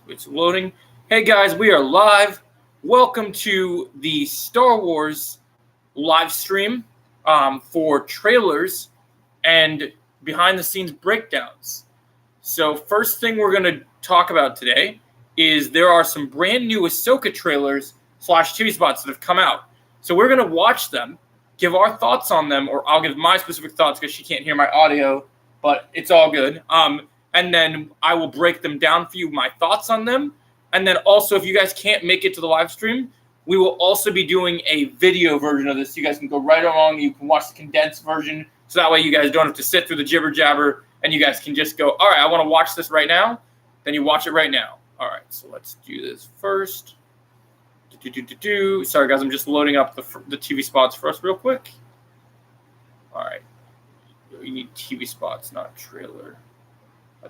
It's loading. Hey guys, we are live. Welcome to the Star Wars live stream for trailers and behind the scenes breakdowns. So first thing we're going to talk about today is there are some brand new Ahsoka trailers / TV spots that have come out. So we're going to watch them, give our thoughts on them, or I'll give my specific thoughts because she can't hear my audio, but it's all good. And then I will break them down for you, my thoughts on them. And then also, if you guys can't make it to the live stream, we will also be doing a video version of this. You guys can go right along. You can watch the condensed version. So that way you guys don't have to sit through the jibber jabber. And you guys can just go, all right, I want to watch this right now. Then you watch it right now. All right, so let's do this first. Sorry, guys, I'm just loading up the TV spots for us real quick. All right. You need TV spots, not trailer.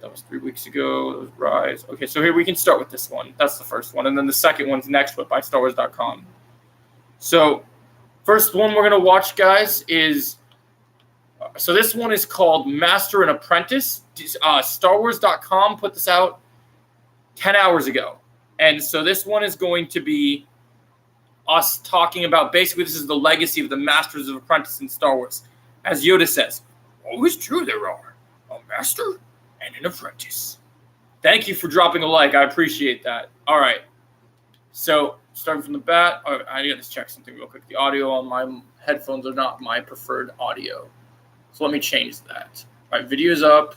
That was 3 weeks ago. That was Rise. Okay, so here we can start with this one. That's the first one. And then the second one's Next Whip by Starwars.com. So first one we're going to watch, guys, is... So this one is called Master and Apprentice. Starwars.com put this out 10 hours ago. And so this one is going to be us talking about... Basically, this is the legacy of the Masters of Apprentice in Star Wars. As Yoda says, always true there are a master and an apprentice. Thank you for dropping a like. I appreciate that. All right. So, starting from the bat, I got to check something real quick. The audio on my headphones are not my preferred audio. So, let me change that. All right, video's up.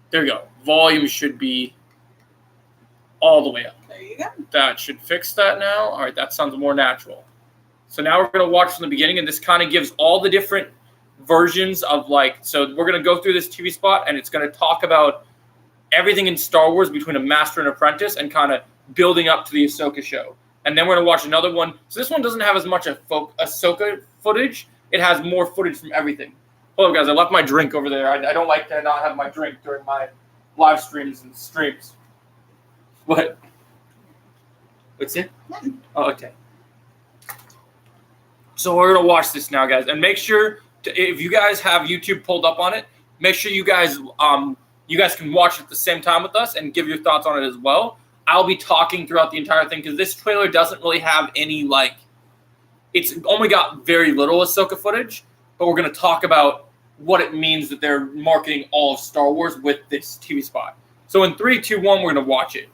There we go. Volume should be all the way up. There you go. That should fix that now. All right, that sounds more natural. So, now we're going to watch from the beginning, and this kind of gives all the different versions of so we're going to go through this TV spot and it's going to talk about everything in Star Wars between a master and apprentice and kind of building up to the Ahsoka show. And then we're going to watch another one. So this one doesn't have as much Ahsoka footage. It has more footage from everything. Hold on, guys. I left my drink over there. I don't like to not have my drink during my live streams and streams. What? What's it? Oh, okay. So we're going to watch this now, guys. And make sure... If you guys have YouTube pulled up on it, make sure you guys can watch it at the same time with us and give your thoughts on it as well. I'll be talking throughout the entire thing because this trailer doesn't really have any it's only got very little Ahsoka footage, but we're going to talk about what it means that they're marketing all of Star Wars with this TV spot. So in 3, 2, 1, we're going to watch it.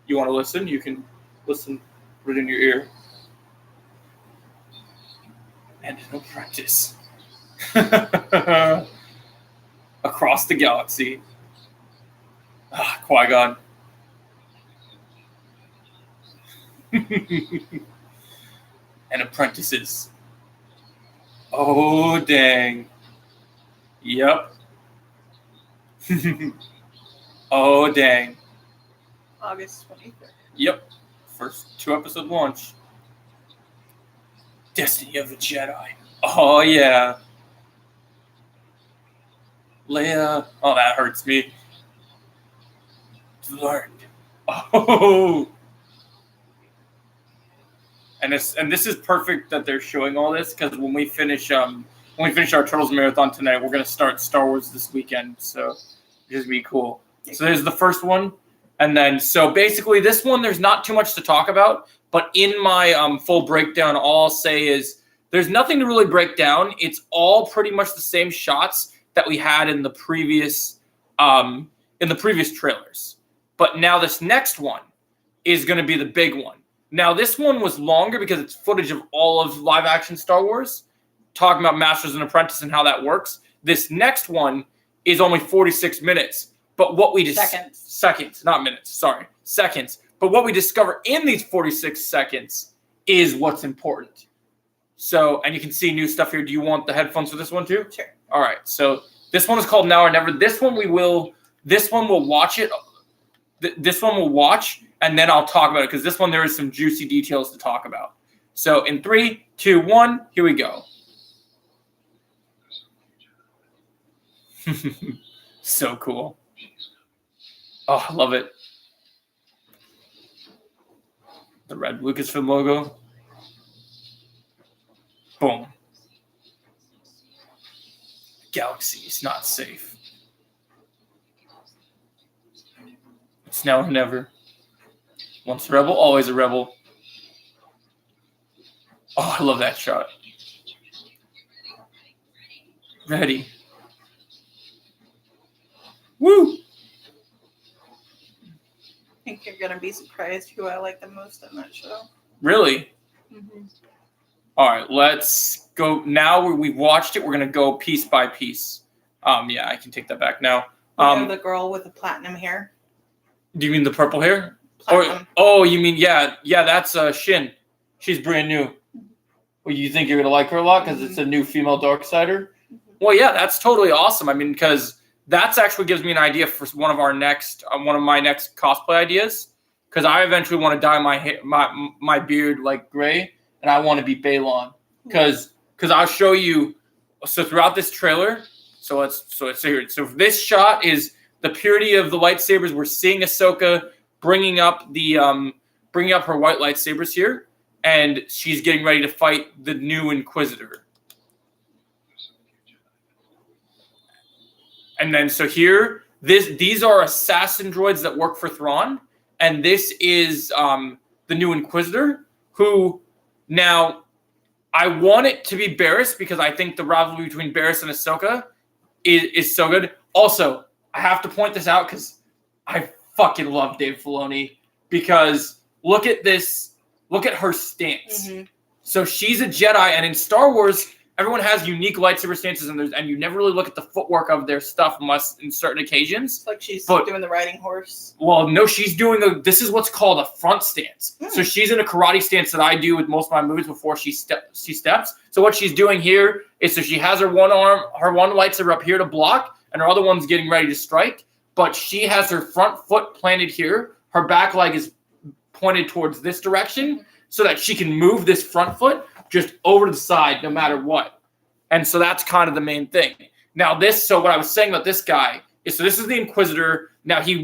You want to listen? You can listen right in your ear. And an apprentice. Across the galaxy. Qui-Gon. And apprentices. Oh, dang. Yep. Oh, dang. August 23rd. Yep. First 2-episode launch. Destiny of a Jedi. Oh, yeah. Leia. Oh, that hurts me. Learned. Oh. And this is perfect that they're showing all this because when we finish our Turtles marathon tonight, we're gonna start Star Wars this weekend. So it's just be cool. So there's the first one. And then, so basically this one, there's not too much to talk about. But in my full breakdown, all I'll say is there's nothing to really break down. It's all pretty much the same shots that we had in the previous trailers. But now this next one is going to be the big one. Now this one was longer because it's footage of all of live action Star Wars, talking about Masters and Apprentice and how that works. This next one is only 46 minutes. But what we seconds, not minutes. Sorry, seconds. But what we discover in these 46 seconds is what's important. So, and you can see new stuff here. Do you want the headphones for this one too? Sure. All right. So this one is called Now or Never. This one we'll watch it. This one we'll watch, and then I'll talk about it because this one there is some juicy details to talk about. So in 3, 2, 1, here we go. So cool. Oh, I love it. The red Lucasfilm logo. Boom. Galaxy is not safe. Once, now, or never. Once a rebel, always a rebel. Oh, I love that shot. Ready. Woo! I think you're gonna be surprised who I like the most in that show. Really? Mm-hmm. All right, let's go. Now we've watched it, we're going to go piece by piece. Yeah, I can take that back now. You know the girl with the platinum hair? Do you mean the purple hair? Platinum. Oh, you mean, yeah, that's Shin. She's brand new. Well, you think you're going to like her a lot because it's a new female Darksider? Well, yeah, that's totally awesome. I mean, because that's actually gives me an idea for one of my next cosplay ideas. Because I eventually want to dye my beard like gray, and I want to be Balon. Because I'll show you. So throughout this trailer, so let's see here. So this shot is the purity of the lightsabers. We're seeing Ahsoka bringing up her white lightsabers here, and she's getting ready to fight the new Inquisitor. And then so here, these are assassin droids that work for Thrawn, and this is the new Inquisitor, who now I want it to be Barriss because I think the rivalry between Barriss and Ahsoka is so good. Also, I have to point this out because I fucking love Dave Filoni because look at this, look at her stance. Mm-hmm. So she's a Jedi, and in Star Wars, everyone has unique lightsaber stances, and you never really look at the footwork of their stuff unless in certain occasions. It's like she's doing the riding horse. Well, no, she's doing this is what's called a front stance. So she's in a karate stance that I do with most of my moves before she steps. So what she's doing here is so she has her one lightsaber up here to block, and her other one's getting ready to strike. But she has her front foot planted here. Her back leg is pointed towards this direction so that she can move this front foot just over to the side no matter what. And so that's kind of the main thing. Now so what I was saying about this guy is, so this is the Inquisitor. Now he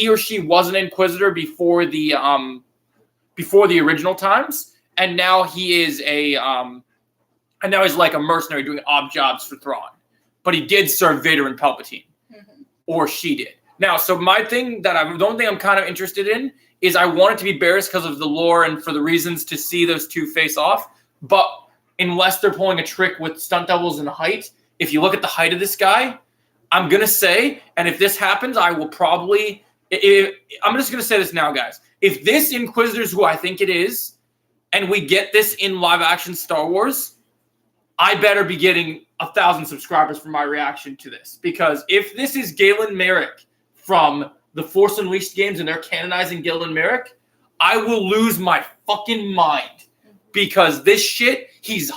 or she was an Inquisitor before the original times, and now he is and now he's like a mercenary doing odd jobs for Thrawn. But he did serve Vader and Palpatine. Mm-hmm. Or she did. Now, so my thing the only thing I'm kind of interested in is I want it to be Barriss because of the lore and for the reasons to see those two face off. But unless they're pulling a trick with stunt doubles and height, if you look at the height of this guy, I'm going to say, and if this happens, I will probably, I'm just going to say this now, guys. If this Inquisitor is who I think it is, and we get this in live action Star Wars, I better be getting 1,000 subscribers for my reaction to this. Because if this is Galen Merrick from the Force Unleashed games and they're canonizing Galen Merrick, I will lose my fucking mind. Because this shit, he's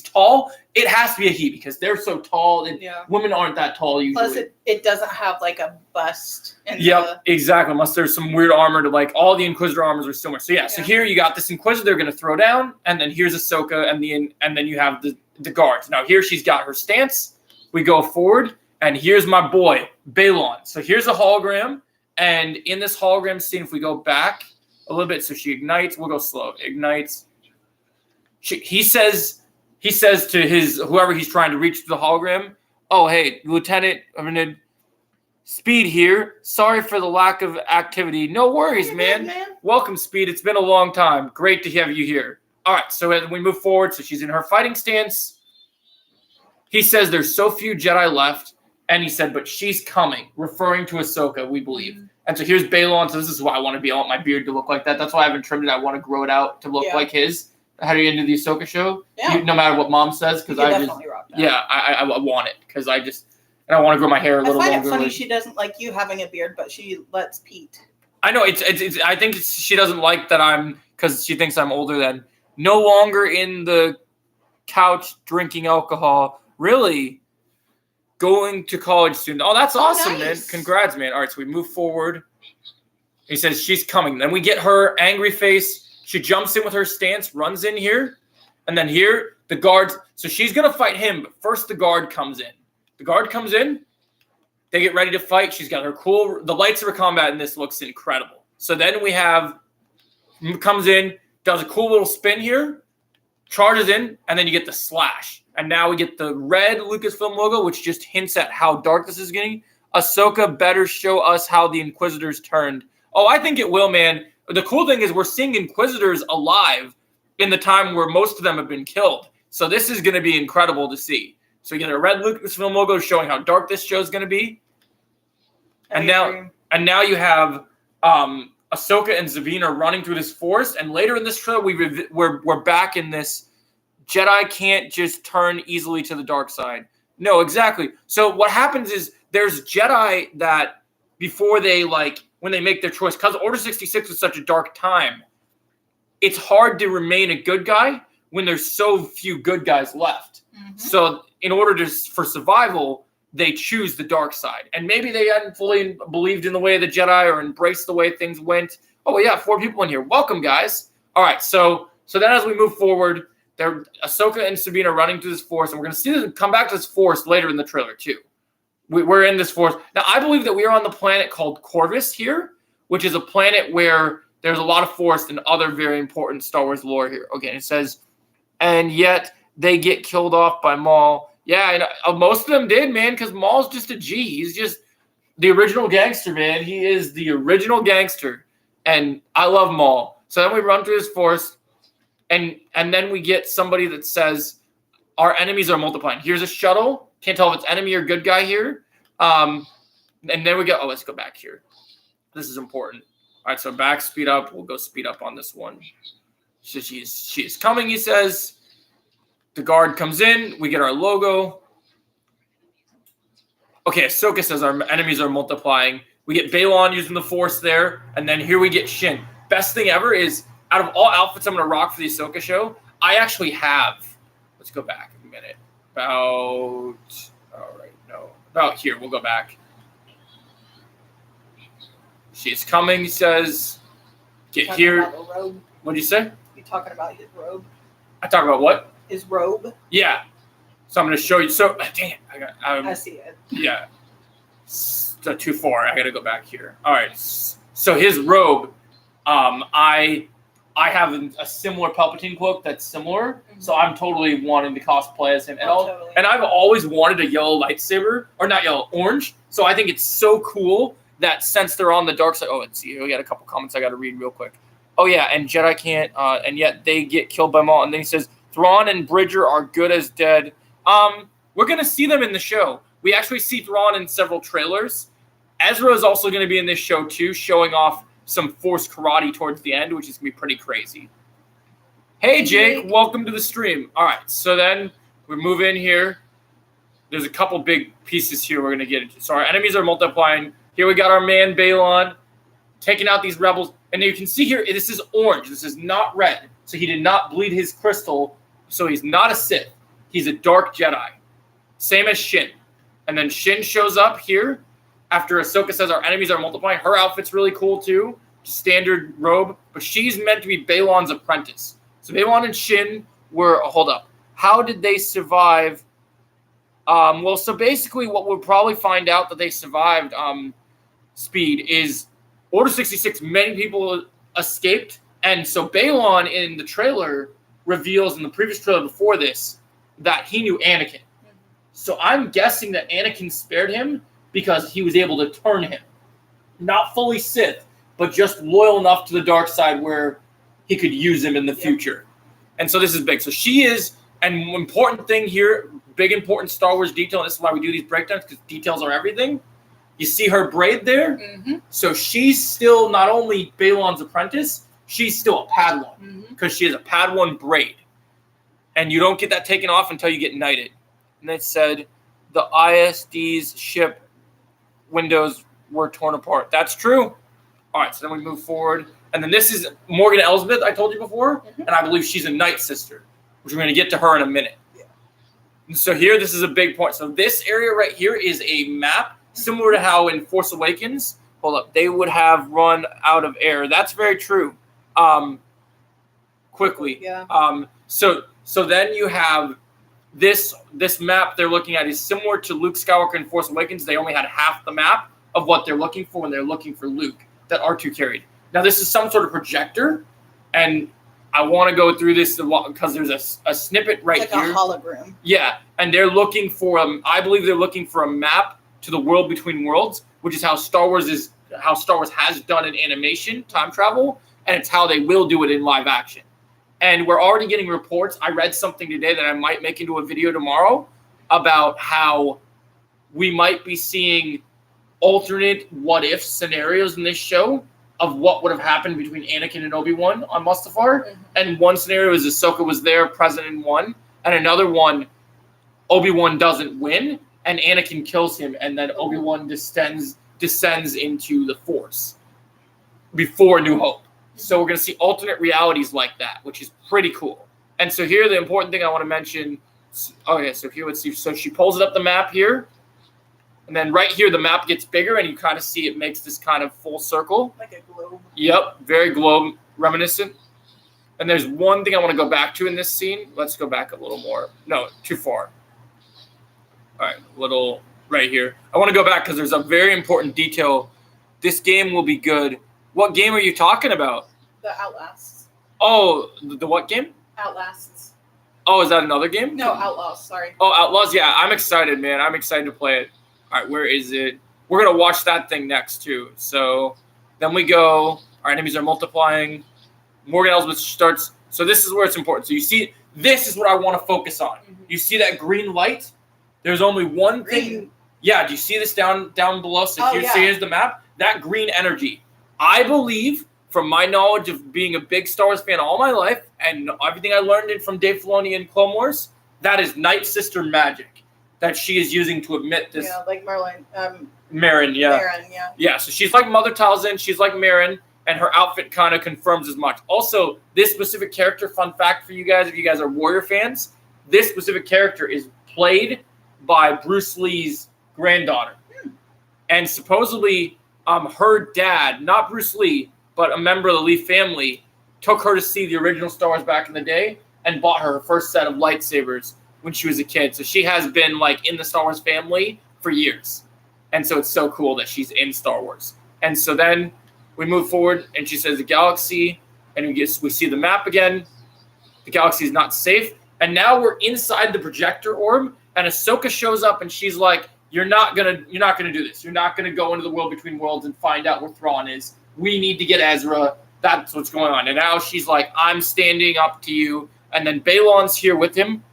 tall. It has to be a he because they're so tall. And women aren't that tall usually. Plus, it doesn't have like a bust. Exactly. Unless there's some weird armor to like all the Inquisitor armors are similar. So so here you got this Inquisitor they're going to throw down, and then here's Ahsoka, and then you have the guards. Now here she's got her stance. We go forward, and here's my boy Balon. So here's a hologram, and in this hologram scene, if we go back a little bit, so she ignites. We'll go slow. Ignites. He says to his whoever he's trying to reach through the hologram, "Oh, hey, Lieutenant, Speed here. Sorry for the lack of activity. No worries, man. Welcome, Speed. It's been a long time. Great to have you here." All right, so as we move forward, so she's in her fighting stance. He says there's so few Jedi left, and he said, but she's coming, referring to Ahsoka, we believe. Mm-hmm. And so here's Balon. So this is why I want to be. I want my beard to look like that. That's why I haven't trimmed it. I want to grow it out to look like his. How do you into the Ahsoka show? Yeah. No matter what Mom says, because I definitely rock that. Yeah, I want it because I want to grow my hair a little longer. I find it funny she doesn't like you having a beard, but she lets Pete. I know it's I think she doesn't like that because she thinks I'm older than. No longer in the couch drinking alcohol. Really going to college soon. Oh, that's awesome, nice. Man. Congrats, man. All right, so we move forward. He says she's coming. Then we get her angry face. She jumps in with her stance, runs in here, and then here, the guards. So she's going to fight him, but first the guard comes in. The guard comes in. They get ready to fight. She's got her the lightsaber combat in this looks incredible. So then we comes in, does a cool little spin here, charges in, and then you get the slash. And now we get the red Lucasfilm logo, which just hints at how dark this is getting. Ahsoka better show us how the Inquisitors turned Oh, I think it will, man. The cool thing is we're seeing Inquisitors alive in the time where most of them have been killed. So this is going to be incredible to see. So you get a red Lucasfilm logo showing how dark this show is going to be. And now you have Ahsoka and Sabine running through this forest. And later in this trailer, we're back in this Jedi can't just turn easily to the dark side. No, exactly. So what happens is there's Jedi that before they when they make their choice, because Order 66 was such a dark time, it's hard to remain a good guy when there's so few good guys left. Mm-hmm. So in order for survival, they choose the dark side. And maybe they hadn't fully believed in the way of the Jedi or embraced the way things went. Oh, yeah, 4 people in here. Welcome, guys. All right, so then as we move forward, Ahsoka and Sabine are running through this forest, and we're going to see them come back to this forest later in the trailer, too. We're in this forest. Now, I believe that we are on the planet called Corvus here, which is a planet where there's a lot of forest and other very important Star Wars lore here. Okay, it says, and yet they get killed off by Maul. Yeah, and most of them did, man, because Maul's just a G. He's just the original gangster, man. He is the original gangster, and I love Maul. So then we run through this forest, and then we get somebody that says, our enemies are multiplying. Here's a shuttle. Can't tell if it's enemy or good guy here. And then we go, let's go back here. This is important. All right, so back, speed up. We'll go speed up on this one. So she is coming, he says. The guard comes in. We get our logo. Okay, Ahsoka says our enemies are multiplying. We get Balon using the Force there. And then here we get Shin. Best thing ever is, out of all outfits I'm going to rock for the Ahsoka show, I actually have, let's go back a minute, about here. We'll go back. She's coming, he says. Get here. What did you say? You talking about his robe? I talk about what? His robe. Yeah. So I'm going to show you. So, dang it. I see it. Yeah. So 2-4. I got to go back here. All right. So his robe, I have a similar Palpatine cloak that's similar. Mm-hmm. So I'm totally wanting to cosplay as him. Totally. And I've always wanted a yellow lightsaber. Or not yellow, orange. So I think it's so cool that since they're on the dark side. Oh, let's see. We got a couple comments I got to read real quick. Oh, yeah. And Jedi can't. And yet they get killed by Maul. And then he says, Thrawn and Bridger are good as dead. We're going to see them in the show. We actually see Thrawn in several trailers. Ezra is also going to be in this show, too, showing off some Force karate towards the end, which is going to be pretty crazy. Hey, Jake. Welcome to the stream. All right. So then we move in here. There's a couple big pieces here we're going to get into. So our enemies are multiplying. Here we got our man, Balon, taking out these rebels. And you can see here, this is orange. This is not red. So he did not bleed his crystal. So he's not a Sith. He's a dark Jedi. Same as Shin. And then Shin shows up here after Ahsoka says our enemies are multiplying. Her outfit's really cool too. Standard robe. But she's meant to be Balon's apprentice. So Balon and Shin were... hold up. How did they survive? Well, so basically what we'll probably find out that they survived, Speed, is Order 66. Many people escaped. And so Balon in the trailer reveals, in the previous trailer before this, that he knew Anakin. So I'm guessing that Anakin spared him because he was able to turn him. Not fully Sith, but just loyal enough to the dark side where he could use him in the future. And so this is big. So she is, and important thing here, big important Star Wars detail, and this is why we do these breakdowns, because details are everything. You see her braid there? Mm-hmm. So she's still not only Balon's apprentice, she's still a Padawan, because she has a Padawan braid. And you don't get that taken off until you get knighted. And they said the ISD's ship windows were torn apart. That's true. All right, so then we move forward. And then this is Morgan Elsbeth, I told you before. And I believe she's a Night Sister, which we're going to get to her in a minute. Yeah. And so here, this is a big point. So this area right here is a map, similar to how in Force Awakens, hold up, they would have run out of air. That's very true. Quickly. Yeah. So then you have this map they're looking at is similar to Luke Skywalker in Force Awakens. They only had half the map of what they're looking for when they're looking for Luke that R2 carried. Now, this is some sort of projector, and I want to go through this because there's a snippet right here. Like a hologram. Yeah, and they're looking for I believe they're looking for a map to the world between worlds, which is how Star Wars is how Star Wars has done in animation, time travel, and it's how they will do it in live action. And we're already getting reports. I read something today that I might make into a video tomorrow about how we might be seeing alternate what-if scenarios in this show of what would have happened between Anakin and Obi-Wan on Mustafar. Mhm. And one scenario is Ahsoka was there, present in one. And another one, Obi-Wan doesn't win, and Anakin kills him, and then Obi-Wan descends into the Force before New Hope. So we're going to see alternate realities like that, which is pretty cool. And so here, the important thing I want to mention. Okay, so here, let's see. So she pulls it up the map here. And then right here, the map gets bigger, and you kind of see it makes this kind of full circle. Like a globe. Yep, very globe reminiscent. And there's one thing I want to go back to in this scene. Let's go back a little more. No, too far. All right, little right here. I want to go back because there's a very important detail. This game will be good. What game are you talking about? The Outlasts. Oh, the what game? Outlasts. Oh, is that another game? No, Outlaws, sorry. Oh, Outlaws. Yeah, I'm excited, man. I'm excited to play it. All right, where is it? We're going to watch that thing next, too. So then we go. Our enemies are multiplying. Morgan Elsbeth starts. So this is where it's important. So you see, this is what I want to focus on. Mhm. You see that green light? There's only one thing. Green. Yeah, do you see this down below? So Oh, yeah. here's the map. That green energy. I believe, from my knowledge of being a big Star Wars fan all my life, and everything I learned from Dave Filoni and Clone Wars, that is Night Sister magic that she is using to emit this. Yeah, like Merlin. Marin, yeah. Marin, yeah. Yeah, so she's like Mother Talzin, she's like Marin, and her outfit kind of confirms as much. Also, this specific character, fun fact for you guys, if you guys are Warrior fans, this specific character is played by Bruce Lee's granddaughter. And supposedly, her dad, not Bruce Lee, but a member of the Lee family, took her to see the original Star Wars back in the day and bought her first set of lightsabers when she was a kid. So she has been like in the Star Wars family for years. And so it's so cool that she's in Star Wars. And so then we move forward and she says the galaxy, and we see the map again. The galaxy is not safe. And now we're inside the projector orb, and Ahsoka shows up and she's like, You're not gonna do this. You're not gonna go into the world between worlds and find out where Thrawn is. We need to get Ezra. That's what's going on. And now she's like, I'm standing up to you. And then Balon's here with him.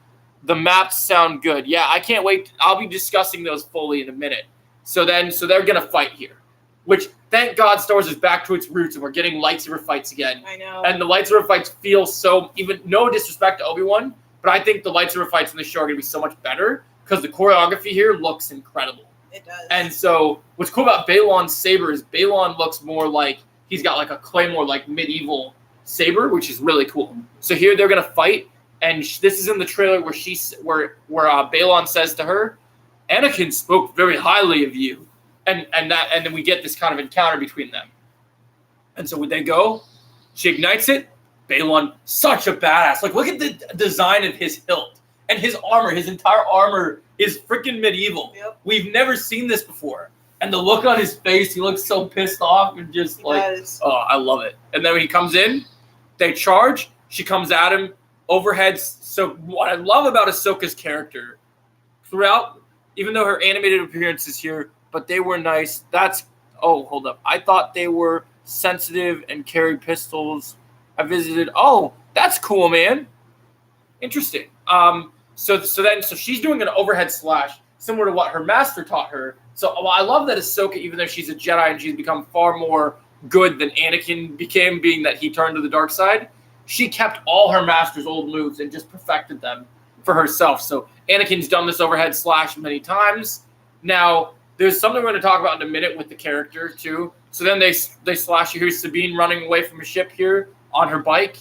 The maps sound good. Yeah, I can't wait. I'll be discussing those fully in a minute. So they're gonna fight here. Which, thank God, Star Wars is back to its roots and we're getting lightsaber fights again. I know. And the lightsaber fights feel so, even no disrespect to Obi-Wan, but I think the lightsaber fights in the show are gonna be so much better because the choreography here looks incredible. It does. And so what's cool about Balon's saber is Balon looks more like he's got like a claymore, like medieval saber, which is really cool. So here they're gonna fight, and this is in the trailer where Balon says to her, "Anakin spoke very highly of you," and then we get this kind of encounter between them. And so when they go, she ignites it. Balon, such a badass. Like, look at the design of his hilt and his armor. His entire armor is freaking medieval. Yep. We've never seen this before. And the look on his face, he looks so pissed off and just He like, does. oh, I love it. And then when he comes in, they charge. She comes at him, overhead. So what I love about Ahsoka's character throughout, even though her animated appearance is here, but they were nice. Hold up. I thought they were sensitive and carried pistols. I visited. Oh, that's cool, man. Interesting. So she's doing an overhead slash similar to what her master taught her. So I love that Ahsoka, even though she's a Jedi and she's become far more good than Anakin became, being that he turned to the dark side, she kept all her master's old moves and just perfected them for herself. So Anakin's done this overhead slash many times. Now, there's something we're going to talk about in a minute with the character, too. So then they slash you. Here's Sabine running away from a ship here on her bike.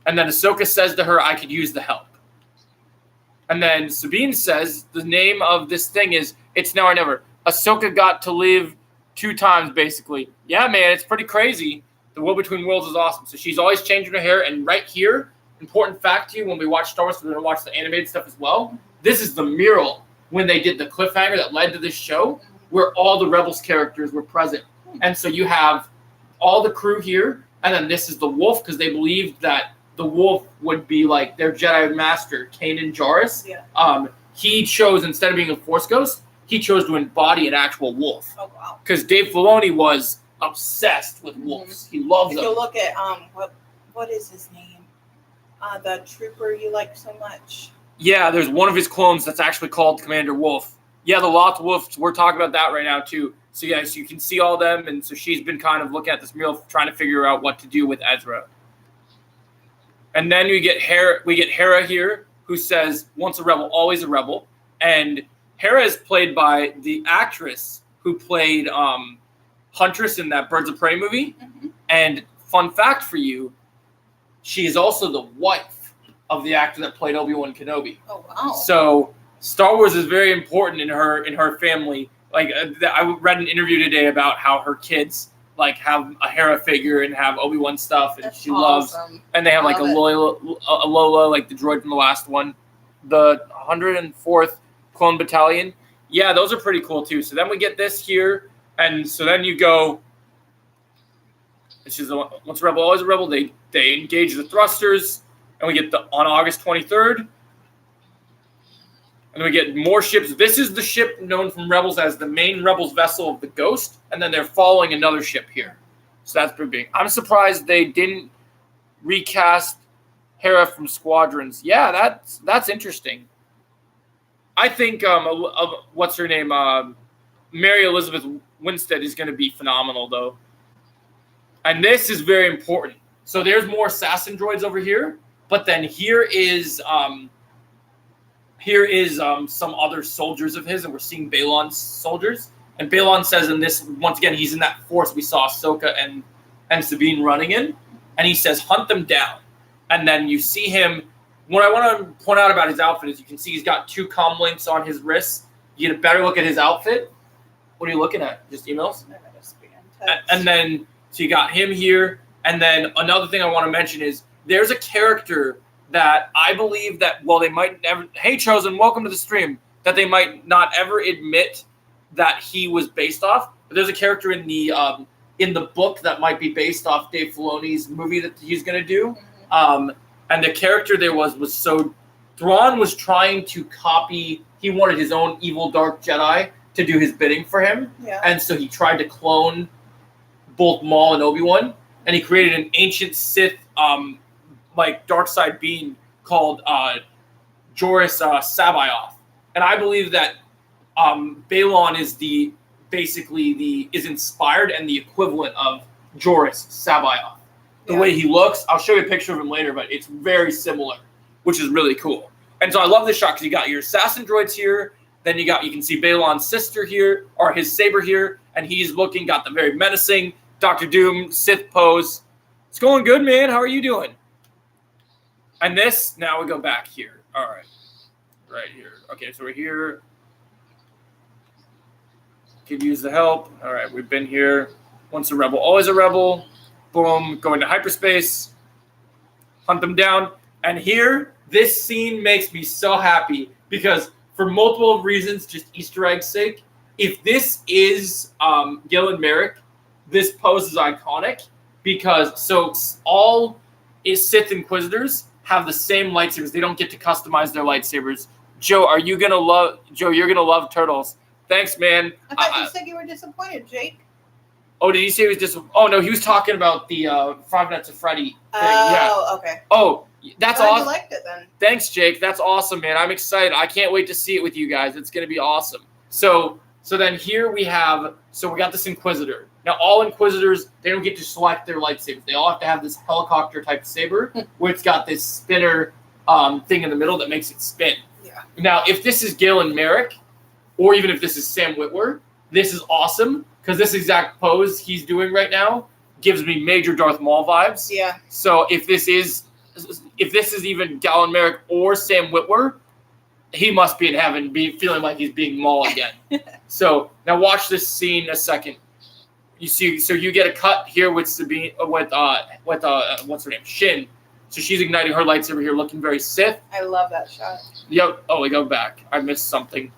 And then Ahsoka says to her, I could use the help. And then Sabine says, the name of this thing is It's Now or Never. Ahsoka got to live 2 times, basically. Yeah, man, it's pretty crazy. The World Between Worlds is awesome. So she's always changing her hair. And right here, important fact to you, when we watch Star Wars, we're going to watch the animated stuff as well. This is the mural when they did the cliffhanger that led to this show, where all the Rebels characters were present. And so you have all the crew here, and then this is the wolf, because they believed that the wolf would be like their Jedi master, Kanan Jarrus. Yeah. He chose, instead of being a Force ghost, he chose to embody an actual wolf. Oh wow. Because Dave Filoni was obsessed with wolves. He loves If them. you look at what is his name? The trooper you like so much. Yeah, there's one of his clones that's actually called Commander Wolf. Yeah, the Lost Wolves, we're talking about that right now too. So yeah, so you can see all them, and so she's been kind of looking at this mural, trying to figure out what to do with Ezra. And then we get Hera here, who says, once a rebel, always a rebel. And Hera is played by the actress who played Huntress in that Birds of Prey movie. Mm-hmm. And fun fact for you, she is also the wife of the actor that played Obi-Wan Kenobi. Oh wow! So Star Wars is very important in her family. Like I read an interview today about how her kids like have a Hera figure and have Obi-Wan stuff, and That's she loves. And they have like a Lola, like the droid from the last one, the 104th Clone Battalion. Yeah, those are pretty cool too. So then we get this here, and so then you go. It's just once a rebel, always a rebel. They engage the thrusters, and we get on August 23rd, and then we get more ships. This is the ship known from Rebels as the main Rebels vessel of the Ghost, and then they're following another ship here. So that's pretty big. I'm surprised they didn't recast Hera from Squadrons. Yeah, that's interesting. I think what's her name, Mary Elizabeth Winstead is going to be phenomenal though. And this is very important. So there's more assassin droids over here, but then here is some other soldiers of his, and we're seeing Balon's soldiers. And Balon says in this, once again, he's in that force we saw Ahsoka and Sabine running in, and he says, hunt them down. And then you see him. What I want to point out about his outfit is you can see he's got 2 comm links on his wrists. You get a better look at his outfit. What are you looking at? Just emails? And then, so you got him here. And then another thing I want to mention is there's a character that I believe that, well, they might never, hey, Chosen, welcome to the stream, that they might not ever admit that he was based off. But there's a character in the book that might be based off Dave Filoni's movie that he's going to do. And the character there was so Thrawn was trying to copy, he wanted his own evil dark Jedi to do his bidding for him. Yeah. And so he tried to clone both Maul and Obi-Wan, and he created an ancient Sith like dark side being called Joris Sabaoth. And I believe that Balon is is inspired and the equivalent of Joris Sabaoth. The way he looks, I'll show you a picture of him later, but it's very similar, which is really cool. And so I love this shot because you got your assassin droids here, then you can see Balon's sister here, or his saber here, and he's got the very menacing Dr. Doom Sith pose. It's going good, man. How are you doing? And this, now we go back here. All right. Right here. Okay, so we're here. Could use the help. All right, we've been here. Once a rebel, always a rebel. Boom, go into hyperspace. Hunt them down. And here, this scene makes me so happy because for multiple reasons, just Easter egg's sake, if this is Gillen Merrick, this pose is iconic because all Sith Inquisitors have the same lightsabers. They don't get to customize their lightsabers. Joe, you're gonna love turtles. Thanks, man. I thought you said you were disappointed, Jake. Oh, did you say he was disappointed? Oh no, he was talking about the Five Nights at Freddy thing. Oh, okay. Oh, that's awesome. You liked it then. Thanks, Jake. That's awesome, man. I'm excited. I can't wait to see it with you guys. It's gonna be awesome. So then here we got this Inquisitor. Now all Inquisitors, they don't get to select their lightsabers. They all have to have this helicopter type saber where it's got this spinner thing in the middle that makes it spin. Yeah. Now, if this is Galen Merrick, or even if this is Sam Witwer, this is awesome because this exact pose he's doing right now gives me major Darth Maul vibes. Yeah. So if this is even Galen Merrick or Sam Witwer, he must be in heaven, feeling like he's being Maul again. So now watch this scene a second. You see, so you get a cut here with Sabine, what's her name, Shin. So she's igniting her lightsaber here, looking very Sith. I love that shot. Yep. Oh, we go back. I missed something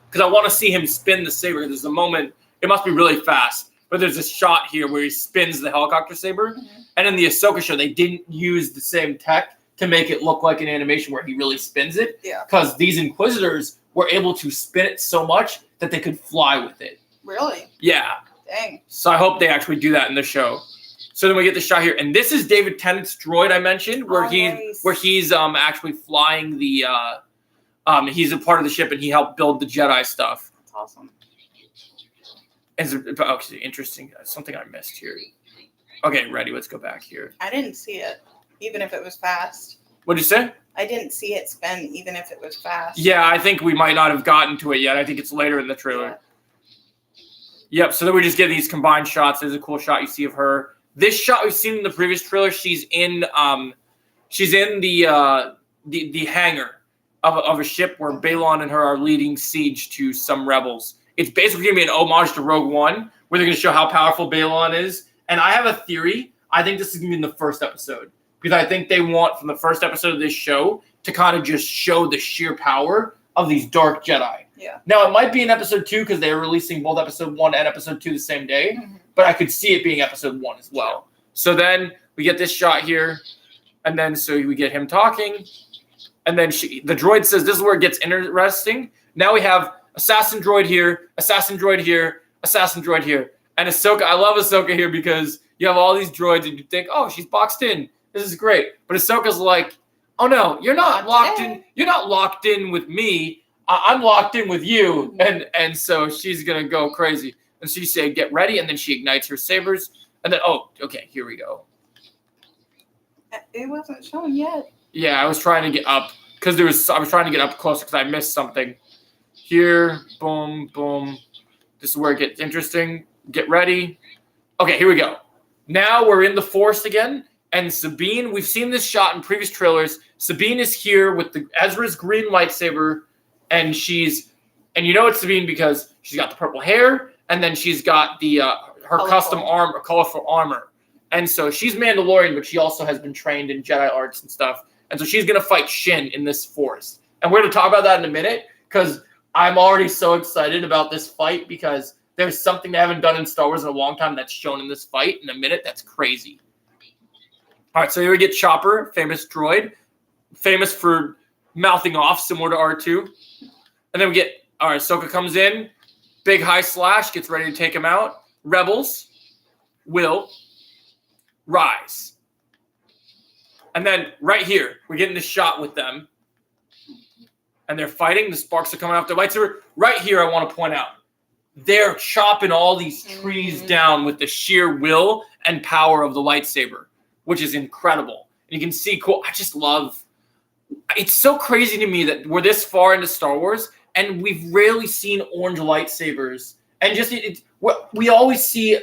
because I want to see him spin the saber. There's a moment. It must be really fast, but there's a shot here where he spins the helicopter saber. Mm-hmm. And in the Ahsoka show, they didn't use the same tech to make it look like an animation where he really spins it. Yeah. Because these Inquisitors were able to spin it so much that they could fly with it. Really? Yeah. Dang. So I hope they actually do that in the show. So then we get the shot here, and this is David Tennant's droid I mentioned, where he's actually flying the he's a part of the ship and he helped build the Jedi stuff. That's awesome. Okay, interesting. Something I missed here. Okay, ready. Let's go back here. I didn't see it, even if it was fast. What'd you say? I didn't see it spin, even if it was fast. Yeah, I think we might not have gotten to it yet. I think it's later in the trailer. Yeah. Yep. So then we just get these combined shots. There's a cool shot you see of her. This shot we've seen in the previous trailer. She's in the hangar of a ship where Balon and her are leading siege to some rebels. It's basically going to be an homage to Rogue One, where they're going to show how powerful Balon is. And I have a theory. I think this is going to be in the first episode. Because I think they want, from the first episode of this show, to kind of just show the sheer power of these dark Jedi. Yeah. Now, it might be in episode 2 because they're releasing both episode 1 and episode 2 the same day. Mm-hmm. But I could see it being episode 1 as well. So then we get this shot here. And then so we get him talking. And then the droid says, this is where it gets interesting. Now we have assassin droid here, assassin droid here, assassin droid here. And Ahsoka, I love Ahsoka here because you have all these droids and you think, oh, she's boxed in. This is great. But Ahsoka's like, oh no, you're not locked in. You're not locked in with me. I'm locked in with you. And so she's going to go crazy. And she said, get ready. And then she ignites her sabers. And then, oh, okay, here we go. It wasn't showing yet. Yeah, I was trying to get up because I was trying to get up closer because I missed something. Here, boom, boom. This is where it gets interesting. Get ready. Okay, here we go. Now we're in the Force again. And Sabine, we've seen this shot in previous trailers. Sabine is here with Ezra's green lightsaber. And you know it's Sabine because she's got the purple hair. And then she's got her custom armor, colorful armor. And so she's Mandalorian, but she also has been trained in Jedi arts and stuff. And so she's going to fight Shin in this Force. And we're going to talk about that in a minute because I'm already so excited about this fight because there's something they haven't done in Star Wars in a long time that's shown in this fight in a minute. That's crazy. All right, so here we get Chopper, famous droid, famous for mouthing off, similar to R2. And then we get, all right, Ahsoka comes in, big high slash, gets ready to take him out. Rebels will rise. And then right here, we're getting this shot with them. And they're fighting. The sparks are coming off their lightsaber. Right here, I want to point out, they're chopping all these trees down with the sheer will and power of the lightsaber, which is incredible. And you can see, cool. I just love. It's so crazy to me that we're this far into Star Wars and we've rarely seen orange lightsabers. And just we always see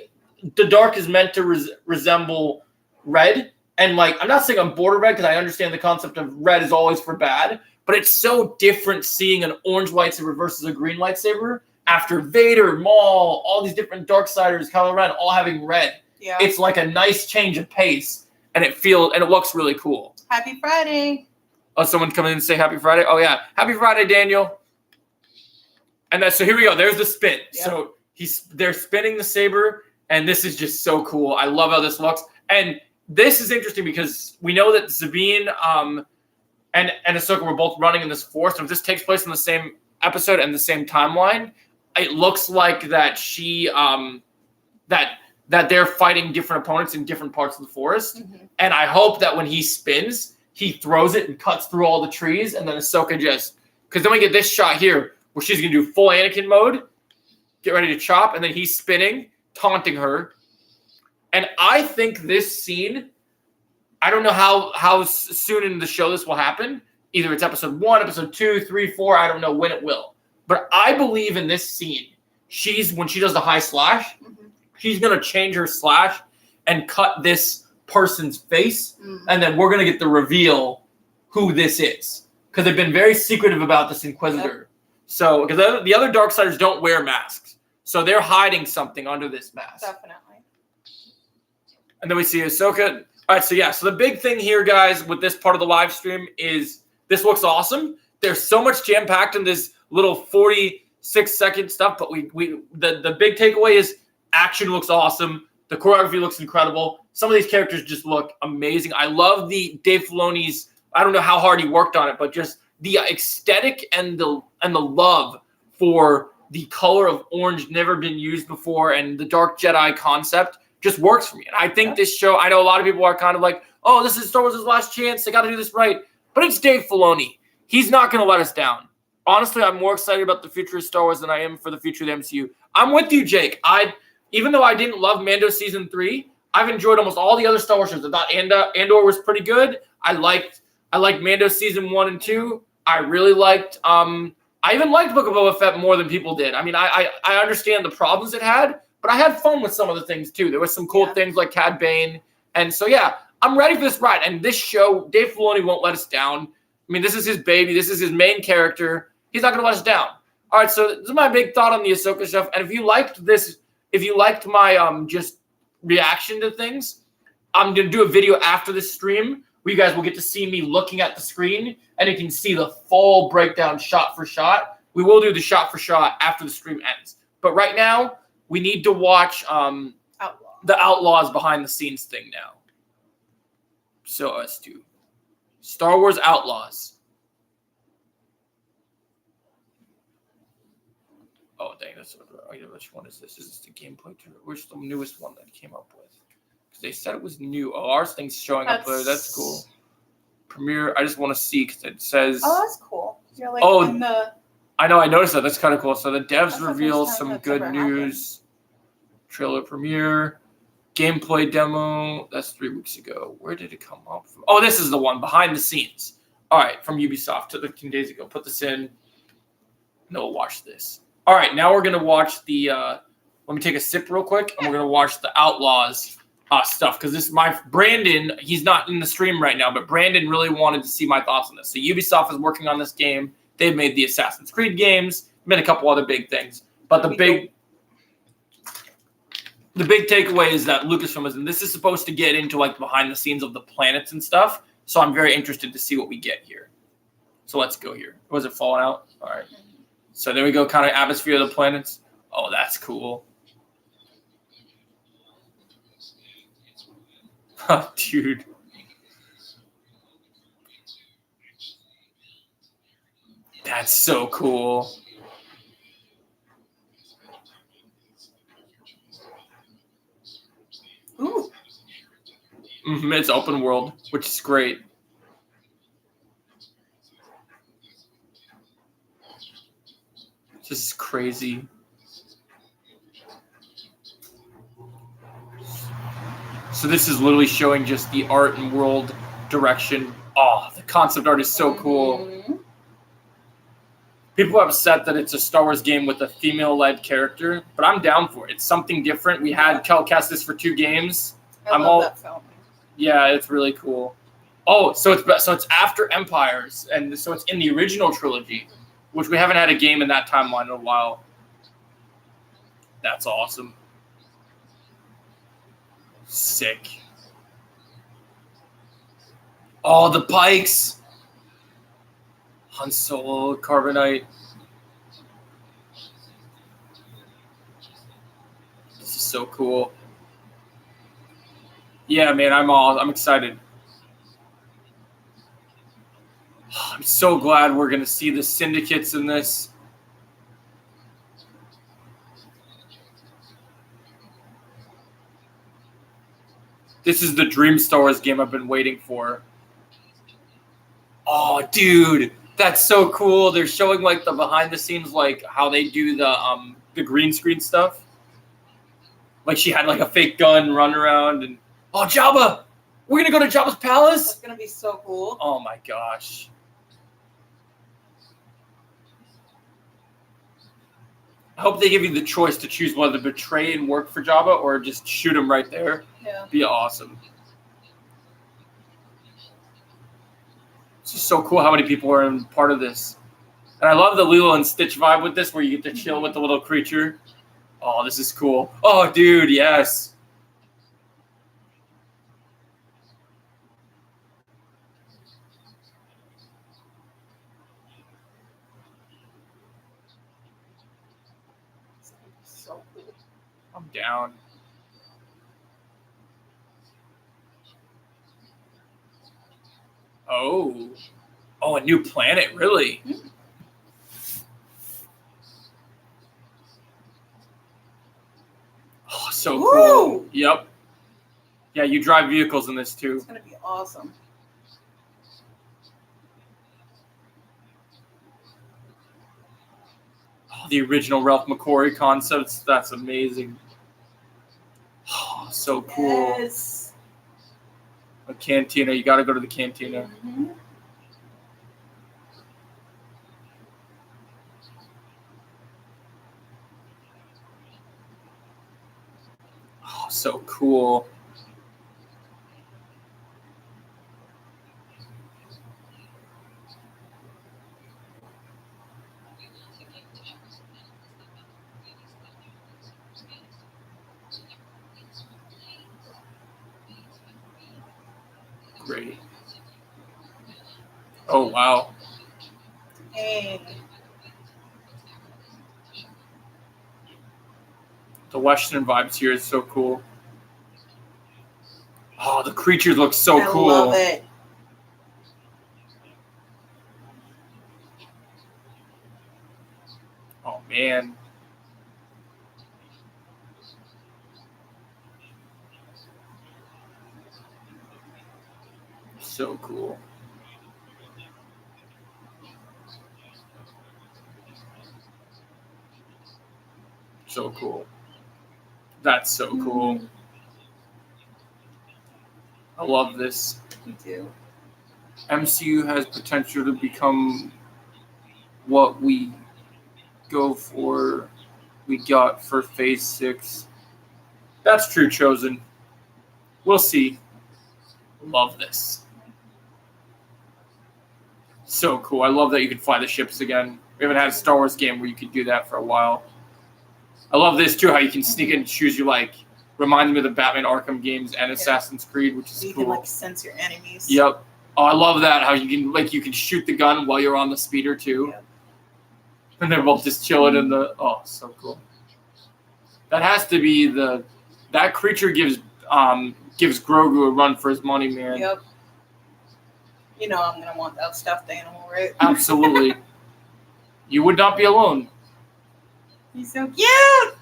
the dark is meant to resemble red. And like, I'm not saying I'm border red because I understand the concept of red is always for bad, but it's so different seeing an orange lightsaber versus a green lightsaber after Vader, Maul, all these different Darksiders, Kylo Ren, all having red. Yeah. It's like a nice change of pace. And it looks really cool. Happy Friday. Oh, someone come in and say Happy Friday? Oh, yeah. Happy Friday, Daniel. And so here we go. There's the spin. Yep. So they're spinning the saber, and this is just so cool. I love how this looks. And this is interesting because we know that Sabine and Ahsoka were both running in this Force. And if this takes place in the same episode and the same timeline, it looks like that that they're fighting different opponents in different parts of the forest. Mm-hmm. And I hope that when he spins, he throws it and cuts through all the trees. And then Ahsoka because then we get this shot here where she's going to do full Anakin mode, get ready to chop. And then he's spinning, taunting her. And I think this scene, I don't know how soon in the show this will happen. Either it's episode 1, episode 2, 3, 4. I don't know when it will. But I believe in this scene, when she does the high slash, she's going to change her slash and cut this person's face. And then we're going to get the reveal who this is. Because they've been very secretive about this Inquisitor. Yep. So, because the other Darksiders don't wear masks. So they're hiding something under this mask. Definitely. And then we see Ahsoka. All right, so the big thing here, guys, with this part of the live stream is this looks awesome. There's so much jam-packed in this little 46-second stuff, but the big takeaway is action looks awesome. The choreography looks incredible. Some of these characters just look amazing. I love the Dave Filoni's, I don't know how hard he worked on it, but just the aesthetic and the love for the color of orange never been used before, and the Dark Jedi concept just works for me. And I think this show, I know a lot of people are kind of like, oh, this is Star Wars' last chance. They got to do this right. But it's Dave Filoni. He's not going to let us down. Honestly, I'm more excited about the future of Star Wars than I am for the future of the MCU. I'm with you, Jake. Even though I didn't love Mando Season 3, I've enjoyed almost all the other Star Wars shows. I thought Andor was pretty good. I liked Mando Season 1 and 2. I really liked I even liked Book of Boba Fett more than people did. I mean, I understand the problems it had, but I had fun with some of the things too. There was some cool things like Cad Bane. And so, yeah, I'm ready for this ride. And this show, Dave Filoni won't let us down. I mean, this is his baby. This is his main character. He's not going to let us down. All right, so this is my big thought on the Ahsoka stuff. And if you liked this, if you liked my just reaction to things, I'm going to do a video after this stream where you guys will get to see me looking at the screen, and you can see the full breakdown shot for shot. We will do the shot for shot after the stream ends. But right now, we need to watch the Outlaws behind the scenes thing now. So let's do Star Wars Outlaws. Oh, dang, which one is this? Is this the gameplay trailer? Which the newest one that came up with? Because they said it was new. Oh, ours thing's showing up there. That's cool. Premiere, I just want to see because it says... Oh, that's cool. You're like in the... I know, I noticed that. That's kind of cool. So the devs reveal some good news. Trailer premiere. Gameplay demo. That's 3 weeks ago. Where did it come up from? Oh, this is the one. Behind the scenes. All right, from Ubisoft. 13 days ago. Put this in. No, we'll watch this. All right, now we're going to watch the... let me take a sip real quick. And we're going to watch the Outlaws stuff. Because this is my... Brandon, he's not in the stream right now. But Brandon really wanted to see my thoughts on this. So Ubisoft is working on this game. They've made the Assassin's Creed games. Made a couple other big things. But the big takeaway is that Lucasfilm is, and this is supposed to get into like behind the scenes of the planets and stuff. So I'm very interested to see what we get here. So let's go here. Was it falling out? All right. So there we go. Kind of atmosphere of the planets. Oh, that's cool. Oh, dude. That's so cool. Ooh. It's open world, which is great. This is crazy. So this is literally showing just the art and world direction. Oh, the concept art is so cool. Mm-hmm. People are upset that it's a Star Wars game with a female-led character, but I'm down for it. It's something different. We had telecast this for 2 games. I love that film. Yeah, it's really cool. Oh, so it's after Empires, and so it's in the original trilogy, which we haven't had a game in that timeline in a while. That's awesome. Sick. Oh, the Pikes. Han Solo, Carbonite. This is so cool. Yeah, man, I'm excited. I'm so glad we're gonna see the syndicates in this. This is the dream Star Wars game I've been waiting for. Oh, dude. That's so cool. They're showing like the behind the scenes, like how they do the green screen stuff. Like she had like a fake gun run around and Jabba, we're gonna go to Jabba's palace. That's gonna be so cool. Oh my gosh. I hope they give you the choice to choose whether to betray and work for Jabba or just shoot him right there. Yeah. Be awesome. It's just so cool how many people are in part of this. And I love the Lilo and Stitch vibe with this, where you get to chill with the little creature. Oh, this is cool. Oh, dude, yes. So cool. I'm down. Oh, a new planet, really? Yeah, you drive vehicles in this too. It's gonna be awesome. Oh, the original Ralph McQuarrie concepts. That's amazing. Oh, so cool. Yes. A cantina. You got to go to the cantina. Mm-hmm. Oh, so cool. Great. Oh, wow. Hey. The Western vibes here is so cool. Oh, the creatures look so cool. I love it. Oh, man. So cool. So cool. That's so cool. I love this. Me too. MCU has potential to become what we got for Phase 6. That's true, Chosen. We'll see. Love this. So cool. I love that you can fly the ships again. We haven't had a Star Wars game where you could do that for a while. I love this too, how you can sneak in and choose you like. Reminds me of the Batman Arkham games and Assassin's Creed, which is You cool. can like sense your enemies. Yep. Oh, I love that, how you can shoot the gun while you're on the speeder too. Yep. And they're both just chilling in the so cool. That has to be that creature gives Grogu a run for his money, man. Yep. You know I'm gonna want that stuffed animal, right? Absolutely. You would not be alone. He's so cute.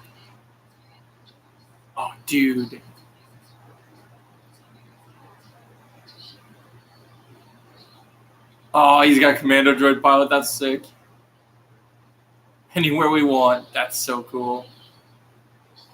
Oh, dude. Oh, he's got a commando droid pilot. That's sick. Anywhere we want. That's so cool.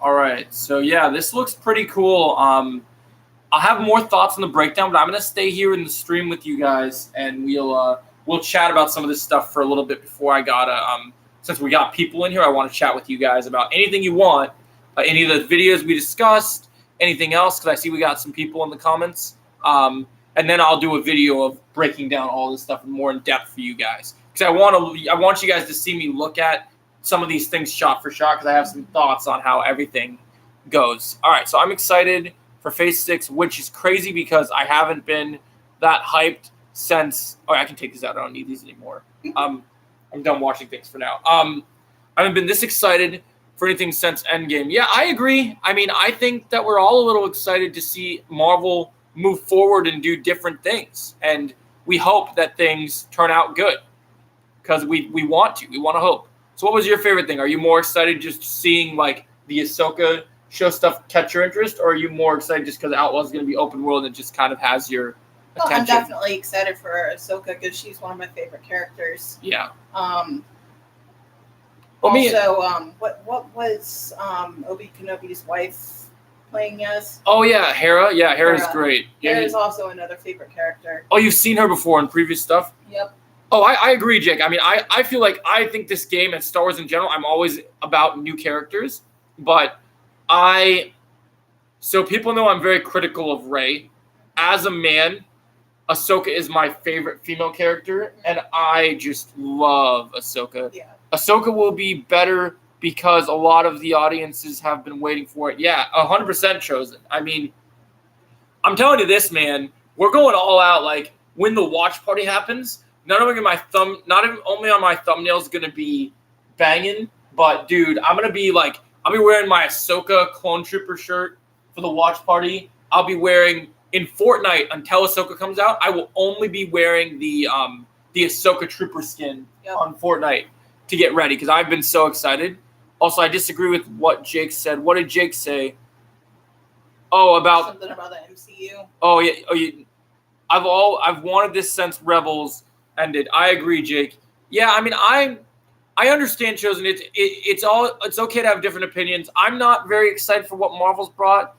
All right. So, yeah, this looks pretty cool. I'll have more thoughts on the breakdown, but I'm going to stay here in the stream with you guys, and we'll chat about some of this stuff for a little bit before I gotta since we got people in here, I want to chat with you guys about anything you want, any of the videos we discussed, anything else, because I see we got some people in the comments. And then I'll do a video of breaking down all this stuff more in depth for you guys, because I want you guys to see me look at some of these things shot for shot, because I have some thoughts on how everything goes. All right, so I'm excited for Phase 6, which is crazy because I haven't been that hyped since. Oh, I can take these out. I don't need these anymore. I'm done watching things for now. I haven't been this excited for anything since Endgame. Yeah, I agree. I mean, I think that we're all a little excited to see Marvel move forward and do different things. And we hope that things turn out good because we want to. We want to hope. So what was your favorite thing? Are you more excited just seeing like the Ahsoka show stuff catch your interest, or are you more excited just because Outlaws is going to be open world and it just kind of has your attention? I'm definitely excited for Ahsoka because she's one of my favorite characters. Yeah. What was Obi Kenobi's wife playing as? Oh yeah, Hera. Yeah, Hera's great. Yeah, Hera's also another favorite character. Oh, you've seen her before in previous stuff? Yep. Oh, I agree, Jake. I mean, I feel like I think this game and Star Wars in general, I'm always about new characters, but so people know I'm very critical of Rey. As a man, Ahsoka is my favorite female character, and I just love Ahsoka. Yeah. Ahsoka will be better because a lot of the audiences have been waiting for it. Yeah, 100% Chosen. I mean, I'm telling you this, man. We're going all out. Like when the watch party happens, not only on my thumbnails going to be banging, but dude, I'll be wearing my Ahsoka Clone Trooper shirt for the watch party. I'll be wearing in Fortnite until Ahsoka comes out. I will only be wearing the Ahsoka Trooper skin on Fortnite to get ready because I've been so excited. Also, I disagree with what Jake said. What did Jake say? Oh, about something about the MCU. Oh yeah. Oh yeah. I've wanted this since Rebels ended. I agree, Jake. Yeah, I mean I understand Chosen. It's okay to have different opinions. I'm not very excited for what Marvel's brought.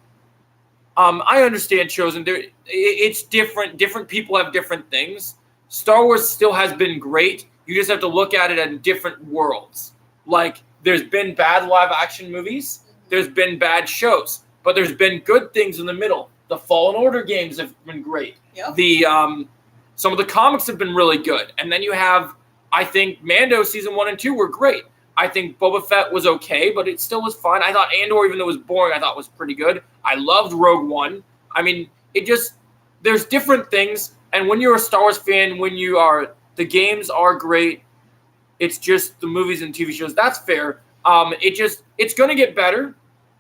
I understand Chosen. It's different. Different people have different things. Star Wars still has been great. You just have to look at it in different worlds. Like there's been bad live action movies. There's been bad shows, but there's been good things in the middle. The Fallen Order games have been great. Yep. The some of the comics have been really good, and then you have, I think, Mando season 1 and 2 were great. I think Boba Fett was okay, but it still was fun. I thought Andor, even though it was boring, I thought was pretty good. I loved Rogue One. I mean, there's different things, and when you're a Star Wars fan, the games are great. It's just the movies and TV shows. That's fair. It's going to get better.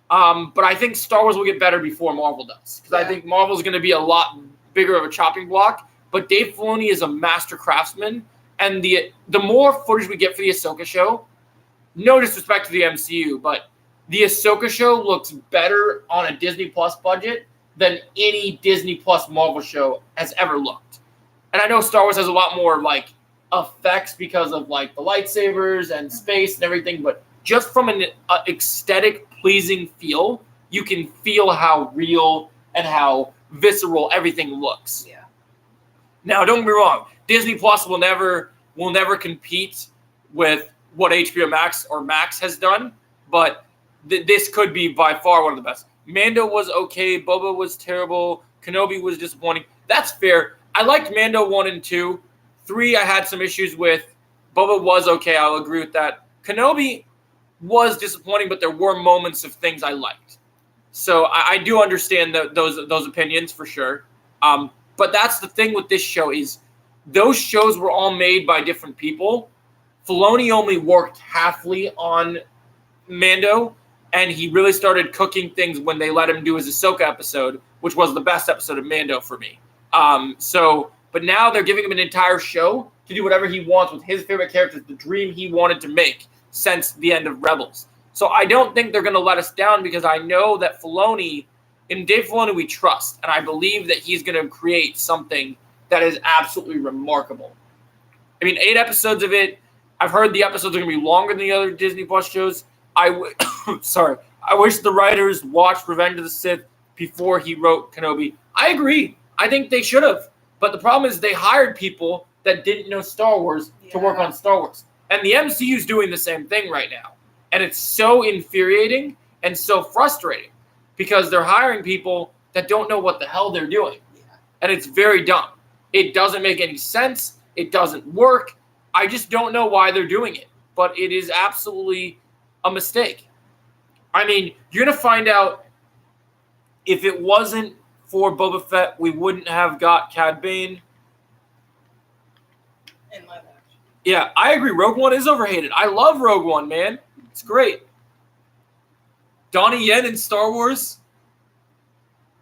But I think Star Wars will get better before Marvel does. Because I think Marvel is going to be a lot bigger of a chopping block. But Dave Filoni is a master craftsman. And the more footage we get for the Ahsoka show, no disrespect to the MCU, but the Ahsoka show looks better on a Disney Plus budget than any Disney Plus Marvel show has ever looked. And I know Star Wars has a lot more like effects because of like the lightsabers and space and everything, but just from an aesthetic pleasing feel, you can feel how real and how visceral everything looks. Yeah. Now, don't get me wrong. Disney Plus will never compete with what HBO Max or Max has done, but this could be by far one of the best. Mando was okay. Boba was terrible. Kenobi was disappointing. That's fair. I liked Mando 1 and 2. 3, I had some issues with. Boba was okay. I'll agree with that. Kenobi was disappointing, but there were moments of things I liked. So I do understand those opinions for sure. But that's the thing with this show is those shows were all made by different people. Filoni only worked halfly on Mando, and he really started cooking things when they let him do his Ahsoka episode, which was the best episode of Mando for me. But now they're giving him an entire show to do whatever he wants with his favorite characters, the dream he wanted to make since the end of Rebels. So I don't think they're going to let us down because I know that in Dave Filoni we trust, and I believe that he's going to create something that is absolutely remarkable. I mean, 8 episodes of it. I've heard the episodes are going to be longer than the other Disney Plus shows. I wish the writers watched Revenge of the Sith before he wrote Kenobi. I agree. I think they should have. But the problem is they hired people that didn't know Star Wars to work on Star Wars. And the MCU is doing the same thing right now. And it's so infuriating and so frustrating because they're hiring people that don't know what the hell they're doing. And it's very dumb. It doesn't make any sense. It doesn't work. I just don't know why they're doing it. But it is absolutely a mistake. I mean, you're going to find out if it wasn't for Boba Fett, we wouldn't have got Cad Bane. In live action. Yeah, I agree. Rogue One is overhated. I love Rogue One, man. It's great. Donnie Yen in Star Wars.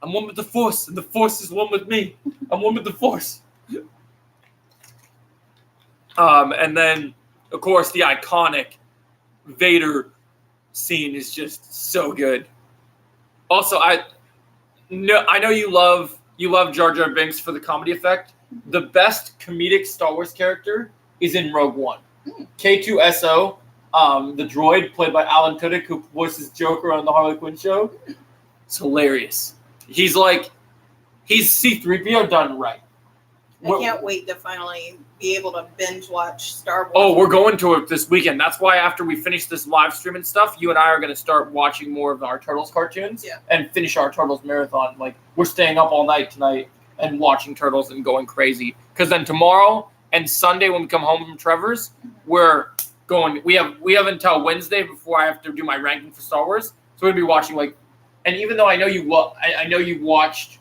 I'm one with the Force, and the Force is one with me. I'm one with the Force. And then, of course, the iconic Vader scene is just so good. Also, I know you love Jar Jar Binks for the comedy effect. The best comedic Star Wars character is in Rogue One. K2SO, the droid played by Alan Tudyk, who voices Joker on the Harley Quinn show. It's hilarious. He's C-3PO done right. I can't wait to finally be able to binge watch Star Wars. Oh, we're going to it this weekend. That's why after we finish this live stream and stuff, you and I are going to start watching more of our Turtles cartoons and finish our Turtles marathon. Like, we're staying up all night tonight and watching Turtles and going crazy. Because then tomorrow and Sunday when we come home from Trevor's, we're going. We have until Wednesday before I have to do my ranking for Star Wars. So we're going to be watching, like, and even though I know you watched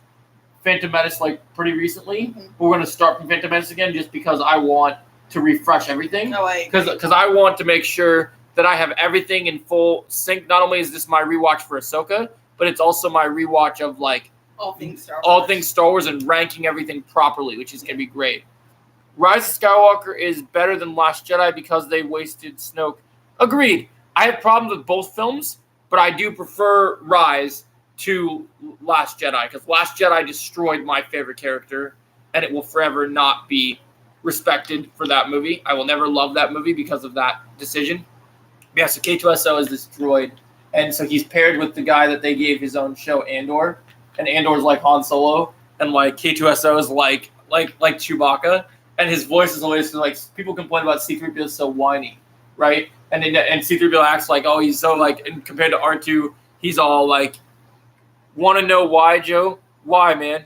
Phantom Menace like pretty recently. We're going to start from Phantom Menace again just because I want to refresh everything. Because I want to make sure that I have everything in full sync. Not only is this my rewatch for Ahsoka, but it's also my rewatch of like all things Star Wars and ranking everything properly, which is going to be great. Rise of Skywalker is better than Last Jedi because they wasted Snoke. Agreed. I have problems with both films, but I do prefer Rise to Last Jedi, because Last Jedi destroyed my favorite character, and it will forever not be respected for that movie. I will never love that movie because of that decision. Yeah, so K2SO is this droid, and so he's paired with the guy that they gave his own show, Andor, and Andor's like Han Solo, and like K2SO is like Chewbacca, and his voice is always like, people complain about C-3PO is so whiny, right? And C-3PO acts like, oh, he's so like, and compared to R2, he's all like, want to know why, Joe? Why, man?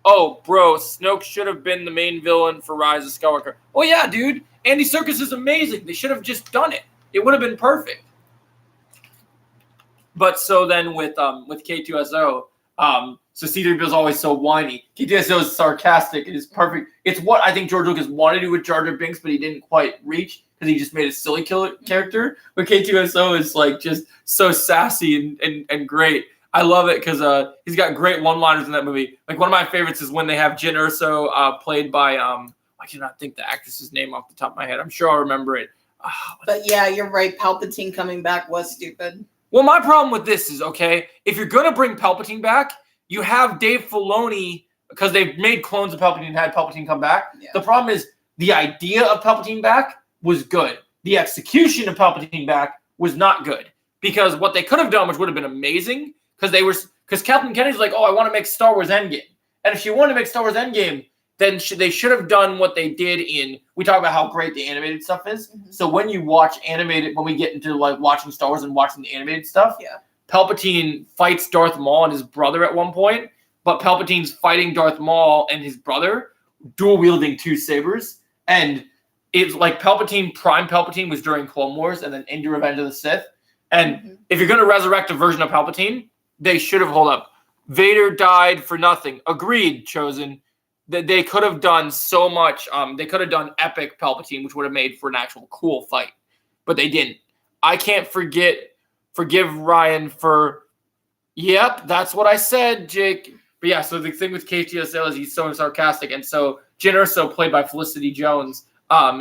Oh, bro, Snoke should have been the main villain for Rise of Skywalker. Oh yeah, dude, Andy Serkis is amazing. They should have just done it. It would have been perfect. But so then with K2SO, so C-3PO is always so whiny. K2SO is sarcastic. It is perfect. It's what I think George Lucas wanted to do with Jar Jar Binks, but he didn't quite reach because he just made a silly character. But K2SO is like just so sassy and great. I love it because he's got great one-liners in that movie. Like one of my favorites is when they have Jyn Erso played by I cannot think the actress's name off the top of my head. I'm sure I'll remember it. But yeah, you're right. Palpatine coming back was stupid. Well, my problem with this is, okay, if you're going to bring Palpatine back, you have Dave Filoni, because they've made clones of Palpatine and had Palpatine come back. Yeah. The problem is the idea of Palpatine back was good. The execution of Palpatine back was not good. Because what they could have done, which would have been amazing, because Kathleen Kennedy's like, oh, I want to make Star Wars Endgame. And if she wanted to make Star Wars Endgame, then they should have done what they did we talk about how great the animated stuff is. Mm-hmm. So when you watch animated, when we get into like watching Star Wars and watching the animated stuff, yeah, Palpatine fights Darth Maul and his brother at one point, but Palpatine's fighting Darth Maul and his brother, dual wielding two sabers. And it's like Prime Palpatine was during Clone Wars and then into Revenge of the Sith. And if you're going to resurrect a version of Palpatine, they should have, hold up, Vader died for nothing. Agreed, Chosen. That they could have done so much. They could have done epic Palpatine, which would have made for an actual cool fight, but they didn't. I can't forgive Ryan for. Yep, that's what I said, Jake. But yeah, so the thing with K2SO is he's so sarcastic, and so Jyn Erso, played by Felicity Jones,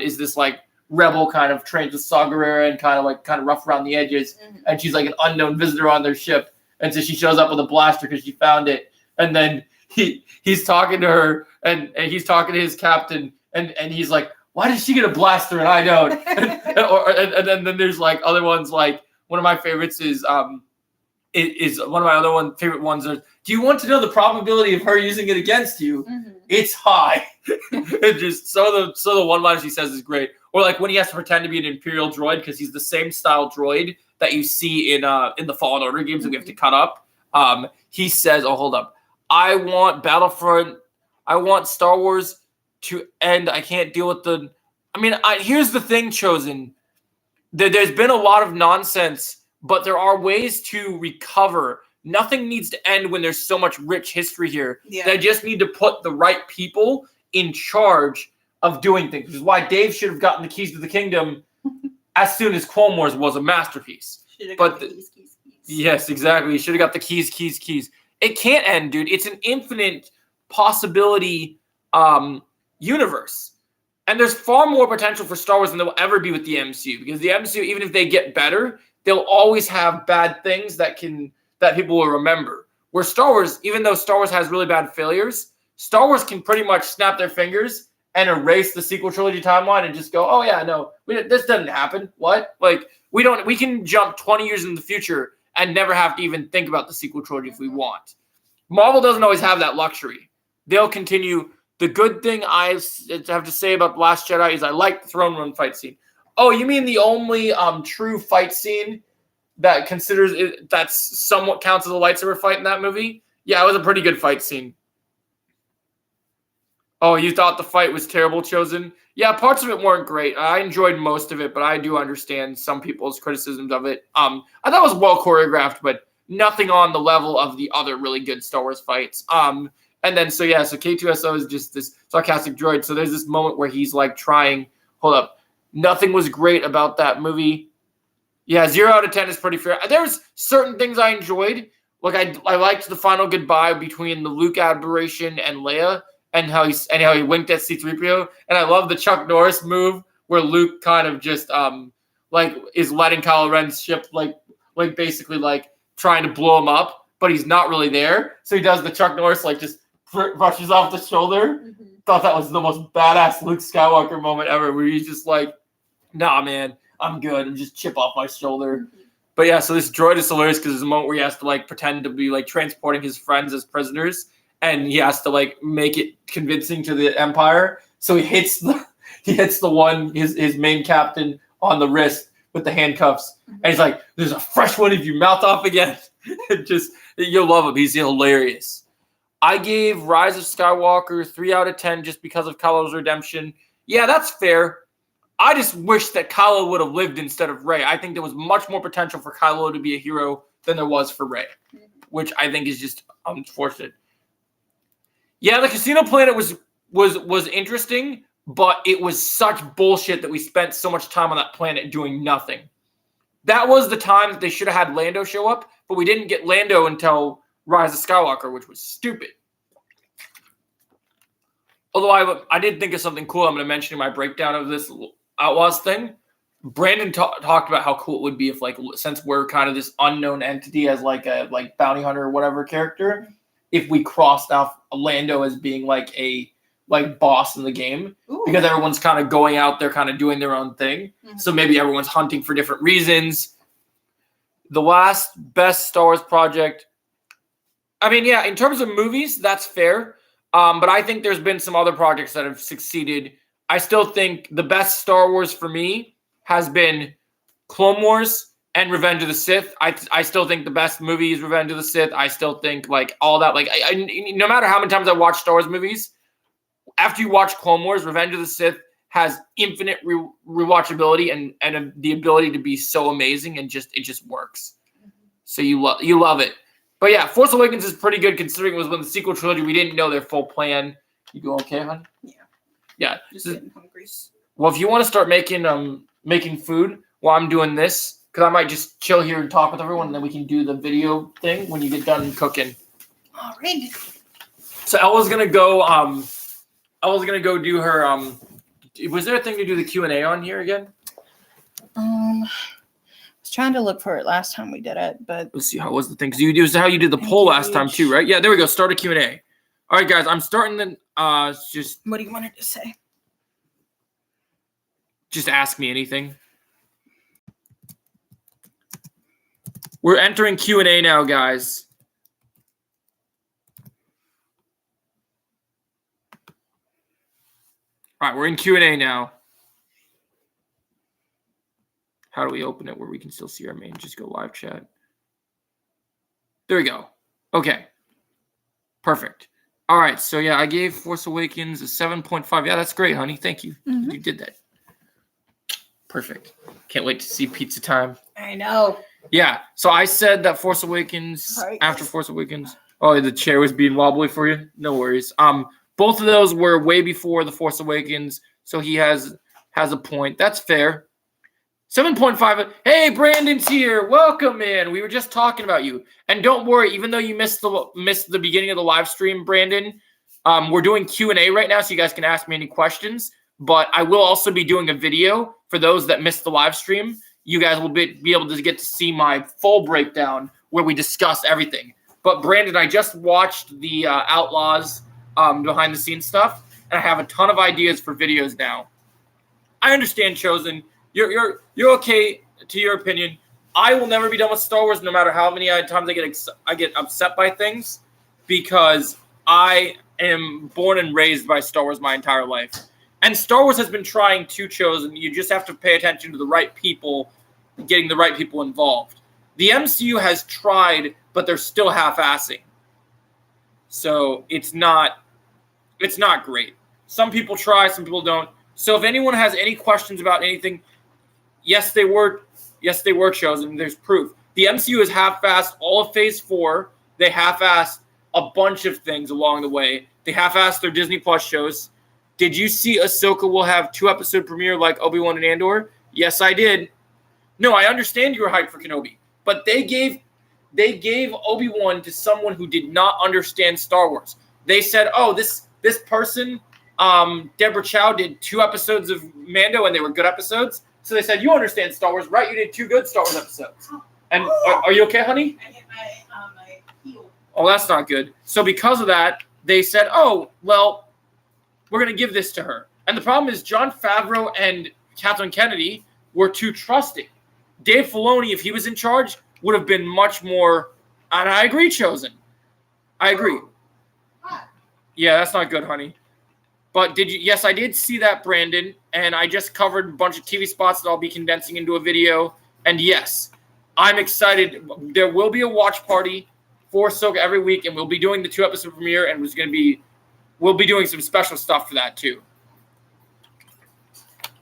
is this like rebel kind of trained with Saw Gerrera and kind of rough around the edges, and she's like an unknown visitor on their ship, and so she shows up with a blaster because she found it, and then he's talking to her. And he's talking to his captain, and he's like, why does she get a blaster and I don't? and then there's like other ones, like one of my favorites is one of my other favorite ones are, do you want to know the probability of her using it against you? Mm-hmm. It's high. And just so the one line she says is great. Or like when he has to pretend to be an Imperial droid because he's the same style droid that you see in the Fallen Order games that we have to cut up. He says, oh, hold up. I want Battlefront. I want Star Wars to end. I can't deal with here's the thing, Chosen. There's been a lot of nonsense, but there are ways to recover. Nothing needs to end when there's so much rich history here. Yeah. They just need to put the right people in charge of doing things, which is why Dave should have gotten the keys to the kingdom as soon as Clone Wars was a masterpiece. Keys. Yes, exactly. He should have got the keys. It can't end, dude. It's an infinite possibility universe, and there's far more potential for Star Wars than there will ever be with the MCU, because the MCU, even if they get better, they'll always have bad things that people will remember. Where Star Wars, even though Star Wars has really bad failures, Star Wars can pretty much snap their fingers and erase the sequel trilogy timeline and just go, oh yeah, no, this doesn't happen. What? Like we can jump 20 years in the future and never have to even think about the sequel trilogy if we want. Marvel doesn't always have that luxury. They'll continue. The good thing I have to say about The Last Jedi is I like the throne room fight scene. Oh, you mean the only true fight scene that considers it, that's somewhat counts as a lightsaber fight in that movie? Yeah, it was a pretty good fight scene. Oh, you thought the fight was terrible, Chosen? Yeah, parts of it weren't great. I enjoyed most of it, but I do understand some people's criticisms of it. I thought it was well choreographed, but nothing on the level of the other really good Star Wars fights. And then, so K2SO is just this sarcastic droid. So there's this moment where he's like hold up, nothing was great about that movie. Yeah, 0 out of 10 is pretty fair. There's certain things I enjoyed. Like I liked the final goodbye between the Luke aberration and Leia, and how he winked at C-3PO. And I love the Chuck Norris move where Luke kind of just is letting Kylo Ren's ship like basically like trying to blow him up. but he's not really there. So he does the Chuck Norris, like just brushes off the shoulder. Mm-hmm. Thought that was the most badass Luke Skywalker moment ever, where he's just like, nah, man, I'm good. And just chip off my shoulder. Mm-hmm. But yeah, so this droid is hilarious because there's a moment where he has to like pretend to be like transporting his friends as prisoners, and he has to like make it convincing to the Empire. So he hits the one his main captain on the wrist with the handcuffs, and he's like, "There's a fresh one if you mouth off again." Just you'll love him. He's hilarious. I gave Rise of Skywalker 3 out of 10 just because of Kylo's redemption. Yeah, that's fair. I just wish that Kylo would have lived instead of Rey. I think there was much more potential for Kylo to be a hero than there was for Rey, which I think is just unfortunate. Yeah, the Casino Planet was interesting, but it was such bullshit that we spent so much time on that planet doing nothing. That was the time that they should have had Lando show up, but we didn't get Lando until Rise of Skywalker, which was stupid. Although I did think of something cool I'm going to mention in my breakdown of this Outlaws thing. Brandon talked about how cool it would be if, like, since we're kind of this unknown entity as like a bounty hunter or whatever character, if we crossed off Lando as being like a boss in the game. Ooh. Because everyone's kind of going out there kind of doing their own thing. Mm-hmm. So maybe everyone's hunting for different reasons. The last best Star Wars project, I mean, yeah, in terms of movies, that's fair. But I think there's been some other projects that have succeeded. I still think the best Star Wars for me has been Clone Wars and Revenge of the Sith. I still think the best movie is Revenge of the Sith. I still think like all that. Like no matter how many times I watch Star Wars movies, after you watch Clone Wars, Revenge of the Sith has infinite rewatchability and the ability to be so amazing, and it just works. So you love it. But yeah, Force Awakens is pretty good considering it was when the sequel trilogy, we didn't know their full plan. You doing okay, hon? Yeah. Yeah. Just getting hungry. Well, if you want to start making food while I'm doing this, because I might just chill here and talk with everyone, and then we can do the video thing when you get done cooking. All right. So Ella's gonna go do her was there a thing to do the Q&A on here again? I was trying to look for it last time we did it, but let's see, how was the thing? Because it was how you did the poll last time too, right? Yeah, there we go. Start a Q&A. All right, guys, I'm starting the just. What do you want it to say? Just ask me anything. We're entering Q&A now, guys. All right, we're in Q&A now. How do we open it where we can still see our main? Just go live chat. There we go. Okay. Perfect. All right, so yeah, I gave Force Awakens a 7.5. Yeah, that's great, honey. Thank you. Mm-hmm. You did that. Perfect. Can't wait to see pizza time. I know. Yeah, so I said that Force Awakens, after Force Awakens. Oh, the chair was being wobbly for you? No worries. Both of those were way before the Force Awakens, so he has a point. That's fair. 7.5. Hey, Brandon's here. Welcome, man. We were just talking about you. And don't worry, even though you missed the beginning of the live stream, Brandon, we're doing Q&A right now, so you guys can ask me any questions. But I will also be doing a video for those that missed the live stream. You guys will be able to get to see my full breakdown where we discuss everything. But Brandon, I just watched the Outlaws behind the scenes stuff, and I have a ton of ideas for videos now. I understand, Chosen. You're okay to your opinion. I will never be done with Star Wars, no matter how many times I get upset by things, because I am born and raised by Star Wars my entire life. And Star Wars has been trying to, Chosen. You just have to pay attention to the right people, getting the right people involved. The MCU has tried, but they're still half-assing. So it's not great. Some people try, some people don't. So if anyone has any questions about anything, yes, they were Chosen. There's proof. The MCU has half-assed all of Phase 4. They half-assed a bunch of things along the way. They half-assed their Disney Plus shows. Did you see Ahsoka will have 2-episode premiere like Obi-Wan and Andor? Yes, I did. No, I understand you were hyped for Kenobi, but they gave Obi-Wan to someone who did not understand Star Wars. They said, "Oh, this person, Deborah Chow, did 2 episodes of Mando, and they were good episodes." So they said, "You understand Star Wars, right? You did 2 good Star Wars episodes." And are you okay, honey? I hit my heel. Oh, that's not good. So because of that, they said, oh, well, we're going to give this to her. And the problem is Jon Favreau and Kathleen Kennedy were too trusting. Dave Filoni, if he was in charge, would have been much more, and I agree, chosen. I agree. Yeah, that's not good, honey. But did you? Yes, I did see that, Brandon, and I just covered a bunch of TV spots that I'll be condensing into a video. And yes, I'm excited. There will be a watch party for Ahsoka every week, and we'll be doing the 2-episode premiere, and we'll be doing some special stuff for that too.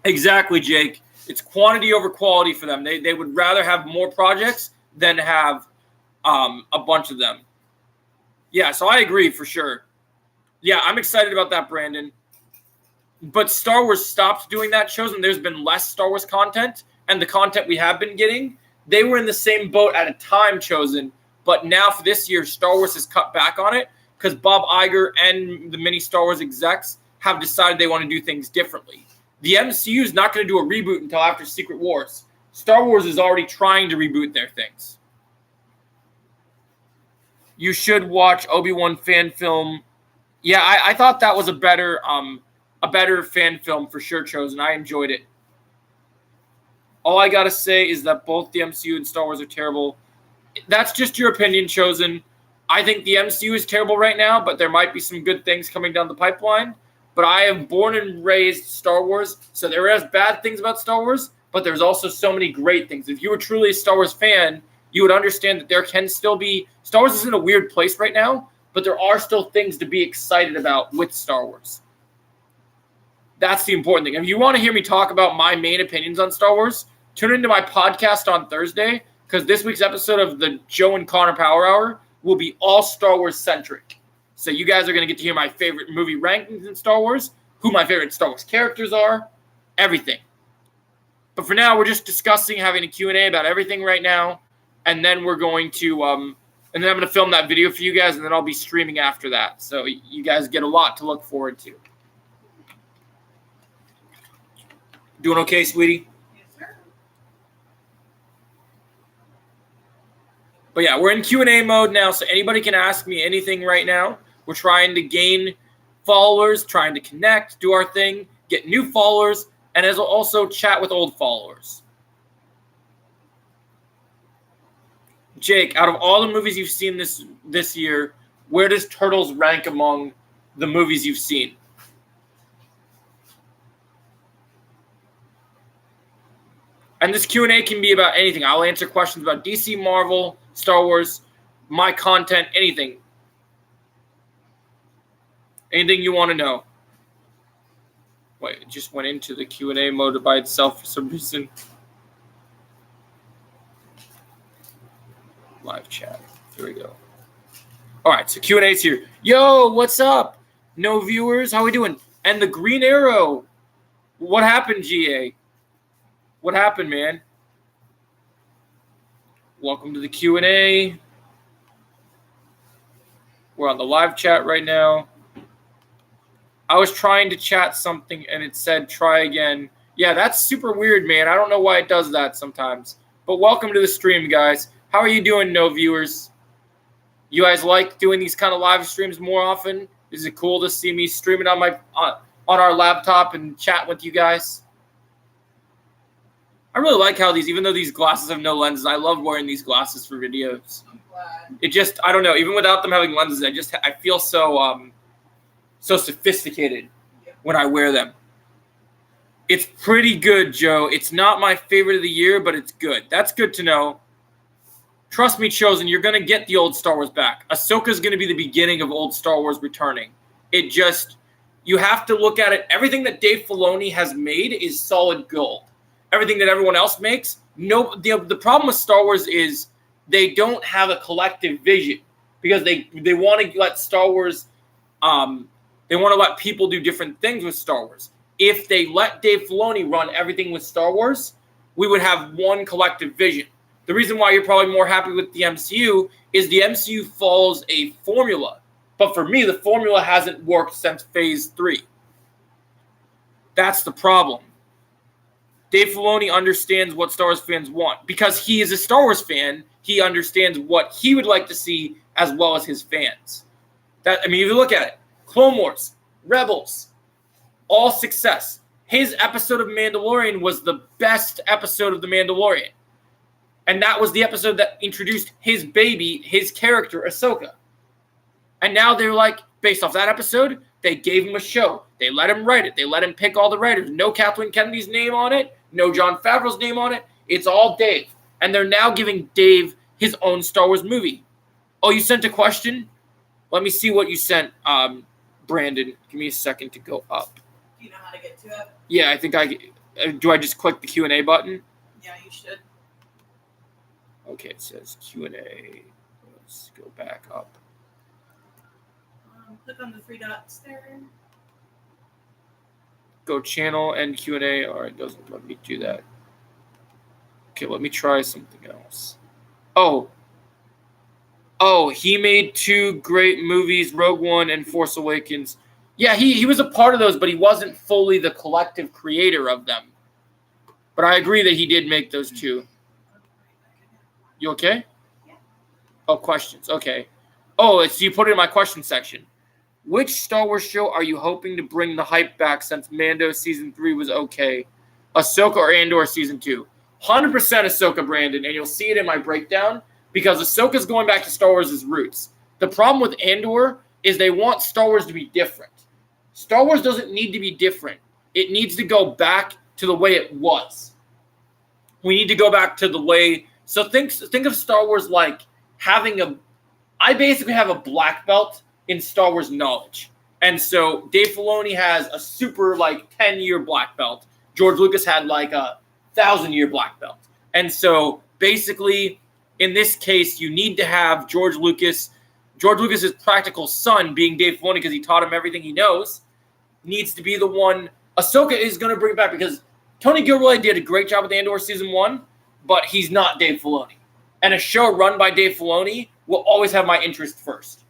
Exactly, Jake. It's quantity over quality for them. They would rather have more projects than have a bunch of them. Yeah, so I agree for sure. Yeah, I'm excited about that, Brandon. But Star Wars stopped doing that shows, and there's been less Star Wars content, and the content we have been getting, they were in the same boat at a time, chosen. But now for this year, Star Wars has cut back on it because Bob Iger and the many Star Wars execs have decided they want to do things differently. The MCU is not going to do a reboot until after Secret Wars. Star Wars is already trying to reboot their things. You should watch Obi-Wan fan film. Yeah, I thought that was a better fan film for sure, chosen. I enjoyed it. All I gotta say is that both the MCU and Star Wars are terrible. That's just your opinion, chosen. I think the MCU is terrible right now, but there might be some good things coming down the pipeline. But I am born and raised Star Wars, so there is bad things about Star Wars, but there's also so many great things. If you were truly a Star Wars fan, you would understand that there can still be – Star Wars is in a weird place right now, but there are still things to be excited about with Star Wars. That's the important thing. If you want to hear me talk about my main opinions on Star Wars, tune into my podcast on Thursday, because this week's episode of the Joe and Connor Power Hour will be all Star Wars-centric. So you guys are going to get to hear my favorite movie rankings in Star Wars, who my favorite Star Wars characters are, everything. But for now, we're just discussing, having a Q&A about everything right now, and then we're going to and then I'm going to film that video for you guys, and then I'll be streaming after that. So you guys get a lot to look forward to. Doing okay, sweetie? Yes, sir. But yeah, we're in Q&A mode now, so anybody can ask me anything right now. We're trying to gain followers, trying to connect, do our thing, get new followers, and as also chat with old followers. Jake, out of all the movies you've seen this year, where does Turtles rank among the movies you've seen? And this Q&A can be about anything. I'll answer questions about DC, Marvel, Star Wars, my content, anything. Anything you want to know. Wait, it just went into the Q&A mode by itself for some reason. Live chat. Here we go. All right, so Q&A's here. Yo, what's up? No viewers? How we doing? And the Green Arrow. What happened, GA? What happened, man? Welcome to the Q&A. We're on the live chat right now. I was trying to chat something and it said try again. Yeah, that's super weird, man. I don't know why it does that sometimes. But welcome to the stream, guys. How are you doing, no viewers? You guys like doing these kind of live streams more often? Is it cool to see me streaming on our laptop and chat with you guys? I really like how even though these glasses have no lenses, I love wearing these glasses for videos. I'm glad. It just, I don't know, even without them having lenses, I feel so sophisticated when I wear them. It's pretty good, Joe. It's not my favorite of the year, but it's good. That's good to know. Trust me, Chosen, you're going to get the old Star Wars back. Ahsoka is going to be the beginning of old Star Wars returning. It just, you have to look at it. Everything that Dave Filoni has made is solid gold. Everything that everyone else makes, no. The problem with Star Wars is they don't have a collective vision because they want to let Star Wars, they want to let people do different things with Star Wars. If they let Dave Filoni run everything with Star Wars, we would have one collective vision. The reason why you're probably more happy with the MCU is the MCU follows a formula. But for me, the formula hasn't worked since Phase 3. That's the problem. Dave Filoni understands what Star Wars fans want. Because he is a Star Wars fan, he understands what he would like to see as well as his fans. If you look at it, Clone Wars, Rebels, all success. His episode of Mandalorian was the best episode of The Mandalorian. And that was the episode that introduced his baby, his character, Ahsoka. And now they're like, based off that episode, they gave him a show. They let him write it. They let him pick all the writers. No Kathleen Kennedy's name on it. No Jon Favreau's name on it. It's all Dave. And they're now giving Dave his own Star Wars movie. Oh, you sent a question? Let me see what you sent, Brandon. Give me a second to go up. Do you know how to get to it? Yeah, I think do I just click the Q&A button? Yeah, you should. Okay, it says Q&A. Let's go back up. Click on the three dots there. Go channel and Q&A. All right, doesn't let me do that. Okay, let me try something else. Oh, he made 2 great movies, Rogue One and Force Awakens. Yeah, he was a part of those, but he wasn't fully the collective creator of them. But I agree that he did make those 2. You okay? Yeah. Oh, questions. Okay. Oh, it's you put it in my question section. Which Star Wars show are you hoping to bring the hype back since Mando Season 3 was okay? Ahsoka or Andor Season 2? 100% Ahsoka, Brandon, and you'll see it in my breakdown because Ahsoka's going back to Star Wars' roots. The problem with Andor is they want Star Wars to be different. Star Wars doesn't need to be different. It needs to go back to the way it was. We need to go back to the way. So think of Star Wars like having I basically have a black belt in Star Wars knowledge. And so Dave Filoni has a super 10-year black belt. George Lucas had a 1,000-year black belt. And so basically in this case you need to have George Lucas's practical son, being Dave Filoni because he taught him everything he knows, needs to be the one. Ahsoka is going to bring it back because Tony Gilroy did a great job with Andor Season 1, but he's not Dave Filoni. And a show run by Dave Filoni will always have my interest first.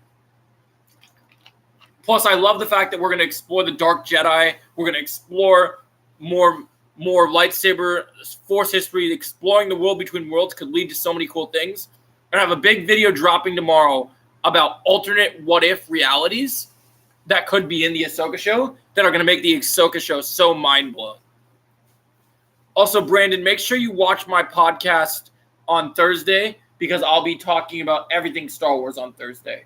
Plus, I love the fact that we're going to explore the Dark Jedi. We're going to explore more lightsaber Force history. Exploring the world between worlds could lead to so many cool things. And I have a big video dropping tomorrow about alternate what-if realities that could be in the Ahsoka show that are going to make the Ahsoka show so mind-blowing. Also, Brandon, make sure you watch my podcast on Thursday because I'll be talking about everything Star Wars on Thursday.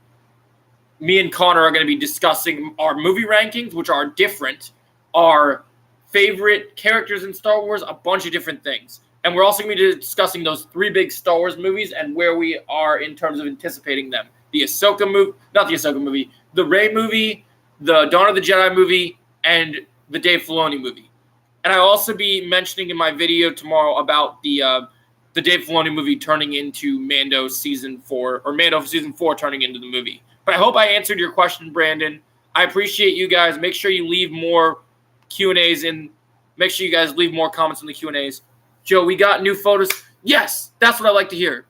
Me and Connor are going to be discussing our movie rankings, which are different, our favorite characters in Star Wars, a bunch of different things. And we're also going to be discussing those 3 big Star Wars movies and where we are in terms of anticipating them. The Ahsoka movie, not the Ahsoka movie, the Rey movie, the Dawn of the Jedi movie, and the Dave Filoni movie. And I'll also be mentioning in my video tomorrow about the Dave Filoni movie turning into Mando Season 4, or Mando Season 4 turning into the movie. But I hope I answered your question, Brandon. I appreciate you guys. Make sure you leave more Q&As and make sure you guys leave more comments in the Q&As. Joe, we got new photos. Yes, that's what I like to hear.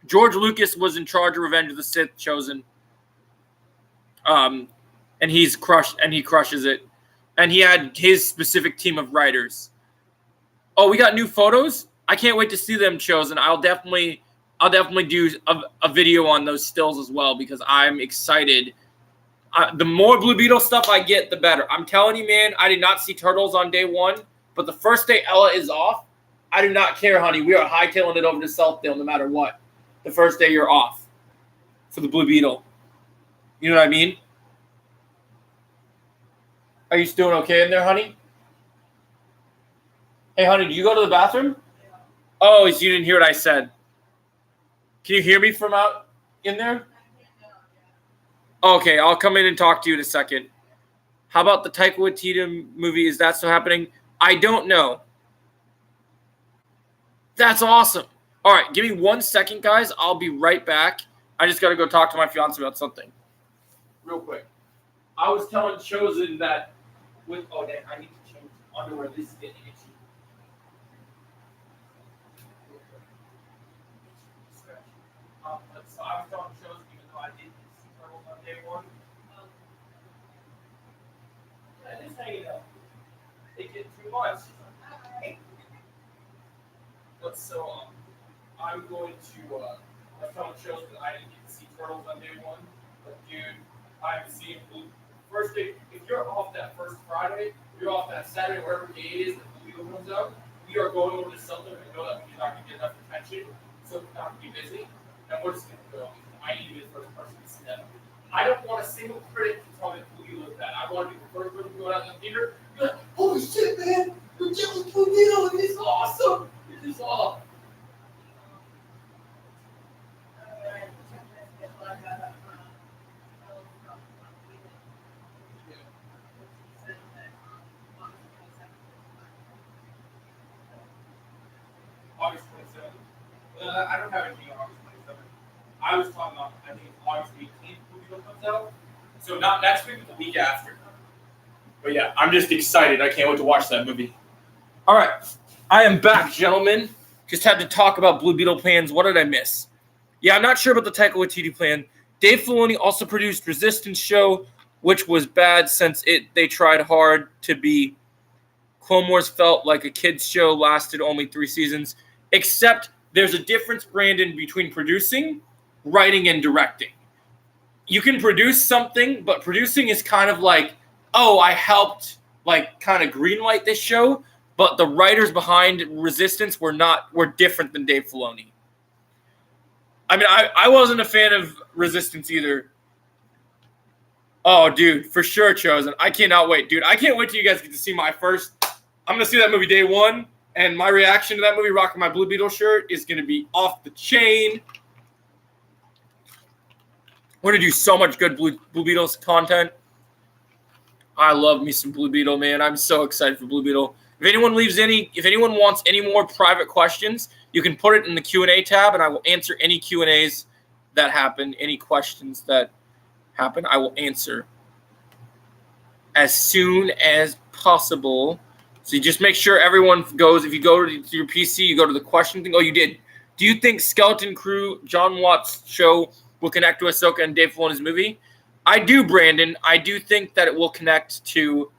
George Lucas was in charge of Revenge of the Sith, Chosen. And he crushes it. And he had his specific team of writers. Oh, we got new photos? I can't wait to see them, Chosen. I'll definitely do a video on those stills as well because I'm excited. The more Blue Beetle stuff I get, the better. I'm telling you, man, I did not see turtles on day 1, but the first day Ella is off, I do not care, honey. We are hightailing it over to Southdale no matter what. The first day you're off for the Blue Beetle. You know what I mean? Are you doing okay in there, honey? Hey, honey, did you go to the bathroom? Yeah. Oh, so you didn't hear what I said. Can you hear me from out in there? Okay, I'll come in and talk to you in a second. How about the Taika Waititi movie? Is that still happening? I don't know. That's awesome. All right, give me 1 second, guys. I'll be right back. I just got to go talk to my fiance about something. Real quick. I was telling Chosen that I need to change underwear. This is getting itchy. So I was telling Chosen, even though I didn't see turtles on day 1. Yeah, just hang it up. They get too much. But so I'm going to. I was telling Chosen that I didn't get to see Turtles on day one. But dude, I'm seeing first day. If you're off that first Friday, you're off that Saturday, wherever day it is that Blue Beetle comes out. We are going over to something and know that we're not going to get enough attention, so we're not going to be busy. And we're just going to go. I need to be the first person to see that. I don't want a single critic to tell me Blue Beetle is bad. I want to be the first person to go out in the theater. Be like, holy shit, man! You're killing Blue Beetle. It is awesome. It is awesome. August 27th. I don't have anything on August 27th. I was talking about, I think it's August 18th Blue Beetle comes out. So not next week, but the week after. But yeah, I'm just excited. I can't wait to watch that movie. All right. I am back, gentlemen. Just had to talk about Blue Beetle plans. What did I miss? Yeah, I'm not sure about the Taika Waititi plan. Dave Filoni also produced Resistance Show, which was bad since they tried hard to be. Clone Wars felt like a kid's show, lasted only 3 seasons. Except there's a difference, Brandon, between producing, writing, and directing. You can produce something, but producing is kind of like, oh, I helped like kind of greenlight this show, but the writers behind Resistance were different than Dave Filoni. I mean, I wasn't a fan of Resistance either. Oh, dude, for sure, Chosen. I cannot wait, dude. I can't wait till you guys get to see my first. I'm going to see that movie day one, and my reaction to that movie, rocking my Blue Beetle shirt, is going to be off the chain. We're going to do so much good Blue Beetles content. I love me some Blue Beetle, man. I'm so excited for Blue Beetle. If anyone wants any more private questions, you can put it in the Q&A tab, and I will answer any Q&As that happen, any questions that happen. I will answer as soon as possible. So you just make sure everyone goes. If you go to your PC, you go to the question thing. Oh, you did. Do you think Skeleton Crew, John Watts' show, will connect to Ahsoka and Dave Filoni's movie? I do, Brandon. I do think that it will connect to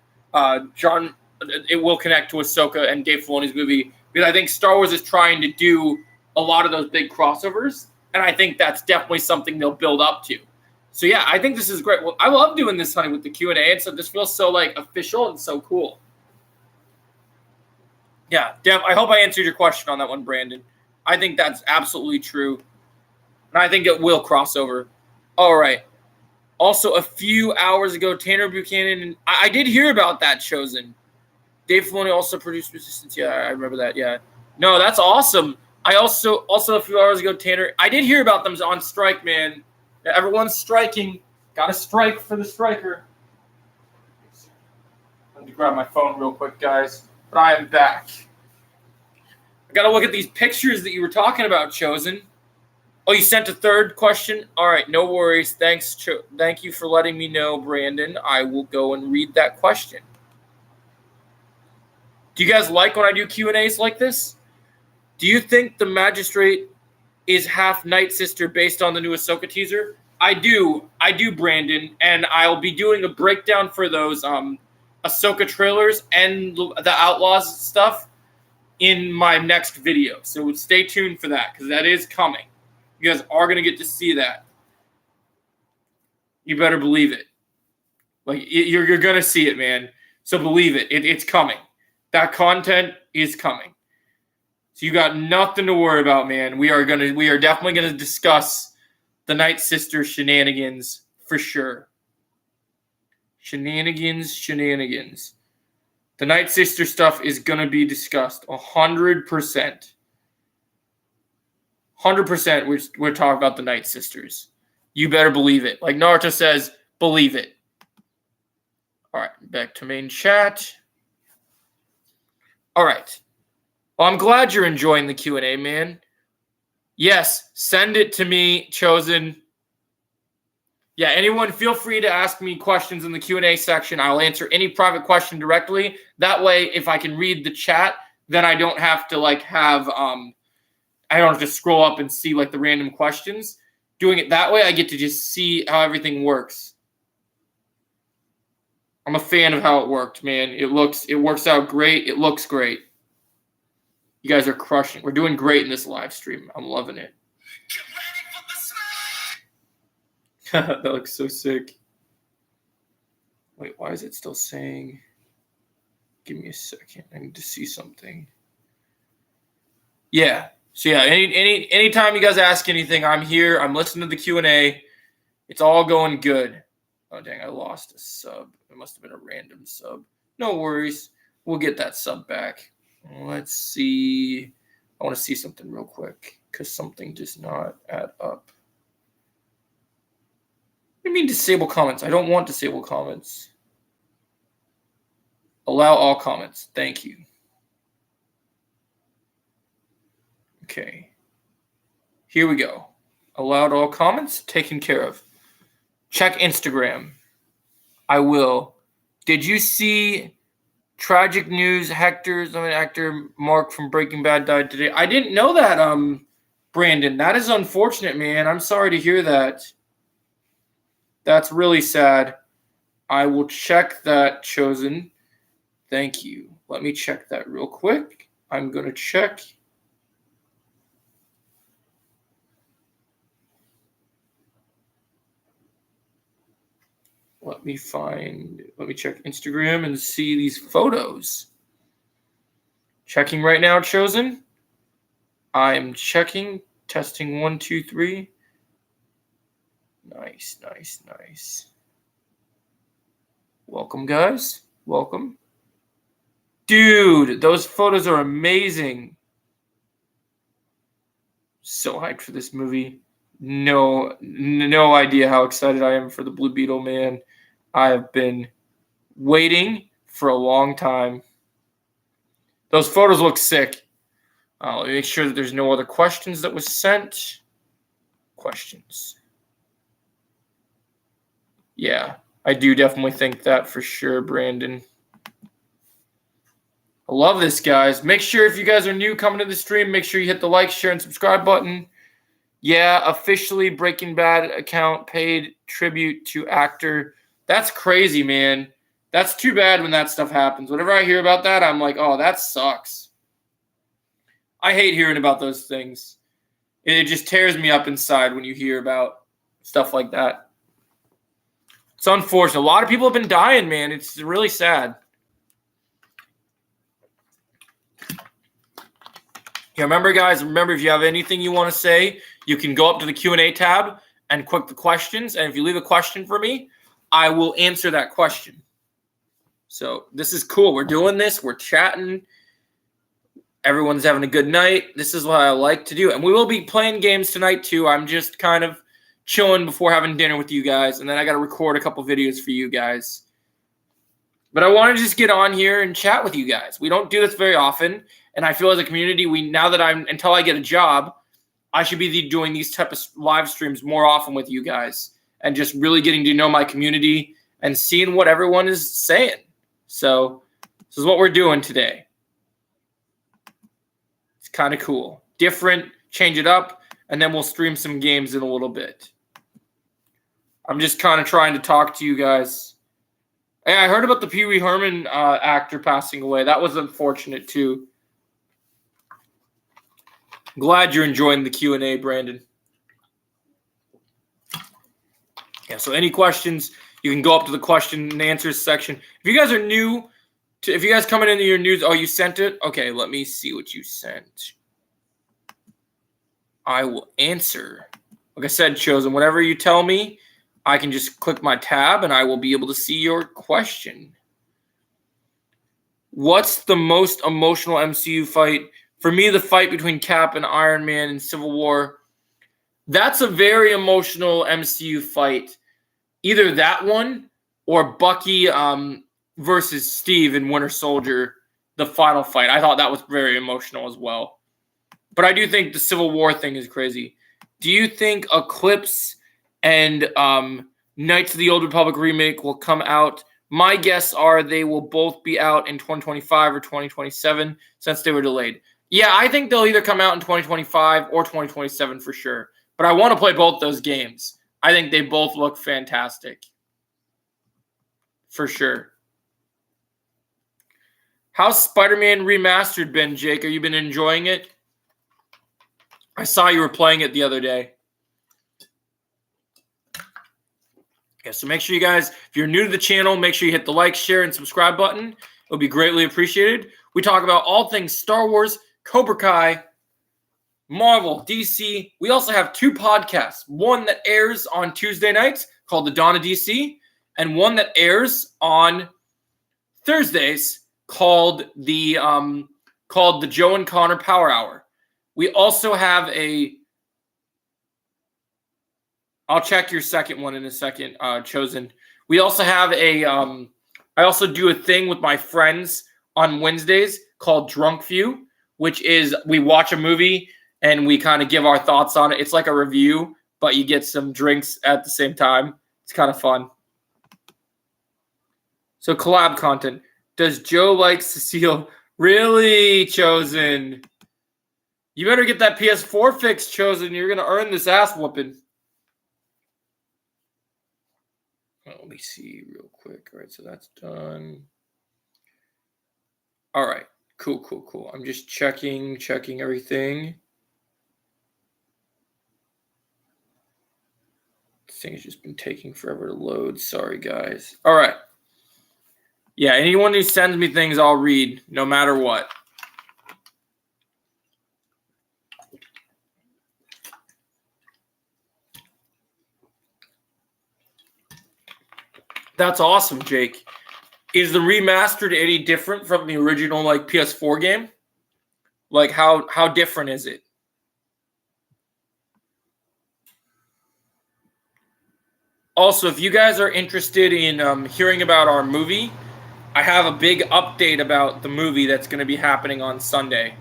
It will connect to Ahsoka and Dave Filoni's movie, because I think Star Wars is trying to do a lot of those big crossovers, and I think that's definitely something they'll build up to. So yeah, I think this is great. Well, I love doing this, honey, with the Q&A, and so this feels so like official and so cool. Yeah, I hope I answered your question on that one, Brandon. I think that's absolutely true, and I think it will cross over. All right. Also, a few hours ago, Tanner Buchanan, I did hear about that, Chosen. Dave Filoni also produced Resistance. Yeah, I remember that. Yeah. No, that's awesome. I also a few hours ago, Tanner, I did hear about them on strike, man. Everyone's striking. Got to strike for the striker. Let me grab my phone real quick, guys. But I am back. I got to look at these pictures that you were talking about, Chosen. Oh, you sent a third question? All right, no worries. Thanks. Thank you for letting me know, Brandon. I will go and read that question. Do you guys like when I do Q&As like this? Do you think the Magistrate is half Night Sister based on the new Ahsoka teaser? I do, Brandon, and I'll be doing a breakdown for those Ahsoka trailers and the Outlaws stuff in my next video. So stay tuned for that, because that is coming. You guys are going to get to see that. You better believe it. Like, you're going to see it, man. So believe it. It's coming. That content is coming. So you got nothing to worry about, man. We are definitely going to discuss the Night Sister shenanigans for sure. Shenanigans. The Night Sister stuff is going to be discussed 100%. 100% we're talking about the Night Sisters. You better believe it. Like Naruto says, believe it. All right, back to main chat. All right. Well, I'm glad you're enjoying the Q&A, man. Yes, send it to me, Chosen. Yeah, anyone, feel free to ask me questions in the Q&A section. I'll answer any private question directly. That way, if I can read the chat, then I don't have to I don't have to scroll up and see like the random questions. Doing it that way, I get to just see how everything works. I'm a fan of how it worked, man. It works out great. It looks great. You guys are crushing. We're doing great in this live stream. I'm loving it. That looks so sick. Wait, why is it still saying? Give me a second. I need to see something. Yeah. So yeah, anytime you guys ask anything, I'm here. I'm listening to the Q&A. It's all going good. Oh dang, I lost a sub. It must have been a random sub. No worries. We'll get that sub back. Let's see. I want to see something real quick because something does not add up. What do you mean disable comments? I don't want disable comments. Allow all comments. Thank you. Okay. Here we go. Allowed all comments. Taken care of. Check Instagram. I will. Did you see tragic news? Actor Mark from Breaking Bad died today. I didn't know that, Brandon. That is unfortunate, man. I'm sorry to hear that. That's really sad. I will check that, Chosen. Thank you. Let me check that real quick. I'm going to check. Let me check Instagram and see these photos. Checking right now, Chosen. I'm checking. Testing 1, 2, 3. Nice. Welcome, guys. Welcome. Dude, those photos are amazing. So hyped for this movie. No idea how excited I am for the Blue Beetle, man. I have been waiting for a long time. Those photos look sick. Let me make sure that there's no other questions that was sent. Questions. Yeah, I do definitely think that for sure, Brandon. I love this, guys. Make sure if you guys are new coming to the stream, make sure you hit the like, share, and subscribe button. Yeah, officially Breaking Bad account paid tribute to actor. That's crazy, man. That's too bad when that stuff happens. Whenever I hear about that, I'm like, oh, that sucks. I hate hearing about those things. It just tears me up inside when you hear about stuff like that. It's unfortunate. A lot of people have been dying, man. It's really sad. Yeah, remember, guys, if you have anything you want to say, you can go up to the Q&A tab and click the questions. And if you leave a question for me, I will answer that question. So this is cool. We're doing this. We're chatting. Everyone's having a good night. This is what I like to do. And we will be playing games tonight, too. I'm just kind of chilling before having dinner with you guys. And then I got to record a couple videos for you guys. But I want to just get on here and chat with you guys. We don't do this very often. And I feel as a community, until I get a job, I should be doing these type of live streams more often with you guys and just really getting to know my community and seeing what everyone is saying. So this is what we're doing today. It's kind of cool. Different, change it up, and then we'll stream some games in a little bit. I'm just kind of trying to talk to you guys. Hey, I heard about the Pee Wee Herman actor passing away. That was unfortunate, too. Glad you're enjoying the Q&A, Brandon. Yeah, so any questions, you can go up to the question and answers section. If you guys are new, if you guys coming into your news, oh, you sent it? Okay, let me see what you sent. I will answer. Like I said, Chosen, whatever you tell me, I can just click my tab and I will be able to see your question. What's the most emotional MCU fight? For me, the fight between Cap and Iron Man in Civil War, that's a very emotional MCU fight. Either that one or Bucky versus Steve in Winter Soldier, the final fight. I thought that was very emotional as well. But I do think the Civil War thing is crazy. Do you think Eclipse and Knights of the Old Republic remake will come out? My guess are they will both be out in 2025 or 2027 since they were delayed. Yeah, I think they'll either come out in 2025 or 2027 for sure. But I want to play both those games. I think they both look fantastic. For sure. How's Spider-Man Remastered been, Jake? Have you been enjoying it? I saw you were playing it the other day. Yeah, so make sure you guys, if you're new to the channel, make sure you hit the like, share, and subscribe button. It'll be greatly appreciated. We talk about all things Star Wars, Cobra Kai, Marvel, DC. We also have 2 podcasts. One that airs on Tuesday nights called The Dawn of DC, and one that airs on Thursdays called the Joe and Connor Power Hour. We also have I'll check your second one in a second, Chosen. We also have I also do a thing with my friends on Wednesdays called Drunk View, which is we watch a movie and we kind of give our thoughts on it. It's like a review, but you get some drinks at the same time. It's kind of fun. So collab content. Does Joe like Cecile? Really, Chosen? You better get that PS4 fixed, Chosen. You're going to earn this ass whooping. Let me see real quick. All right, so that's done. All right, cool. I'm just checking everything. This thing has just been taking forever to load. Sorry, guys. All right. Yeah, anyone who sends me things, I'll read, no matter what. That's awesome, Jake. Is the remastered any different from the original like PS4 game? Like how different is it? Also, if you guys are interested in hearing about our movie, I have a big update about the movie that's going to be happening on Sunday.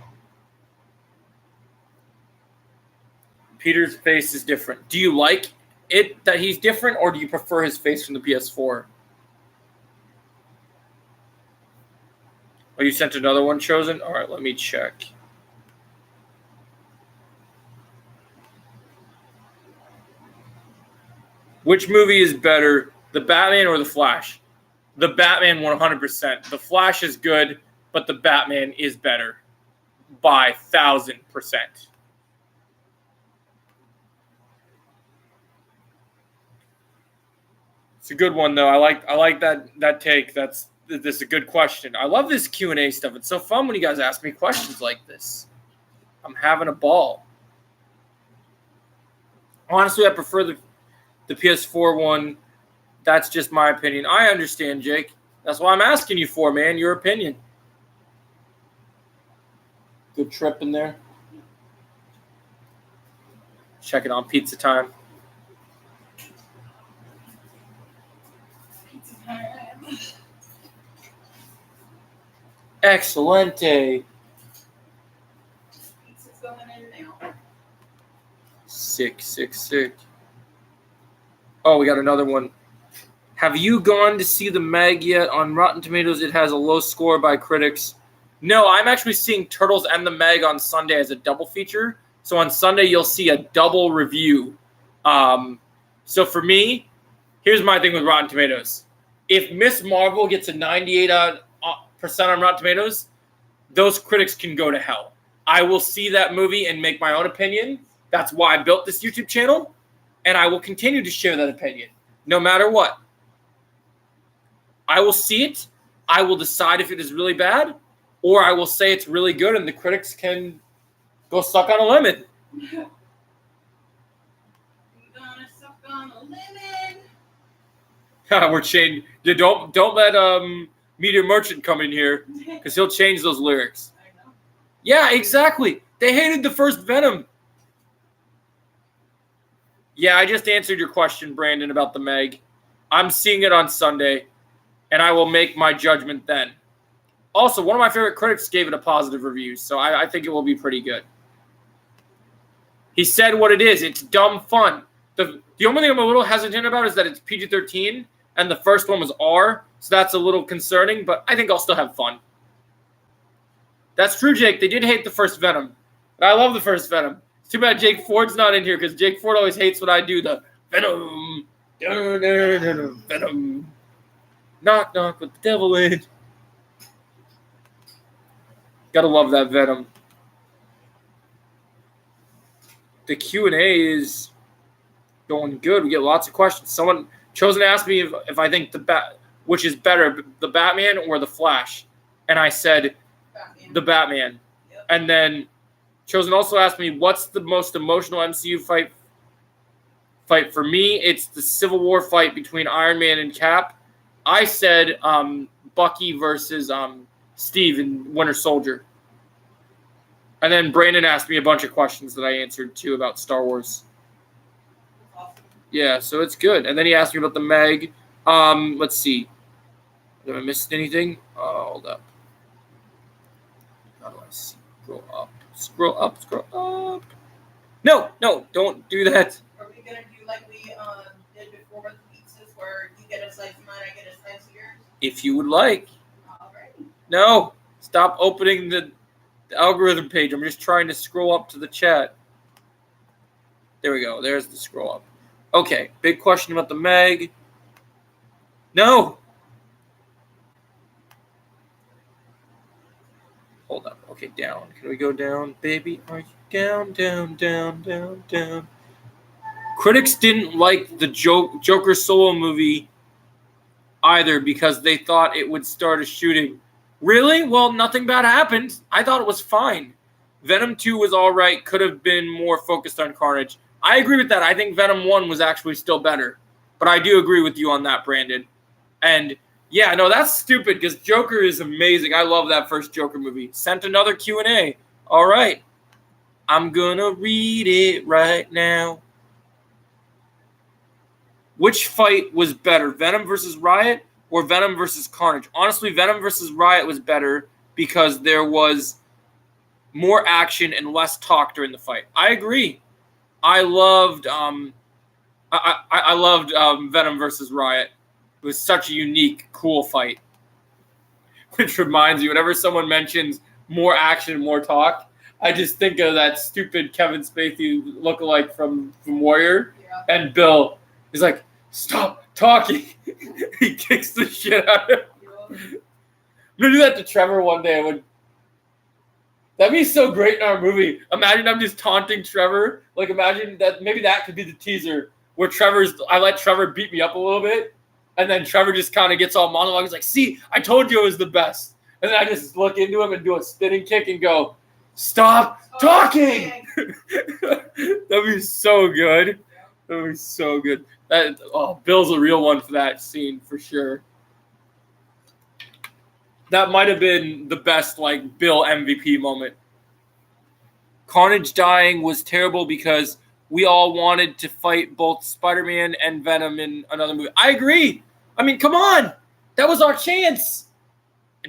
Peter's face is different. Do you like it that he's different, or do you prefer his face from the PS4? Oh, you sent another one, Chosen? All right, let me check. Which movie is better, The Batman or The Flash? The Batman 100%. The Flash is good, but The Batman is better by 1,000%. It's a good one, though. I like that take. This is a good question. I love this Q&A stuff. It's so fun when you guys ask me questions like this. I'm having a ball. Honestly, I prefer the PS4 one. That's just my opinion. I understand, Jake. That's why I'm asking you for, man, your opinion. Good trip in there. Check it on pizza time. Excelente. Pizza's going in now. Sick. Oh, we got another one. Have you gone to see the Meg yet? On Rotten Tomatoes, it has a low score by critics. No, I'm actually seeing Turtles and the Meg on Sunday as a double feature. So on Sunday, you'll see a double review. So for me, here's my thing with Rotten Tomatoes. If Miss Marvel gets a 98% on Rotten Tomatoes, those critics can go to hell. I will see that movie and make my own opinion. That's why I built this YouTube channel. And I will continue to share that opinion, no matter what. I will see it. I will decide if it is really bad, or I will say it's really good, and the critics can go suck on a lemon. I'm gonna suck on a lemon. We're changing. Don't let Meteor Merchant come in here, because he'll change those lyrics. I know. Yeah, exactly. They hated the first Venom. Yeah, I just answered your question, Brandon, about the Meg. I'm seeing it on Sunday, and I will make my judgment then. Also, one of my favorite critics gave it a positive review, so I think it will be pretty good. He said what it is. It's dumb fun. The only thing I'm a little hesitant about is that it's PG-13, and the first one was R, so that's a little concerning, but I think I'll still have fun. That's true, Jake. They did hate the first Venom, but I love the first Venom. It's too bad Jake Ford's not in here, because Jake Ford always hates when I do the Venom. Venom. Knock, knock with the devil in. Gotta love that Venom. The Q&A is going good. We get lots of questions. Chosen asked me if I think which is better, the Batman or the Flash, and I said Batman. the Batman. Yep. And then Chosen also asked me what's the most emotional MCU fight. For me, it's the Civil War fight between Iron Man and Cap. I said Bucky versus Steve in Winter Soldier. And then Brandon asked me a bunch of questions that I answered too about Star Wars. Awesome. Yeah, so it's good. And then he asked me about the Meg. Let's see. Have I missed anything? Hold up. How do I scroll up? Scroll up. No, don't do that. Are we gonna do like we did before with pizzas, where you get a slice of mine, I get a slice of yours? If you would like. Alrighty. No, stop opening the algorithm page. I'm just trying to scroll up to the chat. There we go. There's the scroll up. Okay, big question about the Meg. No. Hold up. Okay, down. Can we go down, baby? Are you down? Critics didn't like the Joker solo movie either because they thought it would start a shooting. Really? Well, nothing bad happened. I thought it was fine. Venom 2 was all right. Could have been more focused on Carnage. I agree with that. I think Venom 1 was actually still better. But I do agree with you on that, Brandon. And yeah, no, that's stupid because Joker is amazing. I love that first Joker movie. Sent another Q&A. All right. I'm going to read it right now. Which fight was better, Venom versus Riot or Venom versus Carnage? Honestly, Venom versus Riot was better because there was more action and less talk during the fight. I agree. I loved I loved Venom versus Riot. It was such a unique, cool fight. Which reminds me, whenever someone mentions more action, more talk, I just think of that stupid Kevin Spacey lookalike from Warrior. Yeah. And Bill is like, stop talking. He kicks the shit out of him. Yeah. I'm going to do that to Trevor one day. That'd be so great in our movie. Imagine I'm just taunting Trevor. Like, imagine that maybe that could be the teaser where I let Trevor beat me up a little bit. And then Trevor just kind of gets all monologue. He's like, see, I told you it was the best. And then I just look into him and do a spinning kick and go, stop talking. That'd be so good. That'd be so good. Bill's a real one for that scene for sure. That might have been the best, like, Bill MVP moment. Carnage dying was terrible because we all wanted to fight both Spider-Man and Venom in another movie. I agree. I mean, come on. That was our chance.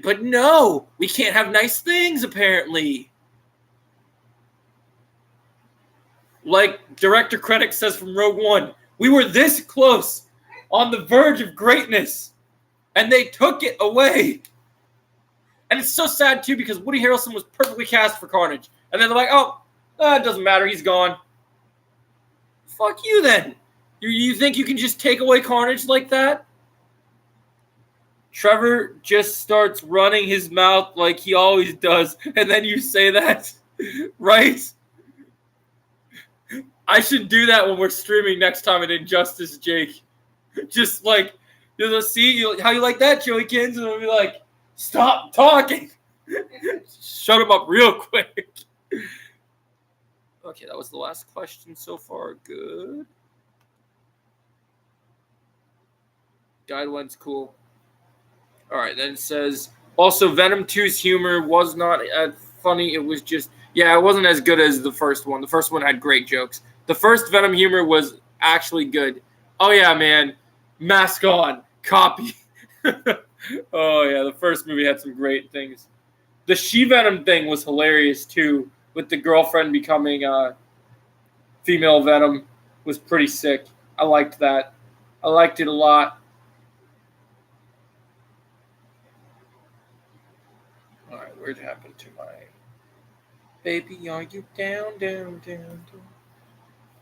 But no, we can't have nice things, apparently. Like director critic says from Rogue One, we were this close, on the verge of greatness, and they took it away. And it's so sad, too, because Woody Harrelson was perfectly cast for Carnage. And then they're like, it doesn't matter. He's gone. Fuck you, then. You think you can just take away Carnage like that? Trevor just starts running his mouth like he always does. And then you say that, right? I should do that when we're streaming next time at Injustice, Jake. Just like, see how you like that, Joey Kins? And we'll be like, stop talking. Shut him up real quick. Okay, that was the last question so far. Good. Guideline's cool. All right, then it says, also, Venom 2's humor was not funny. It was just, it wasn't as good as the first one. The first one had great jokes. The first Venom humor was actually good. Oh, yeah, man. Mask on. Copy. Oh, yeah, the first movie had some great things. The She-Venom thing was hilarious, too, with the girlfriend becoming female Venom. Was pretty sick. I liked that. I liked it a lot. All right, where'd it happen to my... Baby, are you down?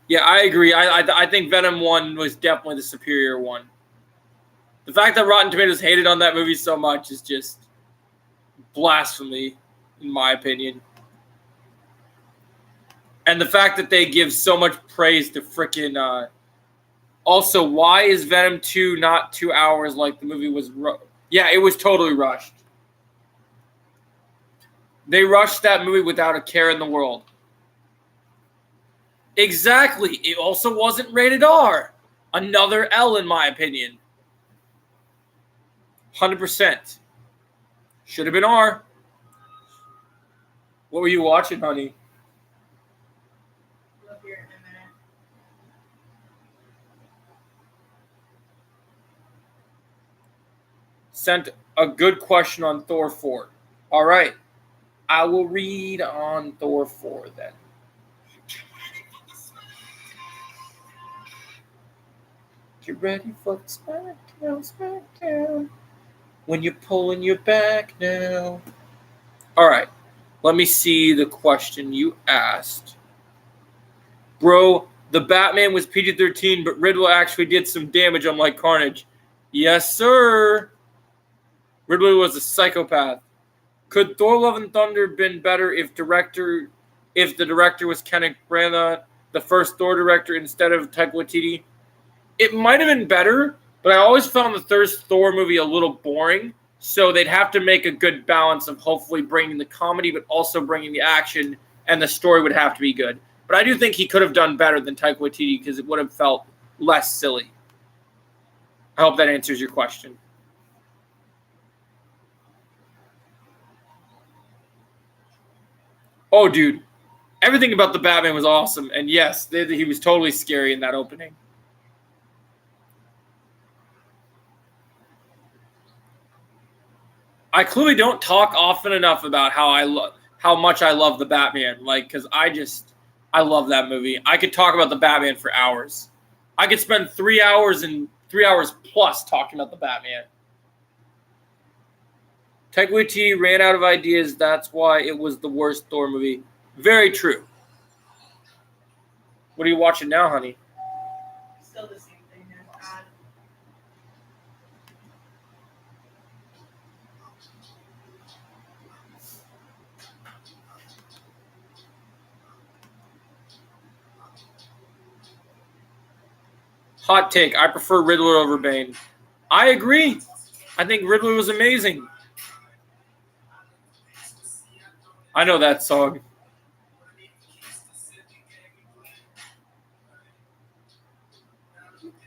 Yeah, I agree. I think Venom 1 was definitely the superior one. The fact that Rotten Tomatoes hated on that movie so much is just blasphemy, in my opinion. And the fact that they give so much praise to frickin' Also, why is Venom 2 not 2 hours like the movie was? Yeah, it was totally rushed. They rushed that movie without a care in the world. Exactly. It also wasn't rated R. Another L in my opinion. 100%. Should have been R. What were you watching, honey? We'll hear in a minute. Sent a good question on Thor 4. All right. I will read on Thor 4 then. Get ready for the smackdown. When you're pulling your back now. All right. Let me see the question you asked. Bro, the Batman was PG-13, but Riddler actually did some damage unlike Carnage. Yes, sir. Riddler was a psychopath. Could Thor: Love and Thunder been better if the director was Kenneth Branagh, the first Thor director, instead of Taika Waititi? It might have been better, but I always found the third Thor movie a little boring. So they'd have to make a good balance of hopefully bringing the comedy, but also bringing the action, and the story would have to be good. But I do think he could have done better than Taika Waititi because it would have felt less silly. I hope that answers your question. Oh, dude. Everything about the Batman was awesome. And yes, he was totally scary in that opening. I clearly don't talk often enough about how much I love the Batman. Because I love that movie. I could talk about the Batman for hours. I could spend 3 hours and 3 hours plus talking about the Batman. Taika Waititi ran out of ideas. That's why it was the worst Thor movie. Very true. What are you watching now, honey? Still the same thing. There's ad. Hot take. I prefer Riddler over Bane. I agree. I think Riddler was amazing. I know that song.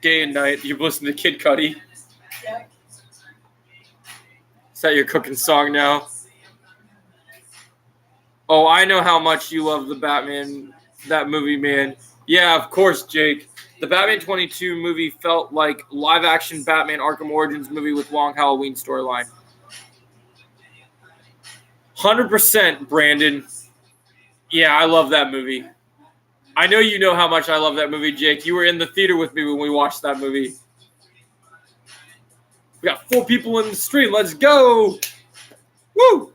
Day and night. You've listened to Kid Cudi. Yep. Is that your cooking song now? Oh, I know how much you love the Batman, that movie, man. Yeah, of course, Jake. The Batman 22 movie felt like live-action Batman Arkham Origins movie with long Halloween storyline. 100%, Brandon. Yeah, I love that movie. I know you know how much I love that movie, Jake. You were in the theater with me when we watched that movie. We got 4 people in the stream. Let's go. Woo!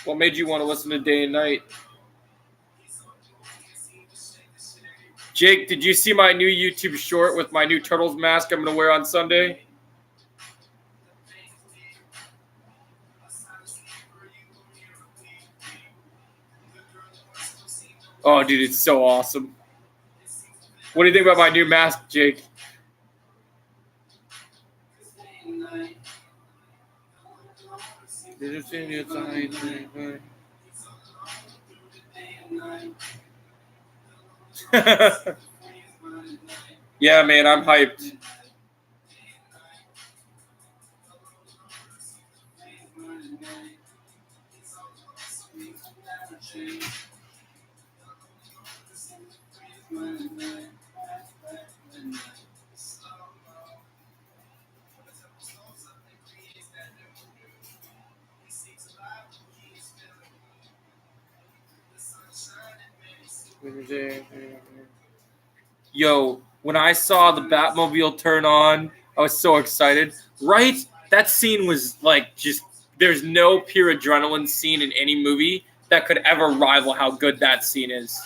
What made you want to listen to Day and Night? Jake, did you see my new YouTube short with my new Turtles mask I'm going to wear on Sunday? Oh, dude, it's so awesome. What do you think about my new mask, Jake? Yeah, man, I'm hyped. Yo, when I saw the Batmobile turn on, I was so excited. Right? That scene was like just, there's no pure adrenaline scene in any movie that could ever rival how good that scene is.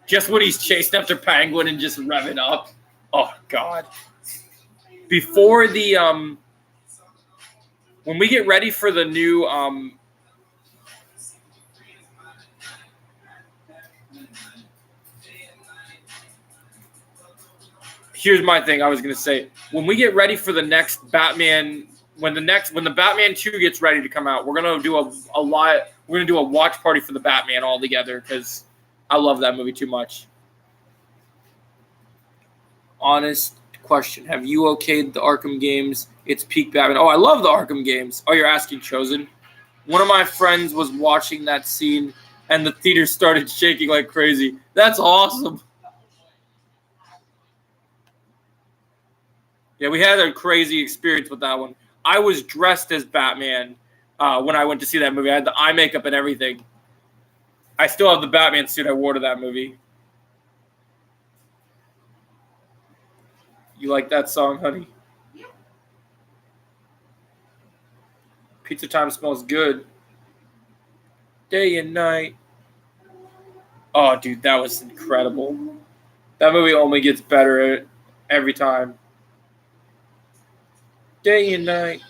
Just when he's chasing after Penguin and just revving up. Oh, God. Before the, when we get ready for the new, here's my thing. I was gonna say, when we get ready for the next Batman, when the Batman 2 gets ready to come out, we're gonna do a lot. We're gonna do a watch party for the Batman all together because I love that movie too much. Honest question: have you okayed the Arkham games? It's peak Batman. Oh, I love the Arkham games. Oh, you're asking Chosen. One of my friends was watching that scene, and the theater started shaking like crazy. That's awesome. Yeah, we had a crazy experience with that one. I was dressed as Batman when I went to see that movie. I had the eye makeup and everything. I still have the Batman suit I wore to that movie. You like that song, honey? Yeah. Pizza Time smells good. Day and night. Oh, dude, that was incredible. That movie only gets better every time. Day and night.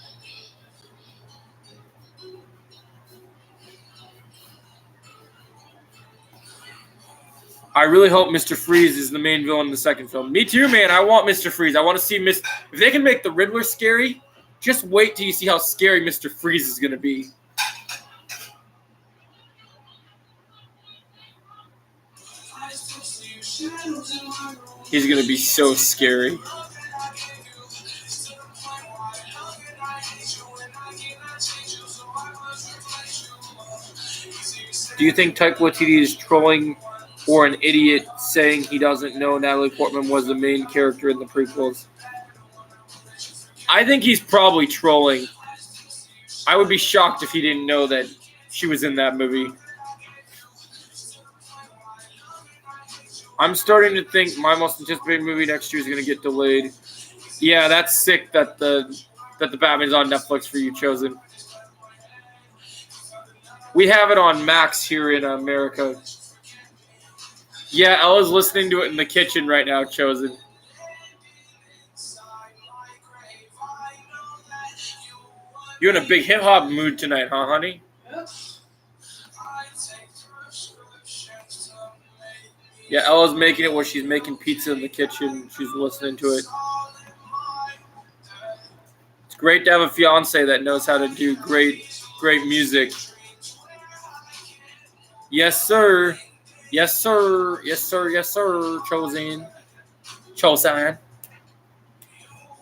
I really hope Mr. Freeze is the main villain in the second film. Me too, man. I want Mr. Freeze. I want to see If they can make the Riddler scary, just wait till you see how scary Mr. Freeze is going to be. He's going to be so scary. Do you think Taika Waititi is trolling or an idiot saying he doesn't know Natalie Portman was the main character in the prequels? I think he's probably trolling. I would be shocked if he didn't know that she was in that movie. I'm starting to think my most anticipated movie next year is going to get delayed. Yeah, that's sick that the Batman's on Netflix for you, Chosen. We have it on Max here in America. Yeah, Ella's listening to it in the kitchen right now, Chosen. You're in a big hip-hop mood tonight, huh, honey? Yep. Yeah, Ella's making it where she's making pizza in the kitchen. She's listening to it. It's great to have a fiance that knows how to do great music. Yes, sir. Yes, sir. Yes, sir. Yes, sir. Chosen.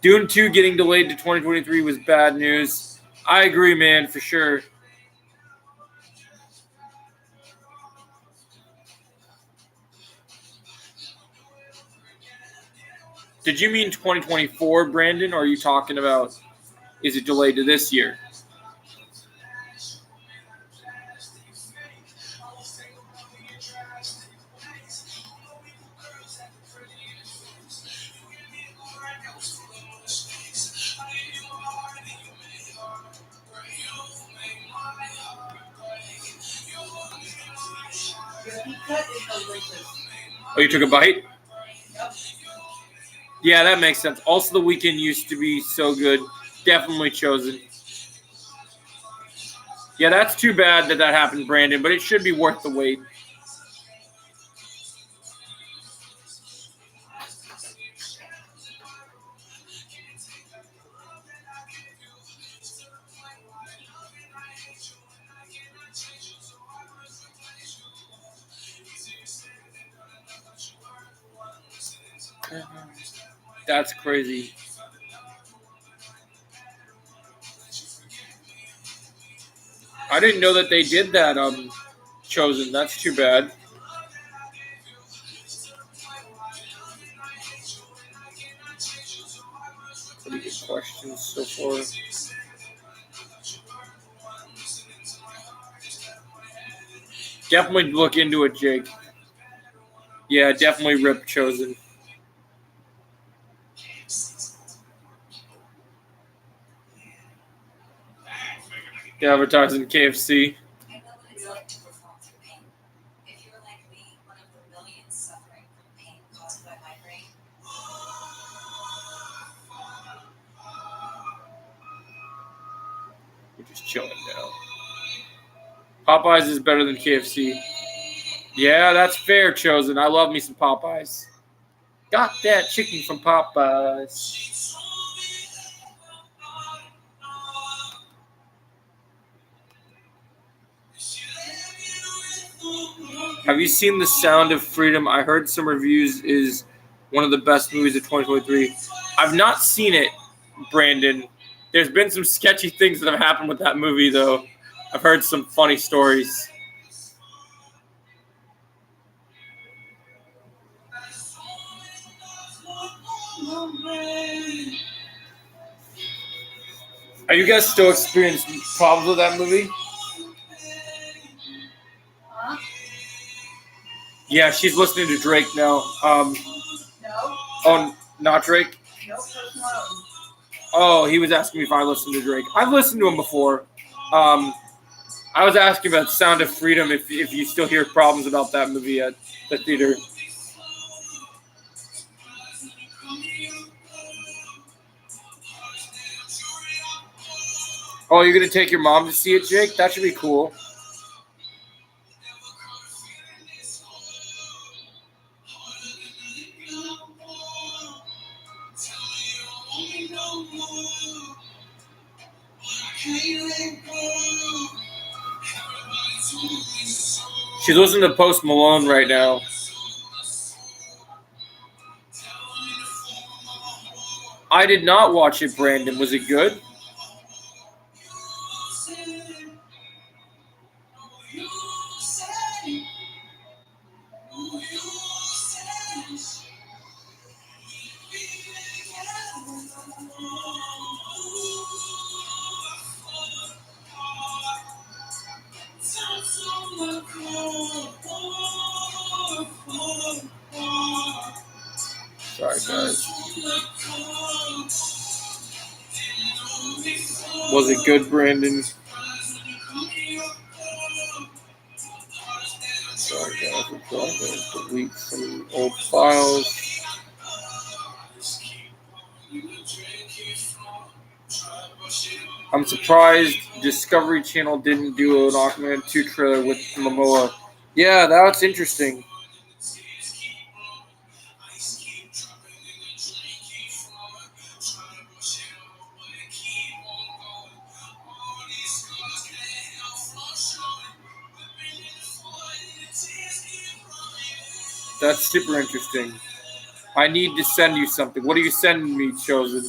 Dune 2 getting delayed to 2023 was bad news. I agree, man, for sure. Did you mean 2024, Brandon, or are you talking about is it delayed to this year? Oh, you took a bite? Yep. Yeah, that makes sense. Also, the weekend used to be so good. Definitely Chosen. Yeah, that's too bad that happened, Brandon, but it should be worth the wait. That's crazy. I didn't know that they did that, Chosen. That's too bad. Pretty good questions so far. Definitely look into it, Jake. Yeah, definitely rip Chosen. Advertising KFC. We're just chilling now. Popeyes is better than KFC. Yeah, that's fair, Chosen. I love me some Popeyes. Got that chicken from Popeyes. Have you seen The Sound of Freedom? I heard some reviews is one of the best movies of 2023. I've not seen it, Brandon. There's been some sketchy things that have happened with that movie, though. I've heard some funny stories. Are you guys still experiencing problems with that movie? Huh? Yeah, she's listening to Drake now. No. Oh, not Drake? Nope, that's my own. Oh, he was asking me if I listened to Drake. I've listened to him before. I was asking about Sound of Freedom, if you still hear problems about that movie at the theater. Oh, you're going to take your mom to see it, Jake? That should be cool. She's listening to Post Malone right now. I did not watch it, Brandon. Was it good? Sorry, guys. Was it good, Brandon? Sorry, guys. I'm trying to delete some old files. I'm surprised Discovery Channel didn't do an Aquaman 2 trailer with Momoa. Yeah, that's interesting. That's super interesting. I need to send you something. What are you sending me, Chosen?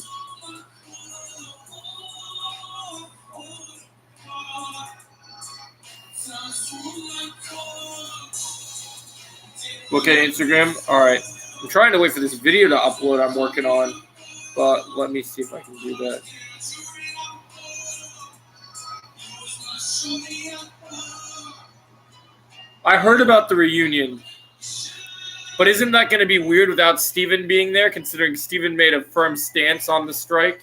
Look at Instagram. All right. I'm trying to wait for this video to upload I'm working on, but let me see if I can do that. I heard about the reunion, but isn't that going to be weird without Steven being there, considering Steven made a firm stance on the strike?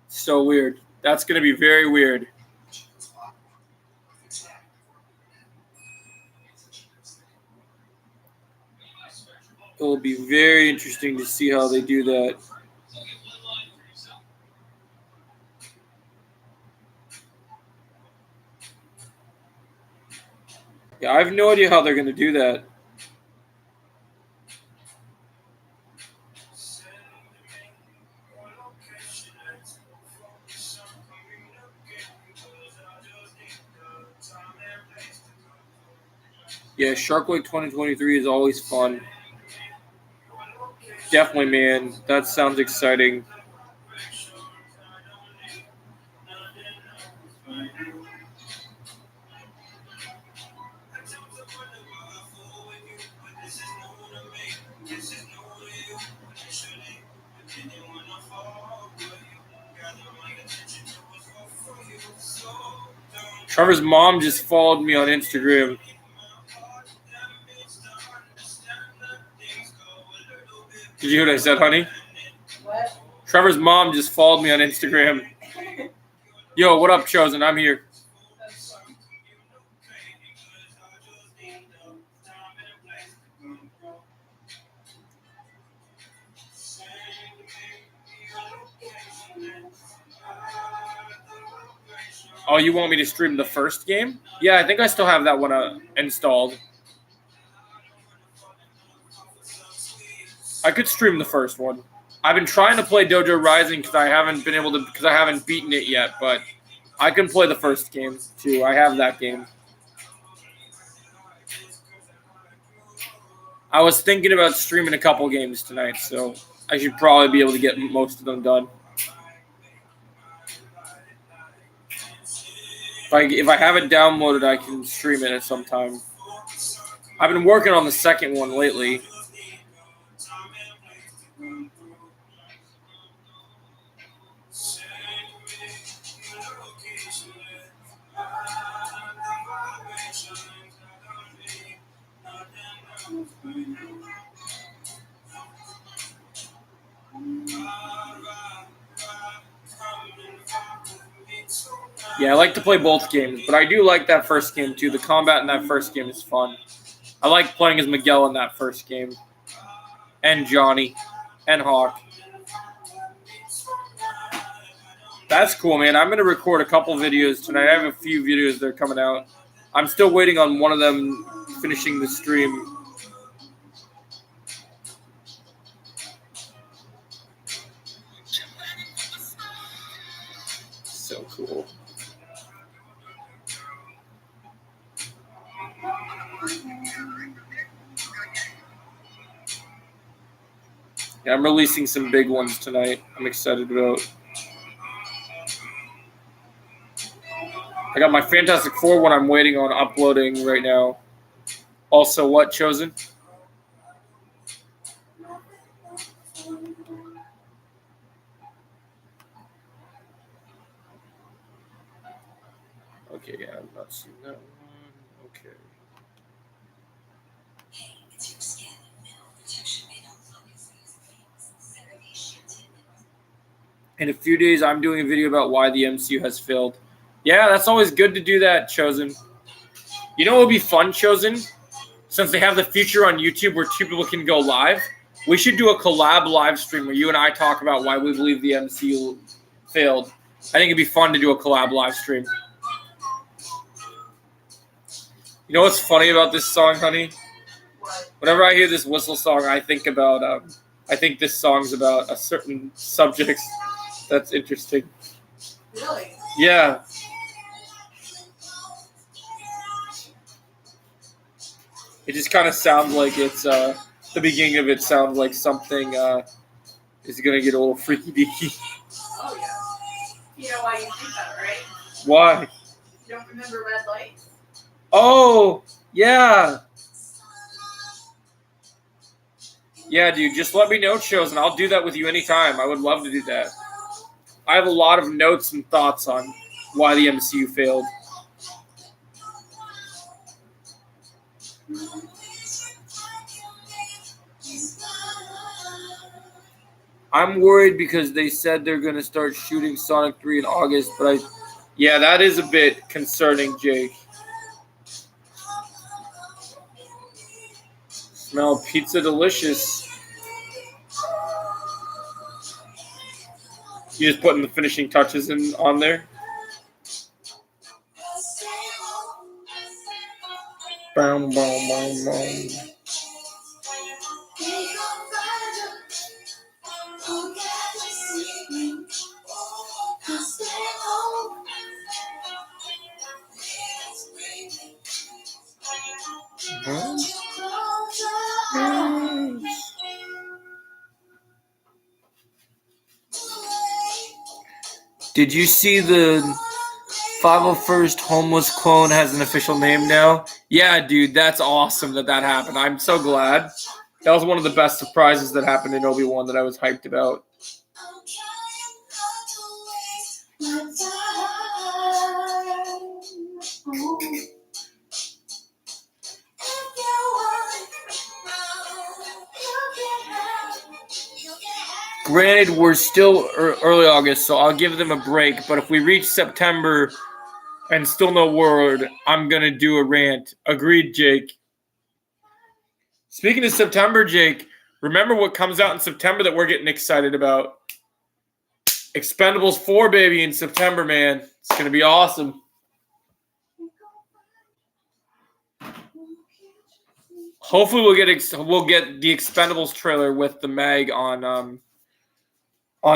So weird. That's going to be very weird. It will be very interesting to see how they do that. Yeah, I have no idea how they're going to do that. Yeah, Shark Week 2023 is always fun. Definitely, man. That sounds exciting. Trevor's mom just followed me on Instagram. Did you hear what I said, honey? What? Trevor's mom just followed me on Instagram. Yo, what up, Chosen? I'm here. Oh, you want me to stream the first game? Yeah, I think I still have that one installed. I could stream the first one. I've been trying to play Dojo Rising because I haven't been able to, because I haven't beaten it yet, but I can play the first game too. I have that game. I was thinking about streaming a couple games tonight, so I should probably be able to get most of them done. If I have it downloaded, I can stream it at some time. I've been working on the second one lately. Yeah, I like to play both games, but I do like that first game too. The combat in that first game is fun. I like playing as Miguel in that first game. And Johnny. And Hawk. That's cool, man. I'm going to record a couple videos tonight. I have a few videos that are coming out. I'm still waiting on one of them finishing the stream. So cool. Yeah, I'm releasing some big ones tonight. I'm excited about. I got my Fantastic Four one I'm waiting on uploading right now. Also, what, Chosen? Okay, yeah, I'm not seeing that one. Okay. In a few days, I'm doing a video about why the MCU has failed. Yeah, that's always good to do that, Chosen. You know what would be fun, Chosen? Since they have the feature on YouTube where two people can go live, we should do a collab live stream where you and I talk about why we believe the MCU failed. I think it'd be fun to do a collab live stream. You know what's funny about this song, honey? Whenever I hear this whistle song, I think this song's about a certain subject that's interesting. Really? Yeah. It just kind of sounds like it's, the beginning of it sounds like something is going to get a little freaky deaky. Oh, yeah. You know why you think that, right? Why? You don't remember Red Lights? Oh, yeah. Yeah, dude, just let me know, shows, and I'll do that with you anytime. I would love to do that. I have a lot of notes and thoughts on why the MCU failed. I'm worried because they said they're going to start shooting Sonic 3 in August, but yeah, that is a bit concerning, Jake. Smell pizza delicious. You just putting the finishing touches on there? Boom, boom, boom, boom. Did you see the 501st Homeless Clone has an official name now? Yeah, dude, that's awesome that happened. I'm so glad. That was one of the best surprises that happened in Obi-Wan that I was hyped about. Granted, we're still early August, so I'll give them a break. But if we reach September and still no word, I'm going to do a rant. Agreed, Jake. Speaking of September, Jake, remember what comes out in September that we're getting excited about? Expendables 4, baby, in September, man. It's going to be awesome. Hopefully we'll get the Expendables trailer with the mag on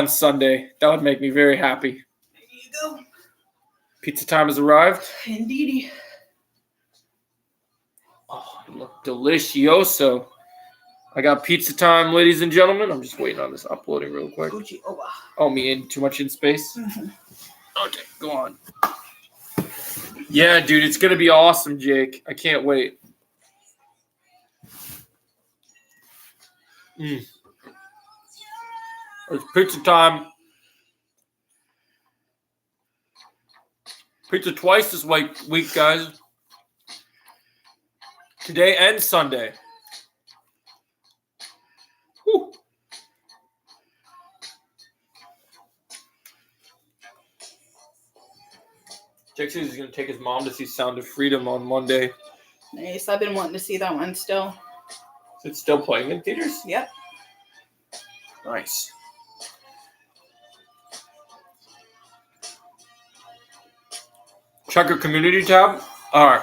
Sunday. That would make me very happy. There you go. Pizza time has arrived. Indeedy. Oh, it looked delicioso. I got pizza time, ladies and gentlemen. I'm just waiting on this uploading real quick. Gucci. Oh, me in too much in space? Mm-hmm. Okay, go on. Yeah, dude, it's going to be awesome, Jake. I can't wait. It's pizza time. Pizza twice this week, guys. Today and Sunday. Whew. Jake says he's going to take his mom to see Sound of Freedom on Monday. Nice. I've been wanting to see that one still. Is it still playing in theaters? Yep. Nice. Check your community tab. All right.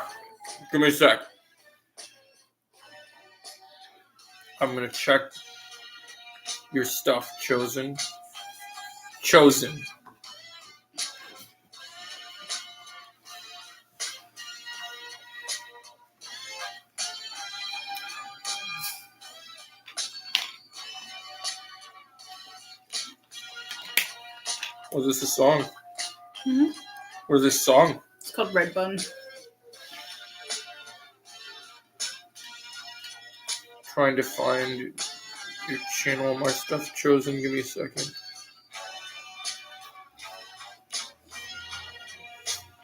Give me a sec. I'm going to check your stuff, Chosen. Was this a song? Mm-hmm. What is this song? It's called Red Bun. Trying to find your channel, my stuff, Chosen. Give me a second.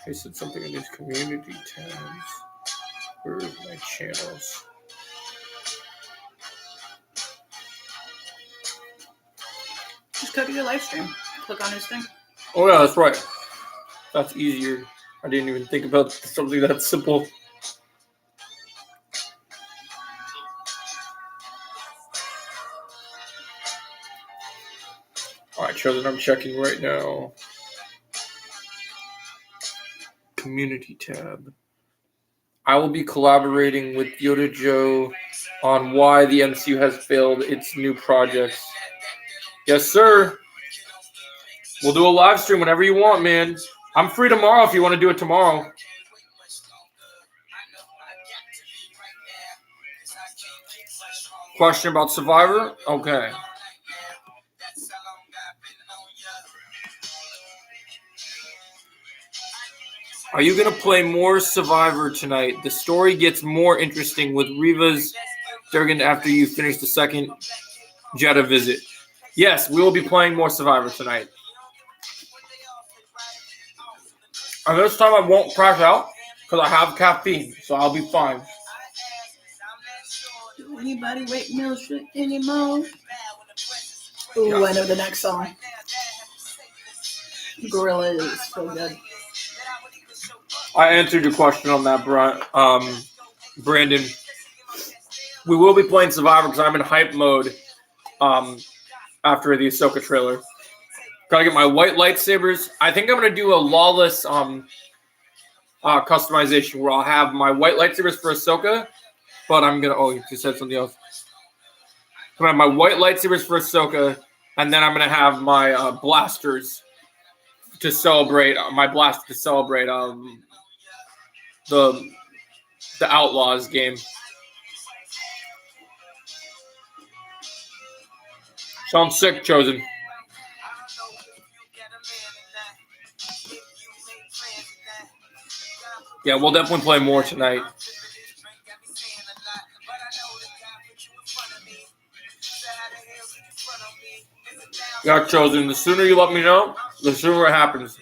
I said something in these community tabs. Where are my channels? Just go to your live stream. Click on his thing. Oh yeah, that's right. That's easier. I didn't even think about something that simple. Alright, Chosen, I'm checking right now. Community tab. I will be collaborating with Yoda Joe on why the MCU has failed its new projects. Yes, sir. We'll do a live stream whenever you want, man. I'm free tomorrow if you want to do it tomorrow. Question about Survivor? Okay. Are you going to play more Survivor tonight? The story gets more interesting with Reva's Durgan after you finish the second Jeddah visit. Yes, we will be playing more Survivor tonight. And this time I won't crash out because I have caffeine, so I'll be fine. Do anybody wake milkshake anymore? Ooh, I know the next song. Gorilla is so good. I answered your question on that, Brandon. We will be playing Survivor because I'm in hype mode after the Ahsoka trailer. Gotta get my white lightsabers. I think I'm gonna do a lawless customization where I'll have my white lightsabers for Ahsoka, but I'm gonna. Oh, you said something else. I'm gonna have my white lightsabers for Ahsoka, and then I'm gonna have my blasters to celebrate. The Outlaws game. Sounds sick, Chosen. Yeah, we'll definitely play more tonight. Got Chosen. The sooner you let me know, the sooner it happens.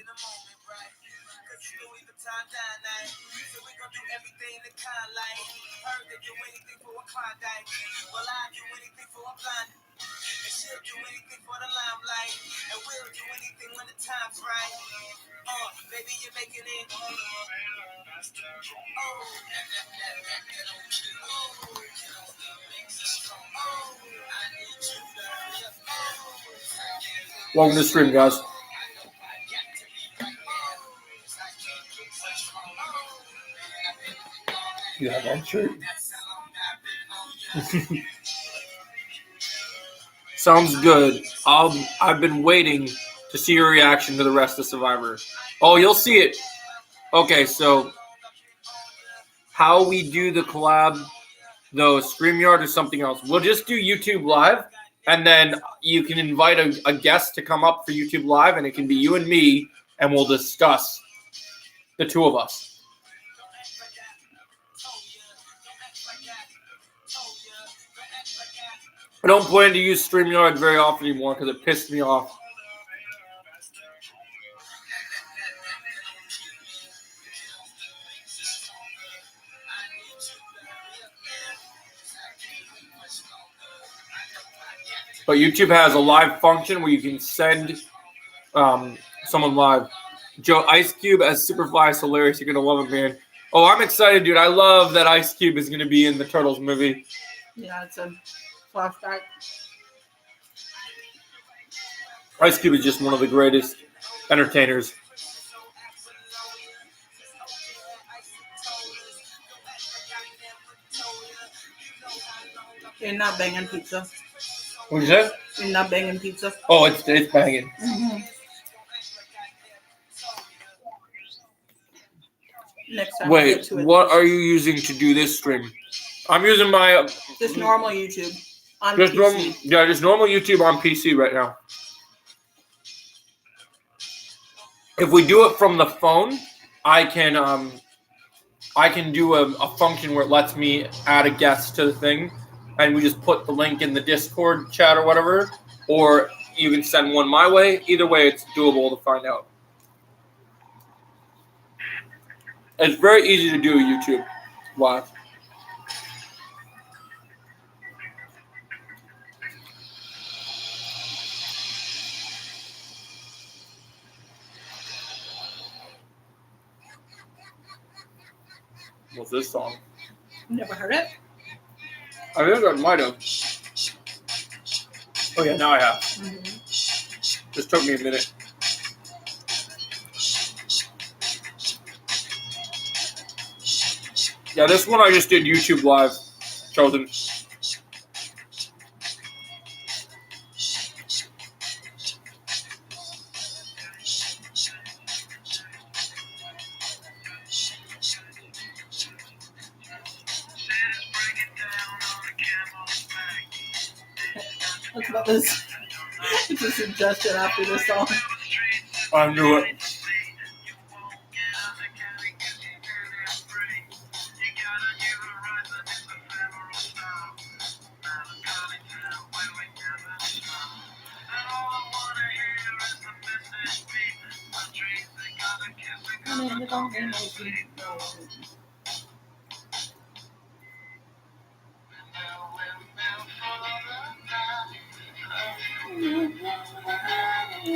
Welcome to the stream, guys. You have that shirt? Sounds good. I've been waiting to see your reaction to the rest of Survivor. Oh, you'll see it. Okay, so how we do the collab, though, StreamYard or something else. We'll just do YouTube Live, and then you can invite a guest to come up for YouTube Live, and it can be you and me, and we'll discuss the two of us. I don't plan to use StreamYard very often anymore because it pissed me off. But YouTube has a live function where you can send someone live. Joe, Ice Cube as Superfly is hilarious. You're going to love it, man. Oh, I'm excited, dude. I love that Ice Cube is going to be in the Turtles movie. Yeah, it's a flashback. Ice Cube is just one of the greatest entertainers. You're not banging pizza. What did you say? You're not banging pizza. Oh, it's banging. Mm-hmm. Next time. Wait, what are you using to do this stream? I'm using my just normal YouTube on just PC. Just normal YouTube on PC right now. If we do it from the phone, I can do a function where it lets me add a guest to the thing, and we just put the link in the Discord chat or whatever, or you can send one my way. Either way, it's doable to find out. It's very easy to do YouTube live. What's this song? Never heard it? I think I might have. Oh yeah, now I have. Mm-hmm. Just took me a minute. Yeah, this one I just did YouTube Live. Chosen. That's about this. It's a suggestion after this song. I knew it.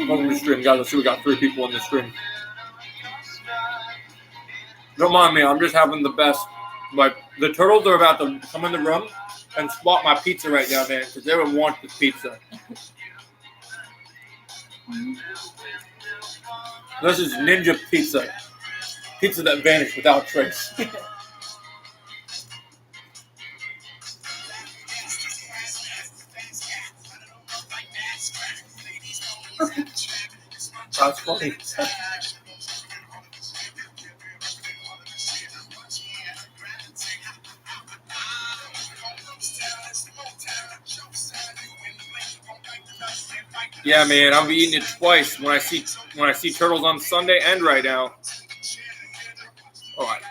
Welcome to the stream, guys. Let's see, we got 3 people in the stream. Don't mind me, I'm just having the best. Like, the turtles are about to come in the room and swap my pizza right now, man, because they would want this pizza. This is Ninja Pizza. Pizza that vanished without trace. That's funny. Yeah, man, I'll be eating it twice when I see turtles on Sunday and right now. All right.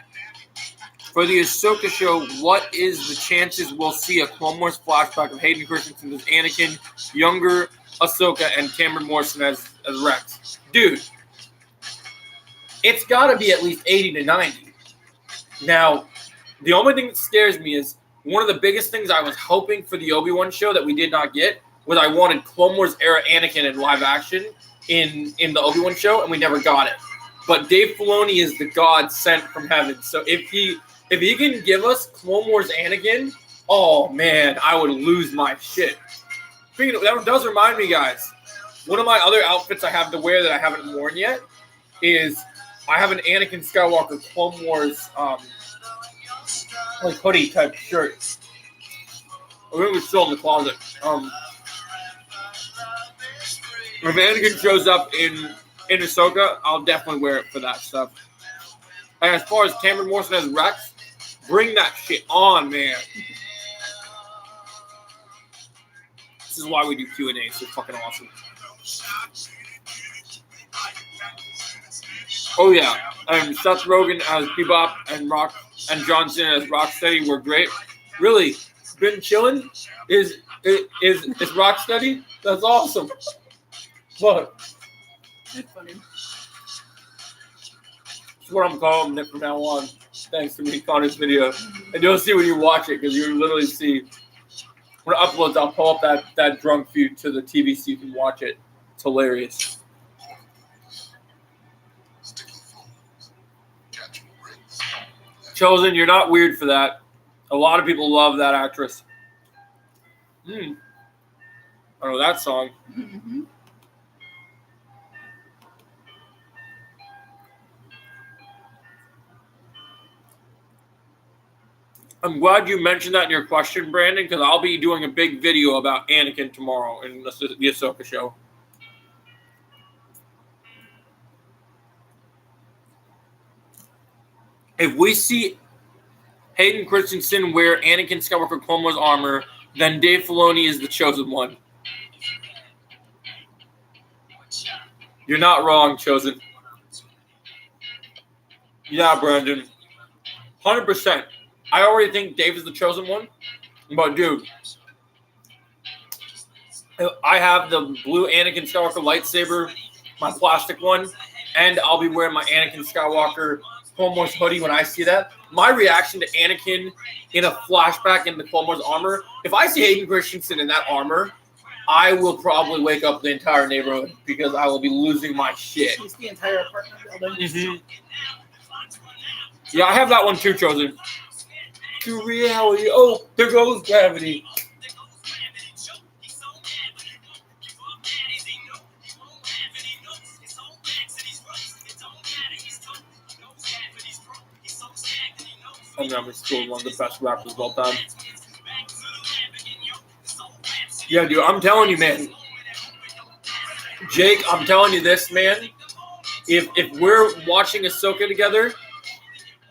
For the Ahsoka show, what is the chances we'll see a Clone Wars flashback of Hayden Christensen as Anakin, younger Ahsoka, and Cameron Morrison as Rex? Dude, it's got to be at least 80 to 90. Now, the only thing that scares me is one of the biggest things I was hoping for the Obi-Wan show that we did not get was I wanted Clone Wars era Anakin in live action in the Obi-Wan show, and we never got it. But Dave Filoni is the god sent from heaven. So if he can give us Clone Wars Anakin, oh man, I would lose my shit. Speaking of, that does remind me, guys, one of my other outfits I have to wear that I haven't worn yet is I have an Anakin Skywalker Clone Wars like hoodie type shirt. I think it's still in the closet. If Anakin shows up in Ahsoka, I'll definitely wear it for that stuff. And as far as Cameron Morrison as Rex, bring that shit on, man. This is why we do Q&A. It's fucking awesome. Oh yeah, and Seth Rogen as Bebop and John Cena as Rocksteady were great. Really, been chilling. Is Rocksteady? That's awesome. Look, That's funny. that's what I'm calling it from now on. Thanks to me on this video, and you'll see when you watch it because you literally see when it uploads. I'll pull up that drunk view to the TV so you can watch it. It's hilarious. Chosen, you're not weird for that. A lot of people love that actress. I know that song. Mm-hmm. I'm glad you mentioned that in your question, Brandon, because I'll be doing a big video about Anakin tomorrow in the Ahsoka show. If we see Hayden Christensen wear Anakin Skywalker Clone Wars armor, then Dave Filoni is the chosen one. You're not wrong, Chosen. Yeah, Brandon. 100%. I already think Dave is the chosen one. But, dude, I have the blue Anakin Skywalker lightsaber, my plastic one, and I'll be wearing my Anakin Skywalker Clone Wars hoodie when I see that. My reaction to Anakin in a flashback in the Clone Wars armor, if I see Hayden Christensen in that armor, I will probably wake up the entire neighborhood because I will be losing my shit. He's the entire apartment building. Mm-hmm. Yeah, I have that one too, Chosen. To reality. Oh, there goes gravity. I mean, I'm still one of the best rappers of all time. Yeah, dude, I'm telling you, man. Jake, I'm telling you this, man. If we're watching Ahsoka together,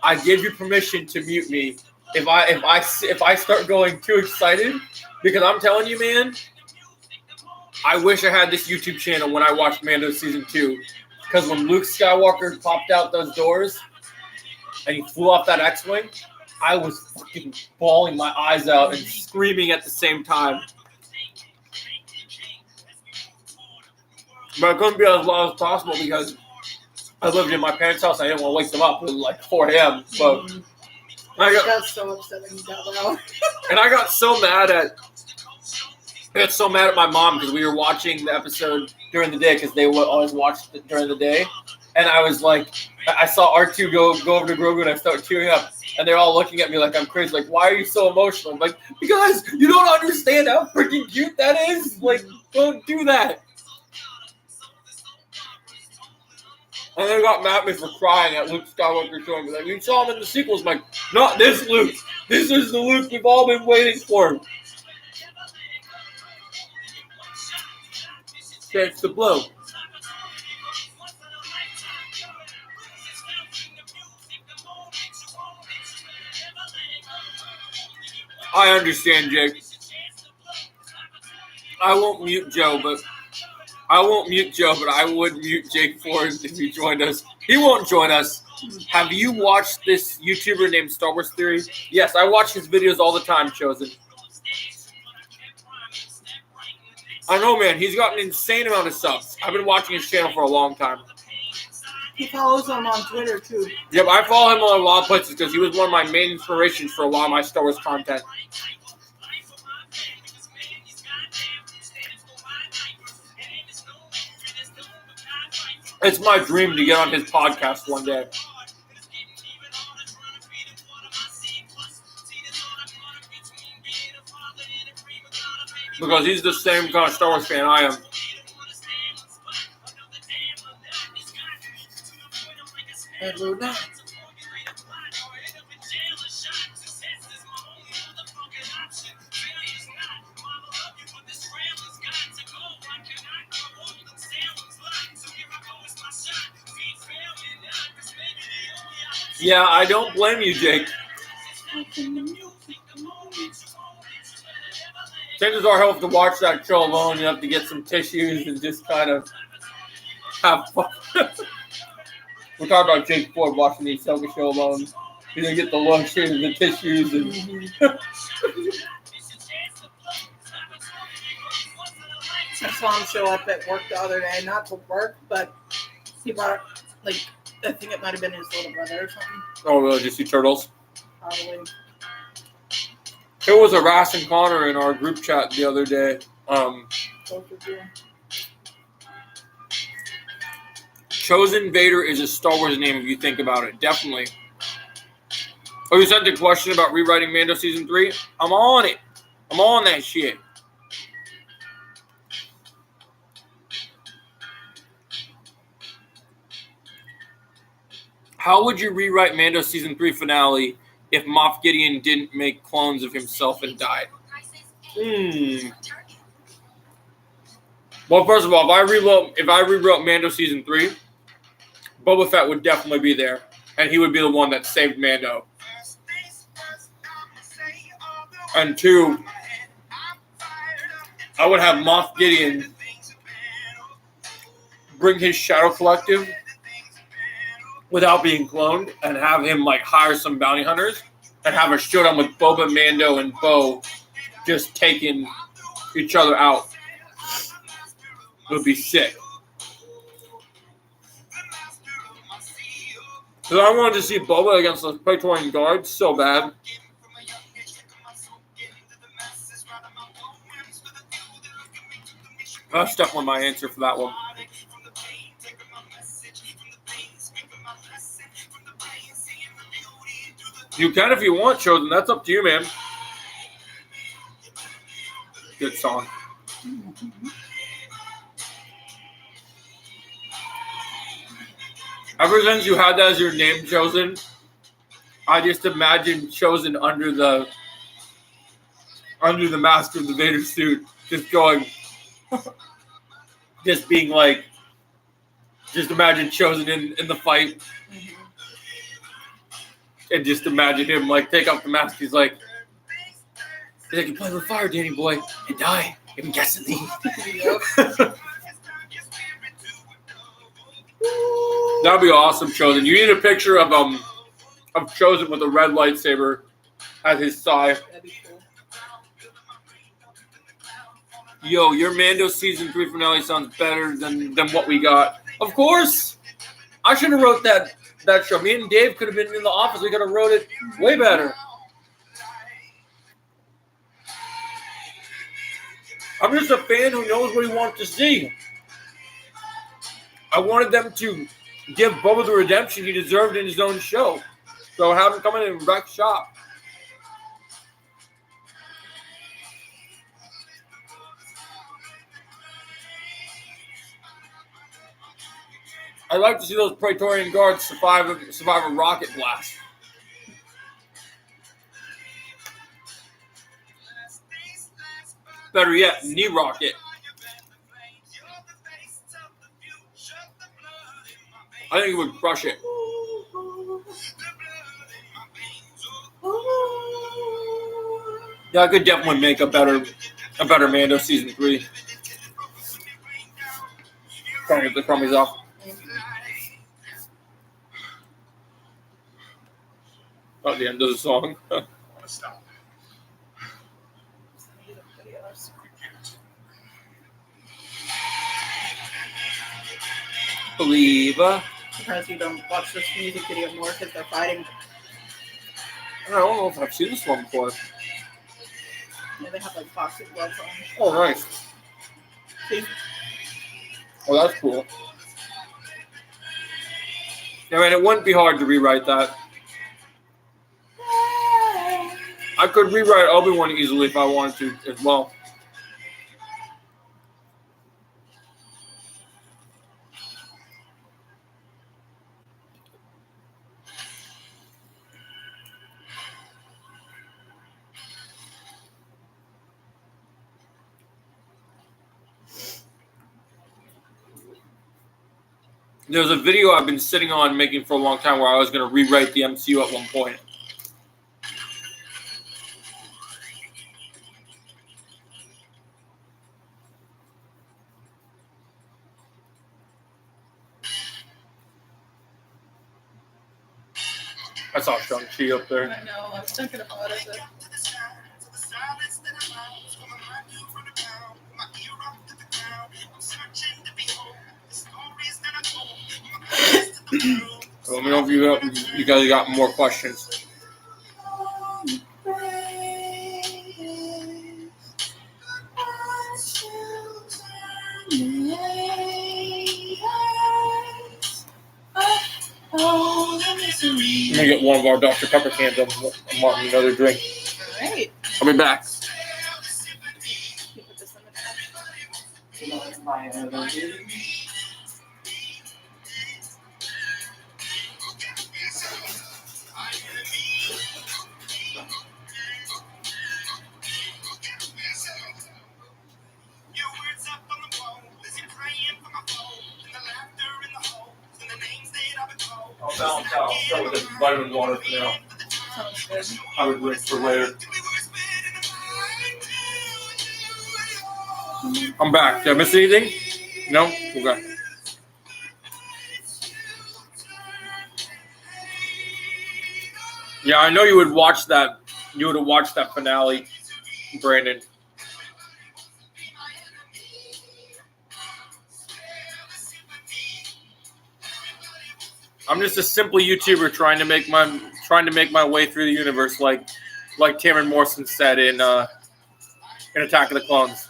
I give you permission to mute me if I start going too excited, because I'm telling you, man, I wish I had this YouTube channel when I watched Mando season 2, because when Luke Skywalker popped out those doors and he flew off that X-wing, I was fucking bawling my eyes out and screaming at the same time. But it couldn't be as loud as possible because I lived in my parents' house. I didn't want to wake them up. It was like 4 a.m. So I got so upset when you got loud. And I got so mad at my mom because we were watching the episode during the day because they would always watch it during the day. And I was like, I saw R2 go over to Grogu and I started tearing up. And they're all looking at me like I'm crazy. Like, why are you so emotional? I'm like, because you don't understand how freaking cute that is. Like, don't do that. And they got mad at me for crying at Luke Skywalker showing me. Like, you saw him in the sequels. I'm like, not this Luke. This is the Luke we've all been waiting for. Chance to blow. I understand, Jake. I won't mute Joe, but I would mute Jake Forrest if he joined us. He won't join us. Have you watched this YouTuber named Star Wars Theory? Yes, I watch his videos all the time, Chosen. I know, man. He's got an insane amount of subs. I've been watching his channel for a long time. He follows him on Twitter, too. Yep, I follow him on a lot of places because he was one of my main inspirations for a lot of my Star Wars content. It's my dream to get on his podcast one day. Because he's the same kind of Star Wars fan I am. Yeah, I don't blame you, Jake. Chances are he'll have to watch that show alone. You have to get some tissues and just kind of have fun. We're talking about Jake Ford watching the Ahsoka show alone. He's going to get the lotion and the tissues. And I saw him show up at work the other day. Not to work, but he brought, like, I think it might have been his little brother or something. Oh, really? Just see turtles? Probably. It was a Rass and Connor in our group chat the other day. Both of you. Chosen Vader is a Star Wars name if you think about it. Definitely. Oh, you sent the question about rewriting Mando Season 3? I'm on it. I'm on that shit. How would you rewrite Mando Season 3 finale if Moff Gideon didn't make clones of himself and died? Well, first of all, if I rewrote Mando Season 3, Boba Fett would definitely be there. And he would be the one that saved Mando. And 2, I would have Moff Gideon bring his Shadow Collective without being cloned and have him like hire some bounty hunters and have a showdown with Boba, Mando, and Bo just taking each other out. It would be sick. Because I wanted to see Boba against the Praetorian Guard so bad. I stuck with my answer for that one. You can if you want, Chosen. That's up to you, man. Good song. Ever since you had that as your name, Chosen, I just imagined Chosen under the mask of the Vader suit, just going, just being like, just imagine Chosen in the fight. And just imagine him like take off the mask. He's like, you play with fire, Danny boy, and die immediately. That'd be awesome, Chosen. You need a picture of Chosen with a red lightsaber at his side. That'd be cool. Yo, your Mando Season 3 finale sounds better than what we got. Of course! I should have wrote that show. Me and Dave could have been in the office. We could have wrote it way better. I'm just a fan who knows what he wants to see. I wanted them to give Boba the redemption he deserved in his own show. So have him come in and wreck shop. I'd like to see those Praetorian Guards survive a rocket blast. Better yet, knee rocket. I think it would crush it. Yeah, I could definitely make a better Mando Season 3. Trying to get the crummies off. At the end of the song. Believer. Surprised you don't watch this music video more because they're fighting. I don't know if I've seen this one before. Yeah, they have like boxing gloves on. Oh, nice. See? Oh, that's cool. I mean, it wouldn't be hard to rewrite that. I could rewrite Obi-Wan easily if I wanted to as well. There's a video I've been sitting on making for a long time where I was going to rewrite the MCU at one point. I saw Shang-Chi up there. I know, I was thinking about it. So let me know if you guys got more questions. I'm gonna get one of our Dr. Pepper cans. I'm wanting another drink. All right. I'll be back. You put this in the bag. I'll balance out. I'll start with the vitamin water for now. Sounds good. I would drink for later. I'm back. Did I miss anything? No? Okay. Yeah, I know you would watch that. You would have watched that finale, Brandon. I'm just a simple YouTuber trying to make my way through the universe, like Tamron Morrison said in Attack of the Clones.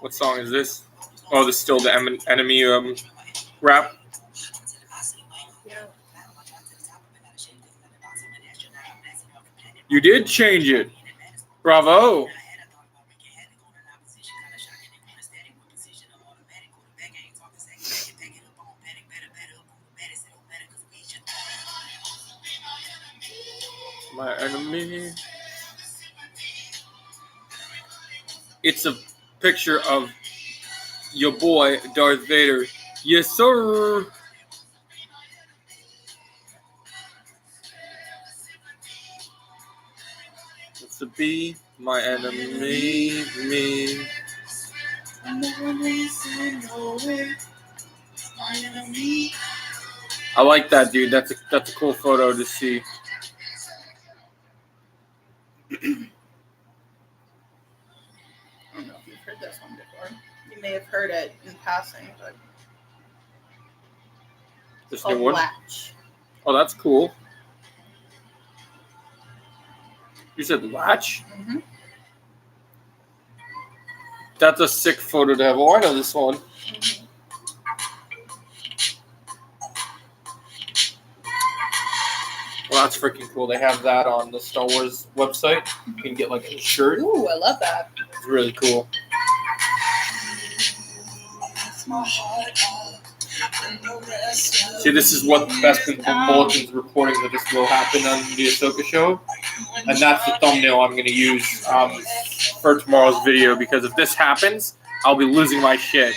What song is this? Oh, this is still the Enemy rap. Yeah. You did change it. Bravo. My enemy. It's a picture of your boy, Darth Vader. Yes, sir. It's to be my enemy, me. I like that, dude. That's a cool photo to see. I don't know if you've heard this one before. You may have heard it in passing, but This called new one. Latch. Oh, that's cool. You said Latch? Mm-hmm. That's a sick photo to have. Oh, I know this one. Mm-hmm. Well, that's freaking cool. They have that on the Star Wars website. You can get like a shirt. Ooh, I love that. It's really cool. See, this is what the Bespin Bulletin's reporting that this will happen on the Ahsoka show. And that's the thumbnail I'm going to use for tomorrow's video, because if this happens, I'll be losing my shit.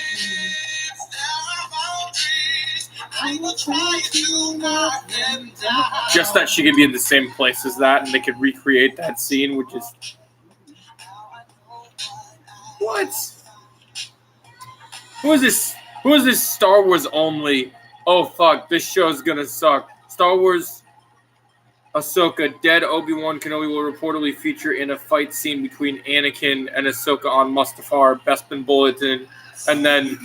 Just that she could be in the same place as that and they could recreate that scene, which is... What? Who is this? Who is this Star Wars only? Oh, fuck. This show's gonna suck. Star Wars Ahsoka. Dead Obi-Wan Kenobi will reportedly feature in a fight scene between Anakin and Ahsoka on Mustafar. Bespin Bulletin. And then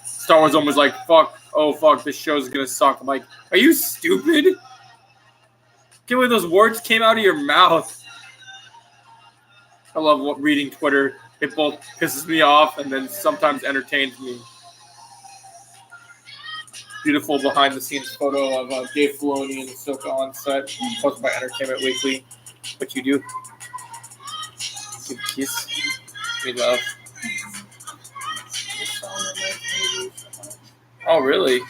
Star Wars was like, fuck. Oh, fuck. This show's gonna suck. I'm like, are you stupid? Can't believe those words came out of your mouth. I love reading Twitter. It both pisses me off and then sometimes entertains me. Beautiful behind-the-scenes photo of Dave Filoni and Ahsoka on set, posted by Entertainment Weekly. What you do? Give a kiss. We love. Oh, really?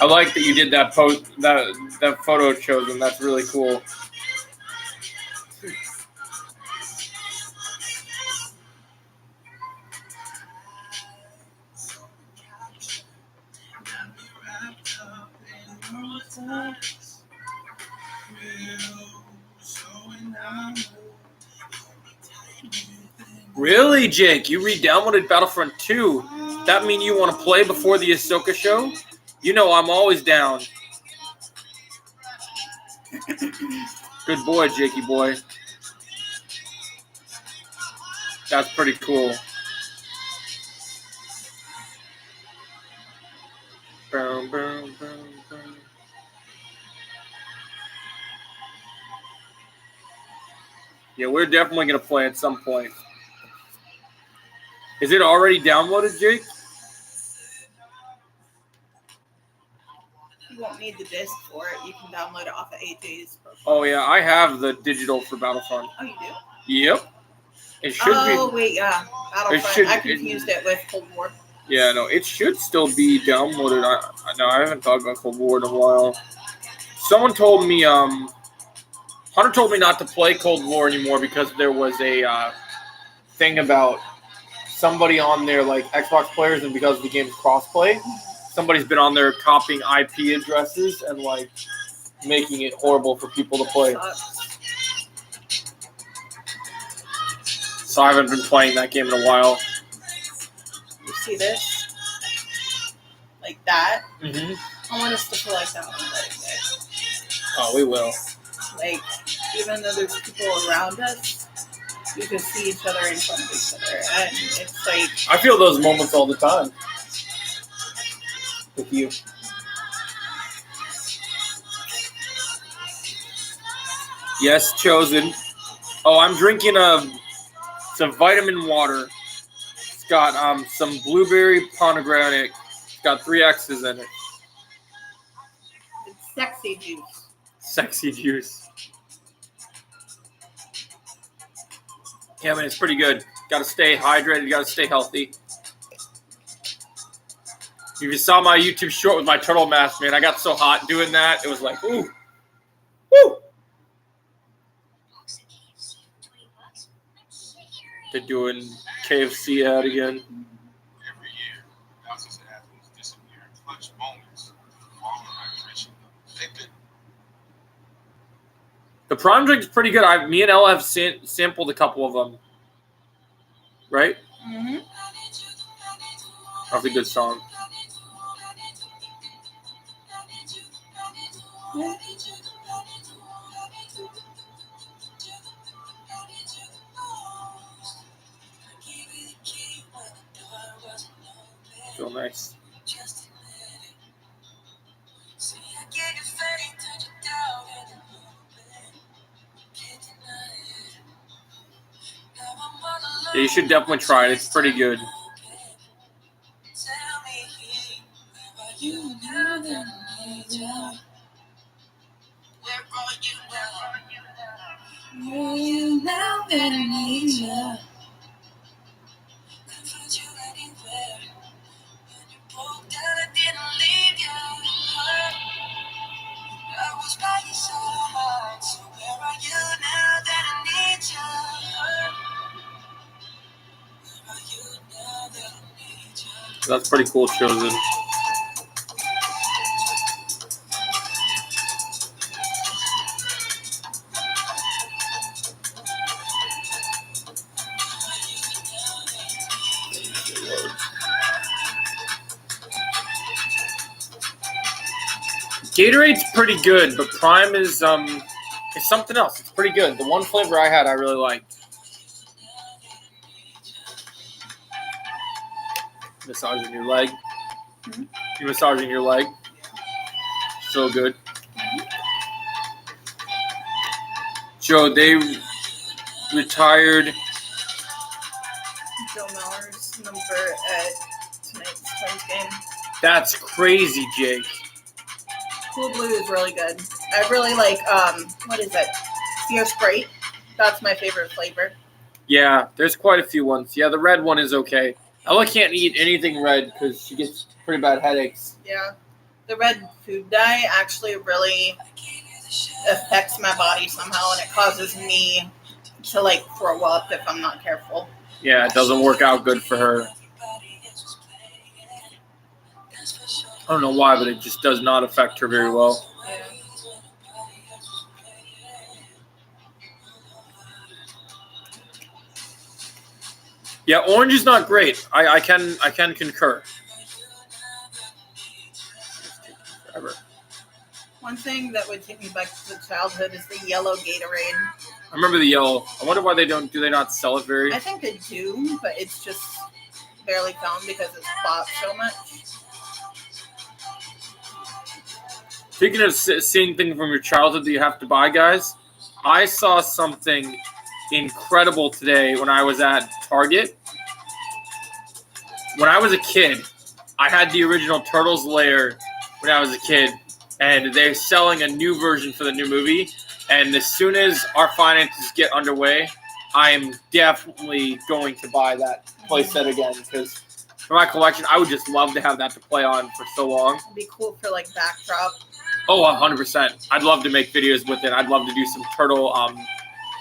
I like that you did that post, that photo chosen. That's really cool. Really, Jake? You re-downloaded Battlefront 2? That mean you want to play before the Ahsoka show? You know I'm always down. Good boy, Jakey boy. That's pretty cool. Boom, boom, boom, boom. Yeah, we're definitely going to play at some point. Is it already downloaded, Jake? You won't need the disc for it. You can download it off of AJ's profile. Oh, yeah, I have the digital for Battlefront. Oh, you do? Yep. It should be. Oh, wait, yeah. Battlefront. I confused it with Cold War. Yeah, no, it should still be downloaded. I haven't talked about Cold War in a while. Someone told me, Hunter told me not to play Cold War anymore because there was a thing about somebody on there, like Xbox players, and because the game's crossplay, somebody's been on there copying IP addresses and like making it horrible for people to play. So I haven't been playing that game in a while. You see this? Like that? Mm-hmm. I want us to play like that one day. Oh, we will. Like, even though there's people around us, we can see each other in front of each other. And it's like... I feel those moments all the time. With you. Yes, chosen. Oh, I'm drinking it's a vitamin water. It's got some blueberry pomegranate. It's got 3 X's in it. It's sexy juice. Sexy juice. Yeah, man, it's pretty good. Got to stay hydrated. Got to stay healthy. If you saw my YouTube short with my turtle mask, man, I got so hot doing that. It was like, ooh. Woo! They're doing KFC ad again. Every year, thousands of athletes disappear in clutch moments. All the hydration. They've been. The prawn drink's pretty good. Me and Ella have sampled a couple of them. Right? Mm-hmm. That's a good song. Yeah. Feel nice. Yeah, you should definitely try it. It's pretty good. That's pretty cool, chosen. Gatorade's pretty good, but Prime is it's something else. It's pretty good. The one flavor I had, I really liked. Massaging your leg. Mm-hmm. You massaging your leg. So good. Joe, they retired Joe Miller's number at tonight's Twins game. That's crazy, Jake. Cool Blue is really good. I really like, what is it? Fierce Sprite. That's my favorite flavor. Yeah, there's quite a few ones. Yeah, the red one is okay. Ella can't eat anything red because she gets pretty bad headaches. Yeah. the red food dye actually really affects my body somehow, and it causes me to like throw up if I'm not careful. Yeah, it doesn't work out good for her. I don't know why, but it just does not affect her very well. Yeah, orange is not great. I can concur. Forever. One thing that would take me back to childhood is the yellow Gatorade. I remember the yellow. I wonder why do they not sell it very? I think they do, but it's just barely found because it's bought so much. Speaking of seeing things from your childhood that you have to buy, guys, I saw something incredible today when I was at Target. When I was a kid, I had the original Turtles lair when I was a kid, and they're selling a new version for the new movie. And as soon as our finances get underway, I am definitely going to buy that playset again because for my collection, I would just love to have that to play on for so long. It'd be cool for like backdrop. Oh, 100%. I'd love to make videos with it. I'd love to do some turtle,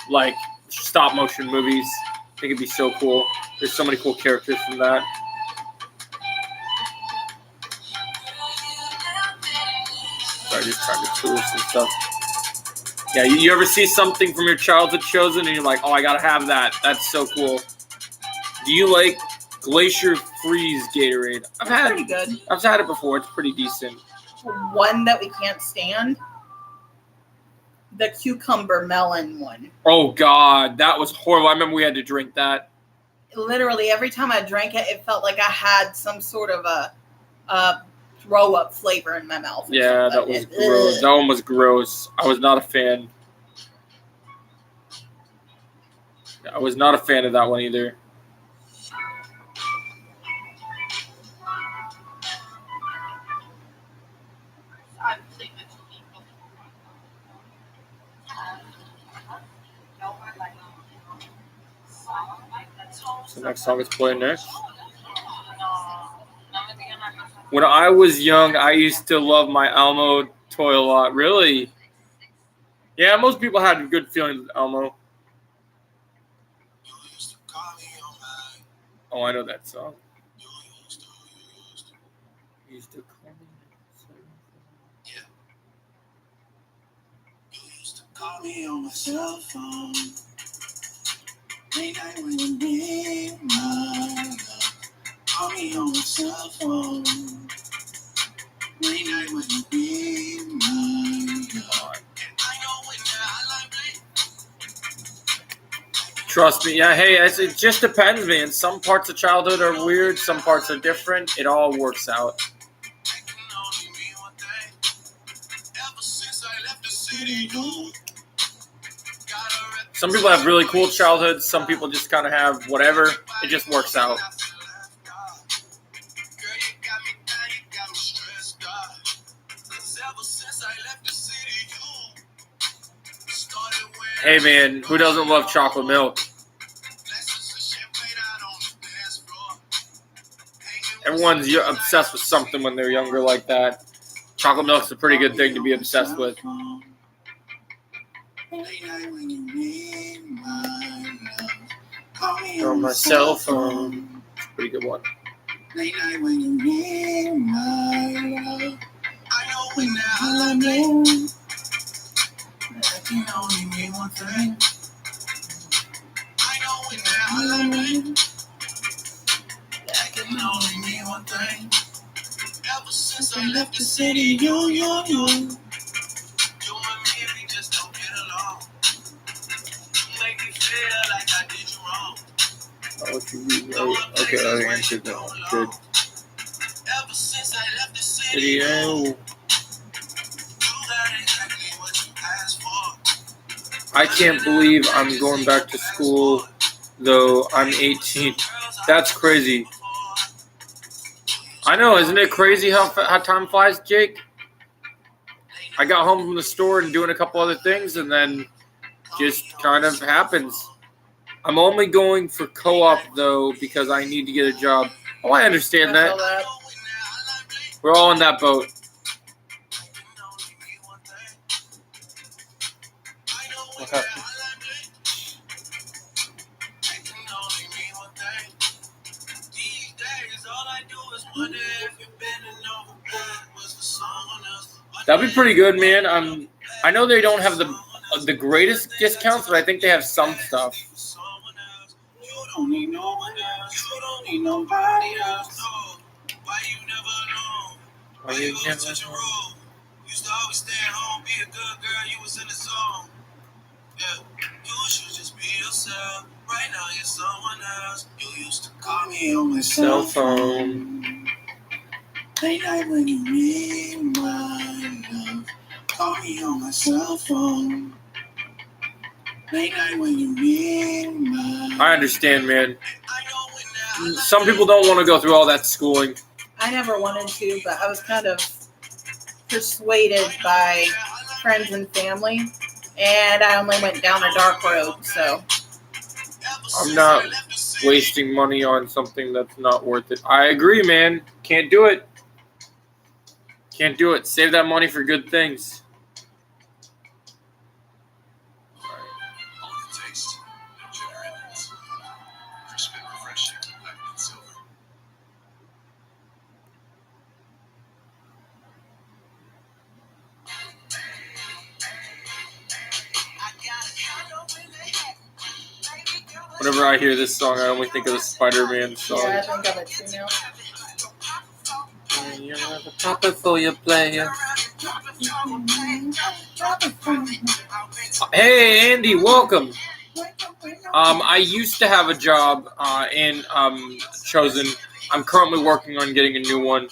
like stop motion movies. I think it'd be so cool. There's so many cool characters from that. Sorry, just trying to tool some stuff. Yeah, you ever see something from your childhood chosen and you're like, oh, I gotta have that. That's so cool. Do you like Glacier Freeze Gatorade? Pretty good. I've had it before. It's pretty decent. One that we can't stand, the cucumber melon one. Oh God, that was horrible. I remember we had to drink that. Literally every time I drank it, it felt like I had some sort of a throw up flavor in my mouth. Yeah, that was gross. That one was gross. I was not a fan. I was not a fan of that one either. So next song is playing next. When I was young, I used to love my Elmo toy a lot. Really? Yeah, most people had good feelings with Elmo. Oh, I know that song. You used to call me. Yeah. You used to call me on my cell phone. Late night when you need my love. Call me on my cell phone. Late night when you need my love. Trust me. Yeah, hey, it just depends, man. Some parts of childhood are weird. Some parts are different. It all works out. Some people have really cool childhoods. Some people just kind of have whatever. It just works out. Hey, man, who doesn't love chocolate milk? Everyone's obsessed with something when they're younger like that. Chocolate milk's a pretty good thing to be obsessed with. On my cell phone. It's a pretty good one. Late night when you need my love. I know when I know. I can only mean one thing. I know when I know. I can only mean one thing. Ever since I left the city, you. You and me, we just don't get along. You make me feel like I did you wrong. Oh, what you read, right? Okay, I answered that one. Good. Ever since I left the city, Video. you got exactly what you asked for. I can't believe I'm going back to school, though I'm 18. That's crazy. I know, isn't it crazy how time flies, Jake? I got home from the store and doing a couple other things, and then just kind of happens. I'm only going for co-op, though, because I need to get a job. Oh, I understand that. We're all in that boat. What happened? That'd be pretty good, man. I know they don't have the greatest discounts, but I think they have some stuff. You don't need no one else. You don't need nobody else. Why you never know? Why you never such a rule? Used to always stay at home, be a good girl. You was in the zone. Yeah, you should just be yourself. Right now you're someone else. You used to call me on my cell phone. Late night when you need my love. Call me on my cell phone. Late night when you need my I understand, man. Some people don't want to go through all that schooling. I never wanted to, but I was kind of persuaded by friends and family, and I only went down a dark road, so. I'm not wasting money on something that's not worth it. I agree, man. Can't do it. Can't do it. Save that money for good things. Whenever I hear this song, I only think of the Spider-Man song. Yeah, I think of it too now. You have a proper for your player. Hey, Andy, welcome. I used to have a job in Chosen. I'm currently working on getting a new one.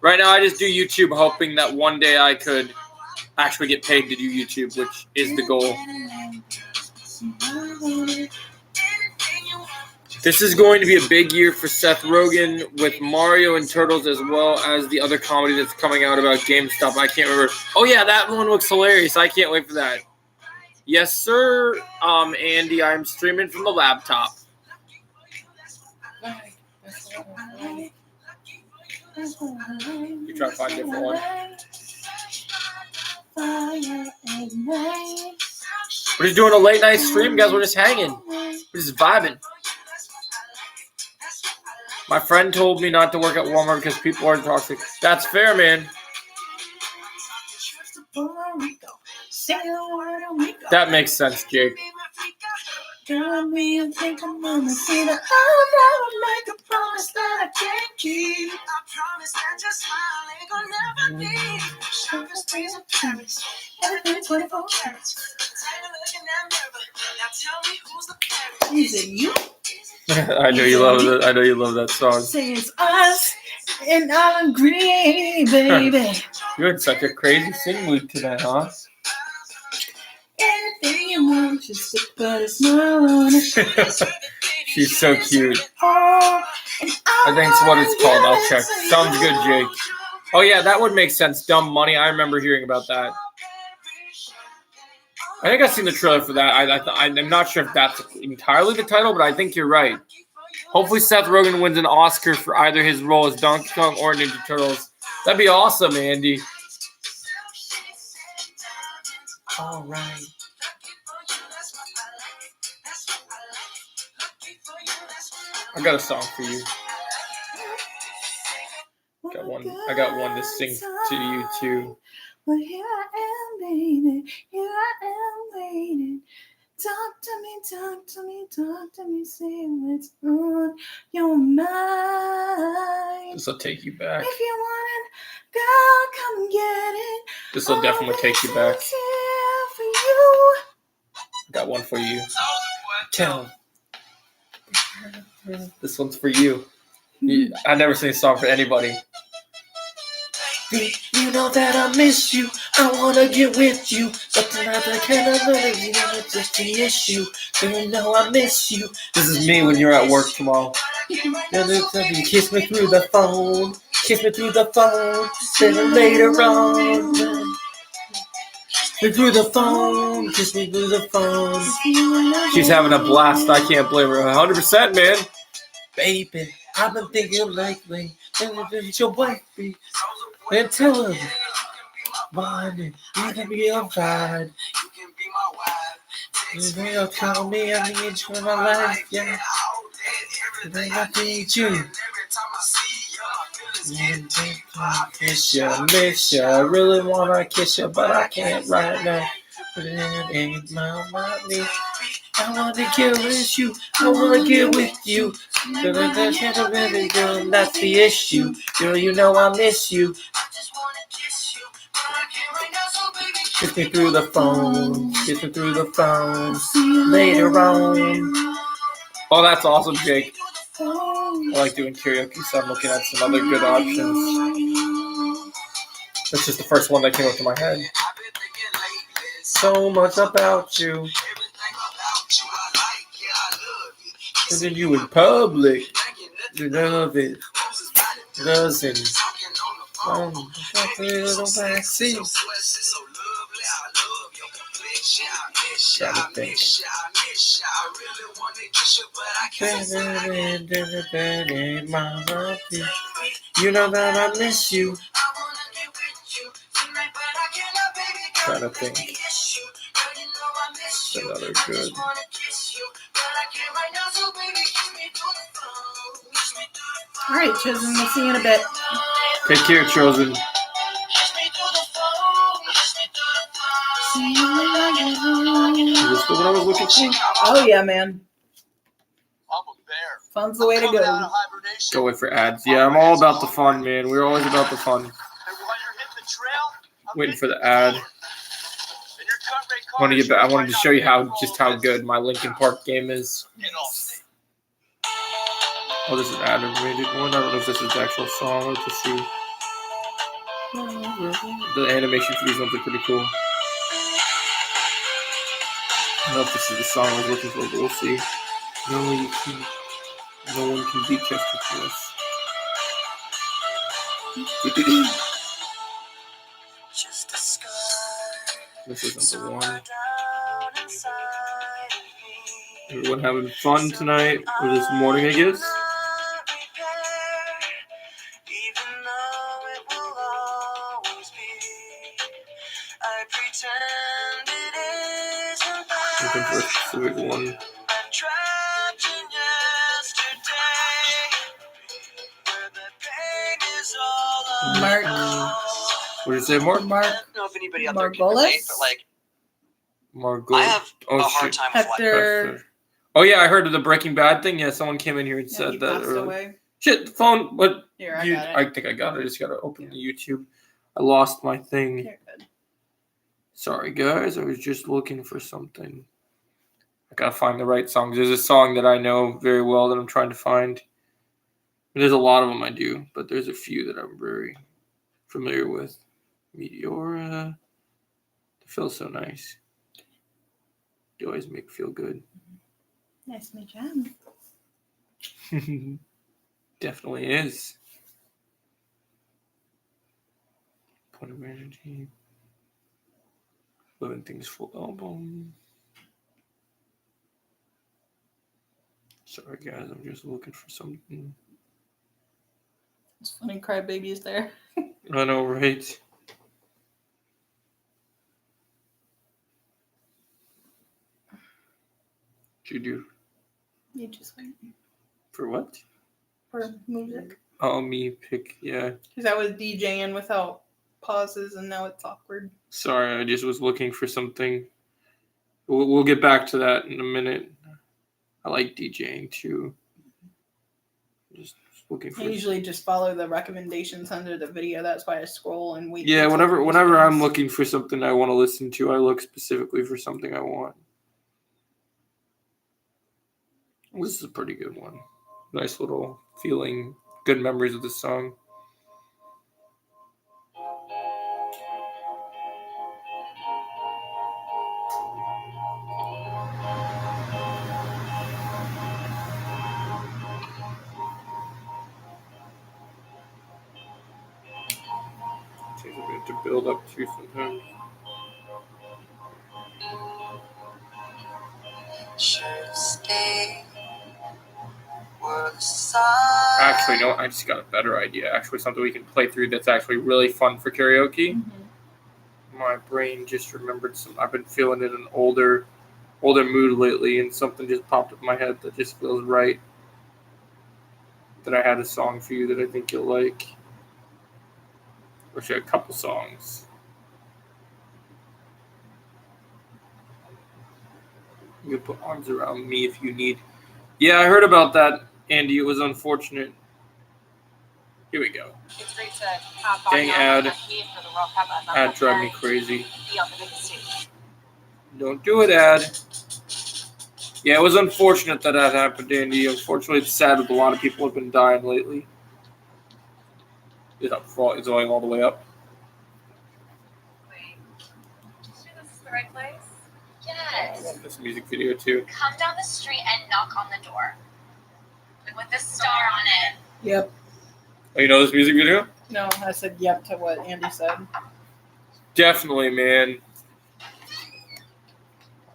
Right now, I just do YouTube, hoping that one day I could actually get paid to do YouTube, which is the goal. This is going to be a big year for Seth Rogen with Mario and Turtles, as well as the other comedy that's coming out about GameStop. I can't remember. Oh, yeah, that one looks hilarious. I can't wait for that. Yes, sir, Andy. I'm streaming from the laptop. You try to find a different one. We're just doing a late night stream, guys. We're just hanging. We're just vibing. My friend told me not to work at Walmart because people are toxic. That's fair, man. That makes sense, Jake. Is it you? I know you love that. I know you love that song. Say it's us, and I'll agree, baby. You're in such a crazy sing mood tonight, huh? Anything you want, just to put a smile on it. She's so cute. I think it's what it's called. I'll check. Sounds good, Jake. Oh yeah, that would make sense. Dumb Money. I remember hearing about that. I think I've seen the trailer for that. I'm not sure if that's entirely the title, but I think you're right. Hopefully Seth Rogen wins an Oscar for either his role as Donkey Kong or Ninja Turtles. That'd be awesome, Andy. All right. I got a song for you. I got one to sing to you too. Well, here I am, baby. Here I am waiting. Talk to me, talk to me, talk to me. Say what's on your mind. This will take you back. If you want it, girl, come get it. This will definitely take you back. For you. Got one for you. Tell. This one's for you. I never sing a song for anybody. You know that I miss you. I wanna get with you, but tonight I can't believe you. It's just the issue. You know I miss you. This is me when you're at work tomorrow. Kiss me through the phone. Kiss me through the phone. Then later on. Kiss me through the phone. Kiss me through the phone. She's having a blast. I can't blame her. 100%, man. Baby, I've been thinking lately. It's your wifey. And tell her, morning, you can be on fire. You can be my wife. You tell me I need you in my life, yeah. Then I need you. Kiss ya, miss ya. I really wanna kiss ya, but I can't right now. But it ain't my money. I wanna get with you. I wanna get with you. But I can't really do. That's the issue. Girl, you know I miss you. Kiss me through the phone. Kiss me through the phone. Later on. Oh, that's awesome, Jake. I like doing karaoke, so I'm looking at some other good options. That's just the first one that came up to my head. So much about you. And then you in public. You love it. Doesn't. Got a little vaccine. Gotta think. You know that I miss you. Gotta think. Another good. All right, Chosen, we'll see you in a bit. Take care, Chosen. Is this the one I was looking for? Oh, yeah, man. Fun's the way to go. Go wait for ads. Yeah, I'm all about the fun, man. We're always about the fun. Waiting for the ad. I wanted to show you just how good my Linkin Park game is. Oh, this is an animated one. I don't know if this is the actual song. Let's just see. The animation for these ones are pretty cool. I don't know if this is the song I was looking for, but we'll see. No one can beat Chester Chris. This isn't the one. Everyone having fun tonight, or this morning, I guess. Looking for a specific one. Mark. What did you say, Mark? Mark. I don't know if anybody out there can relate, but like, Margot. I have a hard time with like, Hector. Oh yeah, I heard of the Breaking Bad thing. Yeah, someone came in here and Yeah, said he that. passed away. Shit, the phone. What? Here, I got it. I think I got it. I just gotta open the YouTube. I lost my thing. You're good. Sorry, guys. I was just looking for something. I gotta find the right songs. There's a song that I know very well that I'm trying to find. There's a lot of them I do, but there's a few that I'm very familiar with. Meteora. It feels so nice. You always make me feel good. Nice to meet you. Definitely is. Point of energy. Living Things full album. Sorry guys, I'm just looking for something. It's funny, Crybaby is there. I know, right? What'd you do? You just wait For what? for music. Oh, me pick, yeah. Because I was DJing without pauses, and now it's awkward. Sorry, I just was looking for something. We'll get back to that in a minute. I like DJing too. Just looking for. I usually just follow the recommendations under the video. That's why I scroll and wait. Yeah, until whenever it I'm ends. looking for something I want to listen to, I look specifically for something I want. This is a pretty good one. Nice little feeling, good memories of this song. Takes a bit to build up to sometimes. Actually, no, I just got a better idea. Actually, something we can play through that's actually really fun for karaoke. Mhm. My brain just remembered some. I've been feeling it in older older mood lately, and something just popped up in my head that just feels right. That I had a song for you that I think you'll like. Actually, a couple songs. You can put arms around me if you need. Yeah, I heard about that, Andy. It was unfortunate. Here we go. It's great to have Dang ad. for the World Cup. Ad drive me crazy. Be on the biggest stage. Don't do it, ad. Yeah, it was unfortunate that happened, Andy. Unfortunately, it's sad that a lot of people have been dying lately. It's going all the way up. Wait. Is this the right place? I Yes. love this music video too. Come down the street and knock on the door. With the star on it. Yep. Oh, you know this music video? No, I said yep to what Andy said. Definitely, man.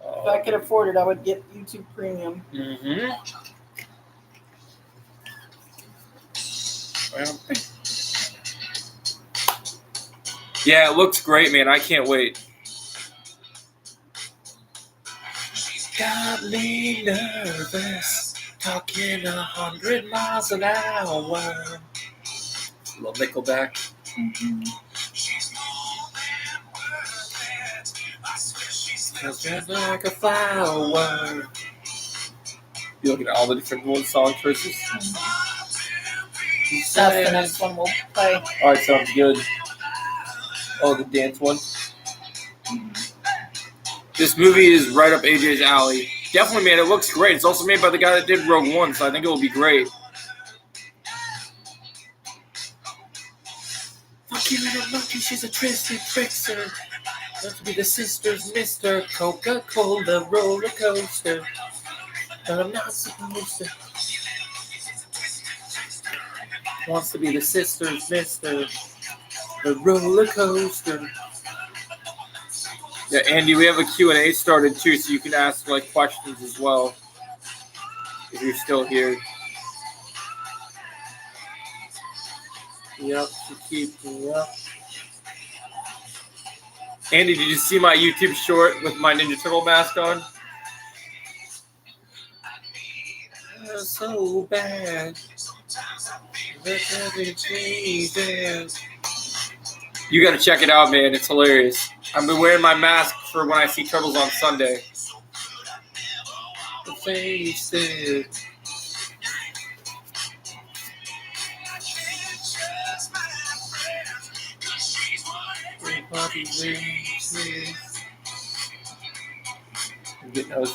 If I could afford it, I would get YouTube Premium. Mm-hmm. Well, yeah, it looks great, man. I can't wait. Got me nervous, talking 100 miles an hour. Little Nickelback. Mm-hmm. Just like a flower. You looking at all the different song choices? That's the next one we'll play. All right, sounds good. Oh, the dance one. This movie is right up AJ's alley. Definitely, man. It looks great. It's also made by the guy that did Rogue One, so I think it will be great. Funky little monkey, she's a twisted trickster. Wants to be the sisters, Mr. Coca-Cola roller coaster. But I'm not supposed to. Wants to be the sisters, Mr. The roller coaster. Yeah, Andy, we have a Q&A started too, so you can ask like questions as well if you're still here. Yep, to keep me up. Andy, did you see my YouTube short with my Ninja Turtle mask on? So bad. You gotta check it out, man. It's hilarious. I've been wearing my mask for when I see turtles on Sunday. Face it. Get those.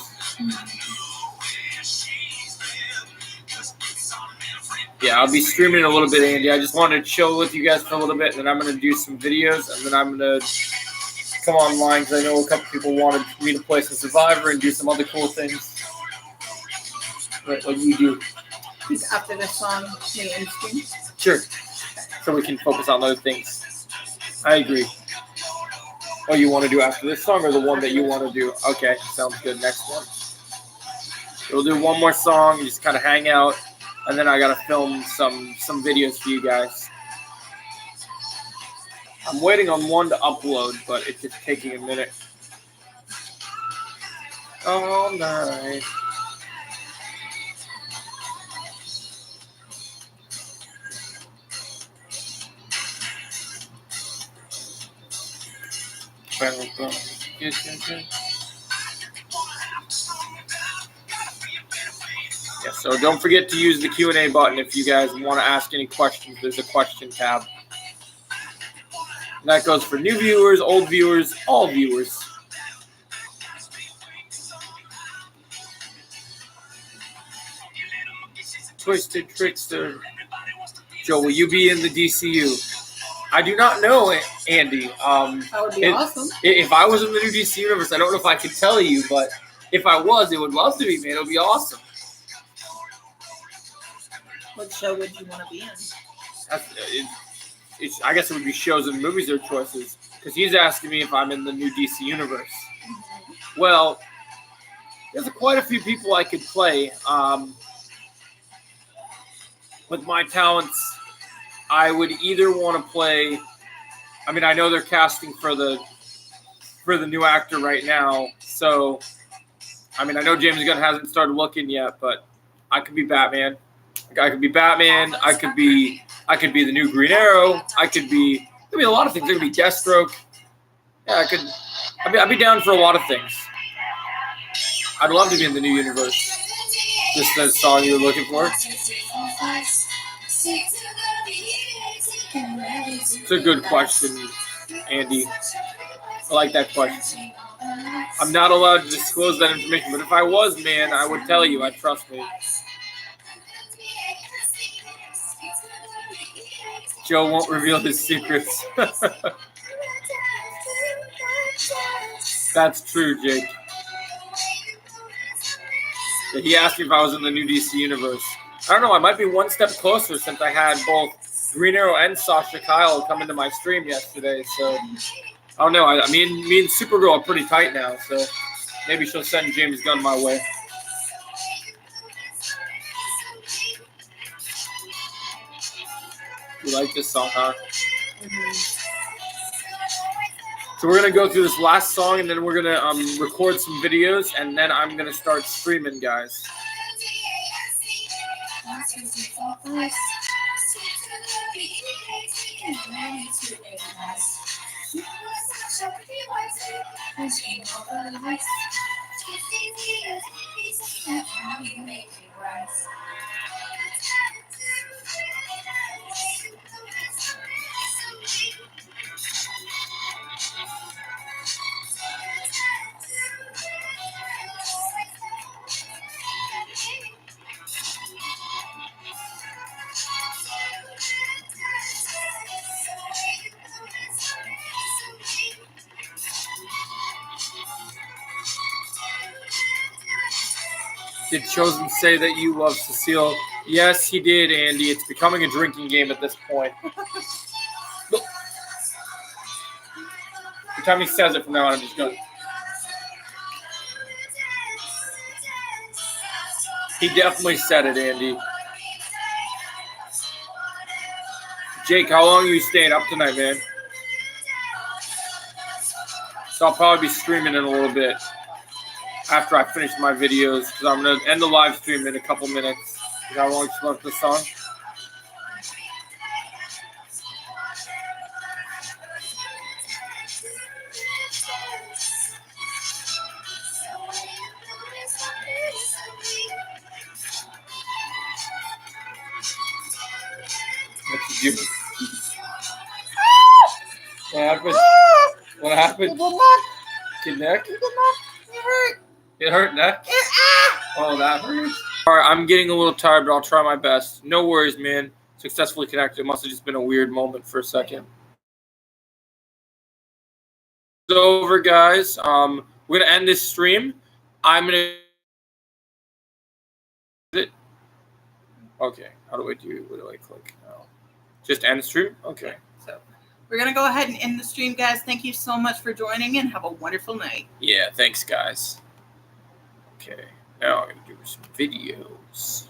Yeah, I'll be streaming in a little bit, Andy. I just wanted to chill with you guys for a little bit, and then I'm going to do some videos, and then I'm going to come online because I know a couple people wanted me to play some Survivor and do some other cool things. Right, like you do. After this song, maybe end stream. Sure. So we can focus on other things. I agree. Oh, you want to do after this song or the one that you want to do? Okay, sounds good. Next one. We'll do one more song, just kind of hang out, and then I got to film some videos for you guys. I'm waiting on one to upload, but it's just taking a minute. All night. Yeah, so don't forget to use the Q&A button if you guys want to ask any questions. There's a question tab. And that goes for new viewers, old viewers, all viewers. Twisted Trickster. Joe, will you be in the DCU? I do not know, Andy. That would be awesome. If I was in the new DC universe, I don't know if I could tell you, but if I was, it would love to be, man. It would be awesome. What show would you want to be in? I guess it would be shows and movies or choices, because he's asking me if I'm in the new DC universe. Well, there's quite a few people I could play. With my talents, I would either want to play. I mean, I know they're casting for the new actor right now, so I mean, I know James Gunn hasn't started looking yet, but I could be Batman. I could be Batman. I could be the new Green Arrow. I could be a lot of things. I could be Deathstroke. Yeah, I'd be down for a lot of things. I'd love to be in the new universe. Just the song you were looking for. It's a good question, Andy. I like that question. I'm not allowed to disclose that information, but if I was, man, I would tell you. Trust me. Joe won't reveal his secrets. That's true, Jake. He asked me if I was in the new DC universe. I don't know. I might be one step closer since I had both Green Arrow and Sasha Kyle come into my stream yesterday. So I don't know. I mean, me and Supergirl are pretty tight now, so maybe she'll send James Gunn my way. You like this song, huh? So we're going to go through this last song, and then we're going to record some videos, and then I'm going to start streaming, guys. Did Chosen say that you love Cecile? Yes, he did, Andy. It's becoming a drinking game at this point. Every time he says it from now on, I'm just going. He definitely said it, Andy. Jake, how long are you staying up tonight, man? So I'll probably be streaming in a little bit after I finish my videos, because I'm going to end the live stream in a couple minutes. How long you left this song? What happened? What happened? Your neck? It hurt neck? Oh, that hurts. All right, I'm getting a little tired, but I'll try my best. No worries, man. Successfully connected. It must have just been a weird moment for a second. It's over, guys. We're gonna end this stream. I'm gonna. Okay. How do I do? What do I click? Oh. Just end stream. Okay. So we're gonna go ahead and end the stream, guys. Thank you so much for joining and have a wonderful night. Yeah. Thanks, guys. Okay. Now I'm gonna do some videos.